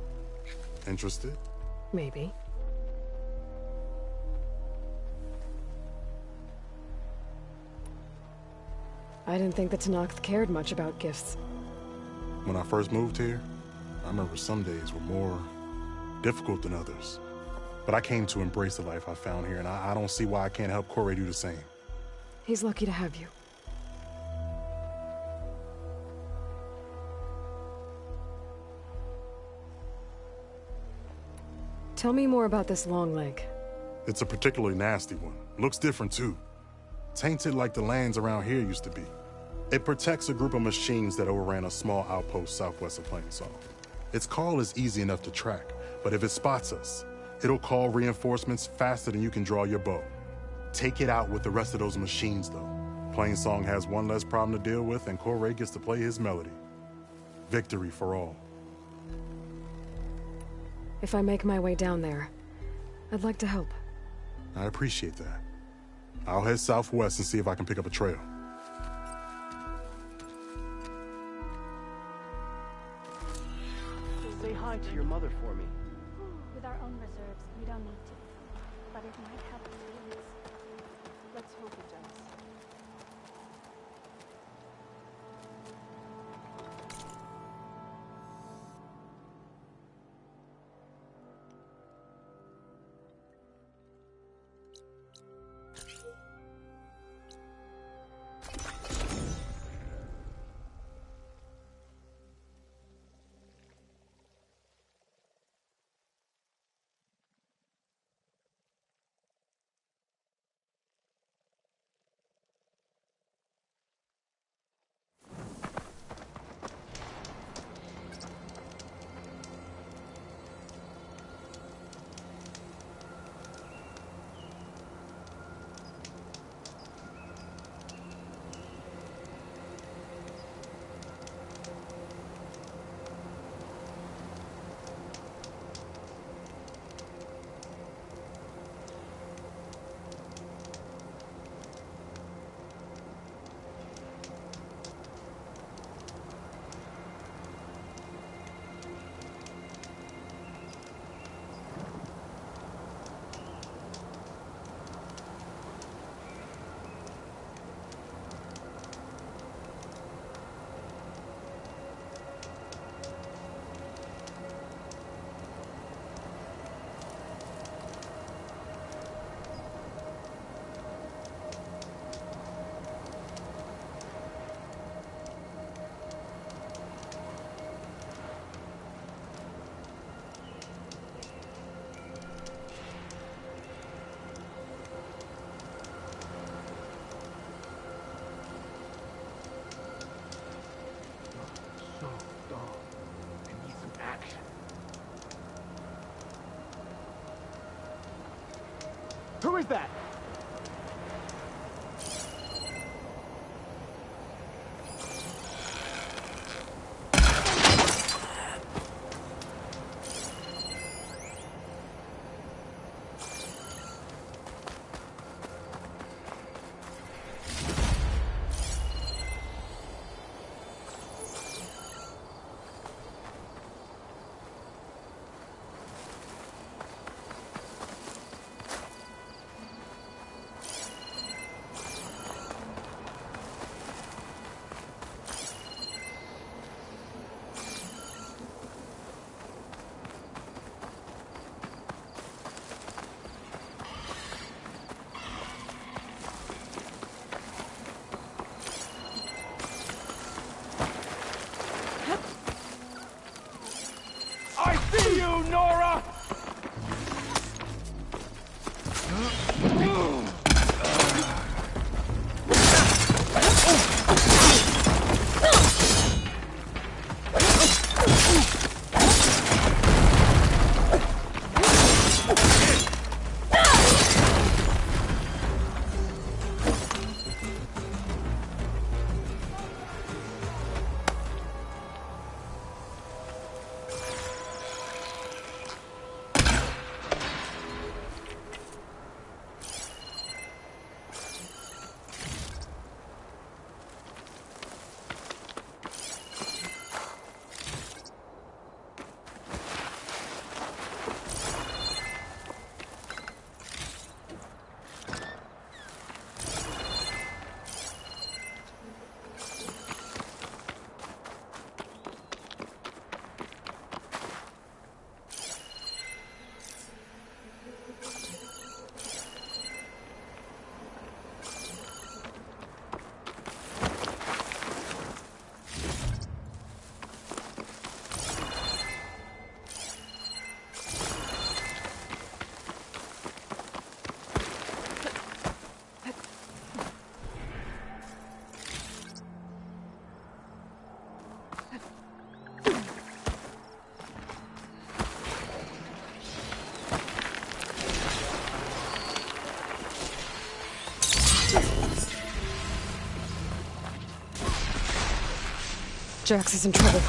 Interested? Maybe. I didn't think the Tenakth cared much about gifts. When I first moved here, I remember some days were more difficult than others. But I came to embrace the life I found here, and I don't see why I can't help Corey do the same. He's lucky to have you. Tell me more about this long leg. It's a particularly nasty one. Looks different, too. Tainted like the lands around here used to be. It protects a group of machines that overran a small outpost southwest of Plainsong. Its call is easy enough to track, but if it spots us, it'll call reinforcements faster than you can draw your bow. Take it out with the rest of those machines, though. Plainsong has one less problem to deal with, and Corey gets to play his melody. Victory for all. If I make my way down there, I'd like to help. I appreciate that. I'll head southwest and see if I can pick up a trail. Say hi to your mother for me. With our own reserves, we don't need to. But it might help her feelings. Let's hope it does. Who is that? Jax is in trouble.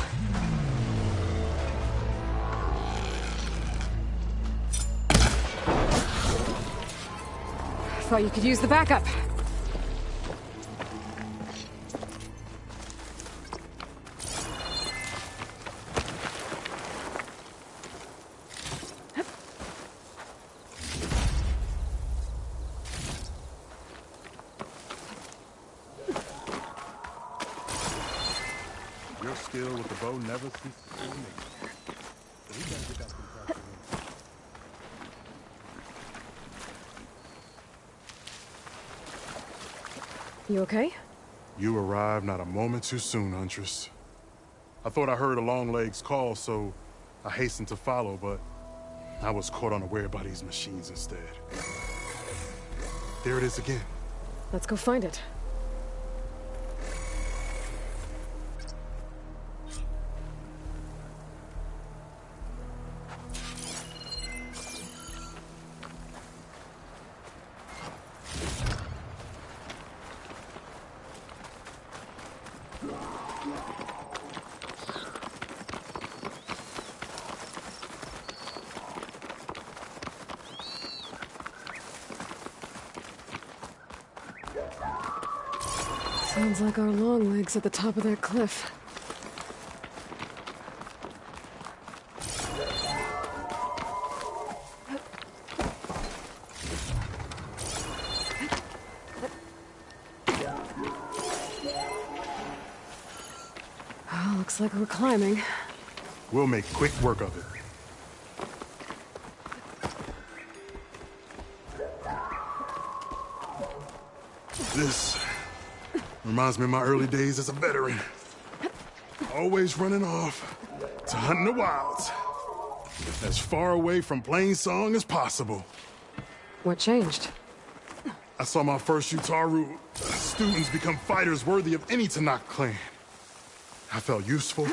Thought you could use the backup. Your skill with the bow never ceases to amaze me. So we gotta get that some practice in. You okay? You arrived not a moment too soon, Huntress. I thought I heard a Longlegs call, so I hastened to follow, but I was caught unaware by these machines instead. There it is again. Let's go find it. Sounds like our Longlegs at the top of that cliff. Oh, looks like we're climbing. We'll make quick work of it. This reminds me of my early days as a veteran. Always running off to hunt in the wilds. As far away from Plainsong as possible. What changed? I saw my first Utaru students become fighters worthy of any Tanakh clan. I felt useful,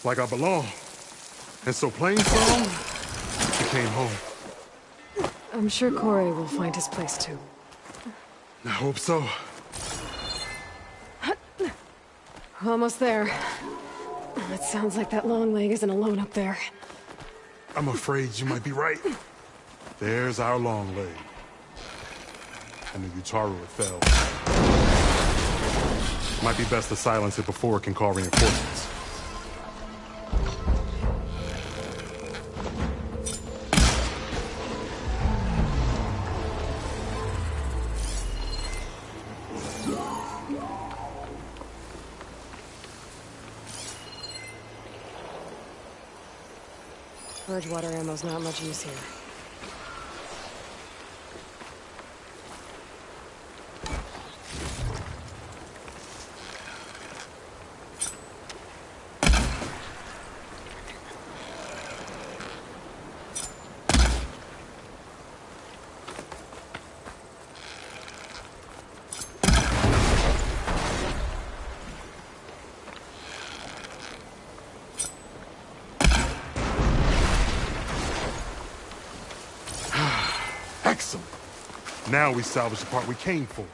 like I belonged. And so Plainsong became home. I'm sure Corey will find his place too. I hope so. Almost there. It sounds like that Longleg isn't alone up there. I'm afraid you might be right. There's our Longleg. And the Utaru it fell. Might be best to silence it before it can call reinforcements. Bridgewater ammo's not much use here. Excellent. Now we salvage the part we came for.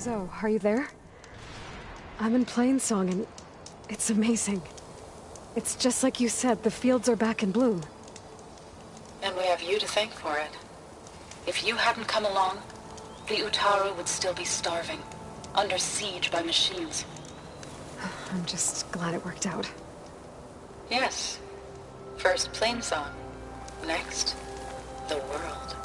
Zoe, are you there? I'm in Plainsong and it's amazing. It's just like you said, the fields are back in bloom. And we have you to thank for it. If you hadn't come along, the Utaru would still be starving, under siege by machines. I'm just glad it worked out. Yes. First Plainsong, next, the world.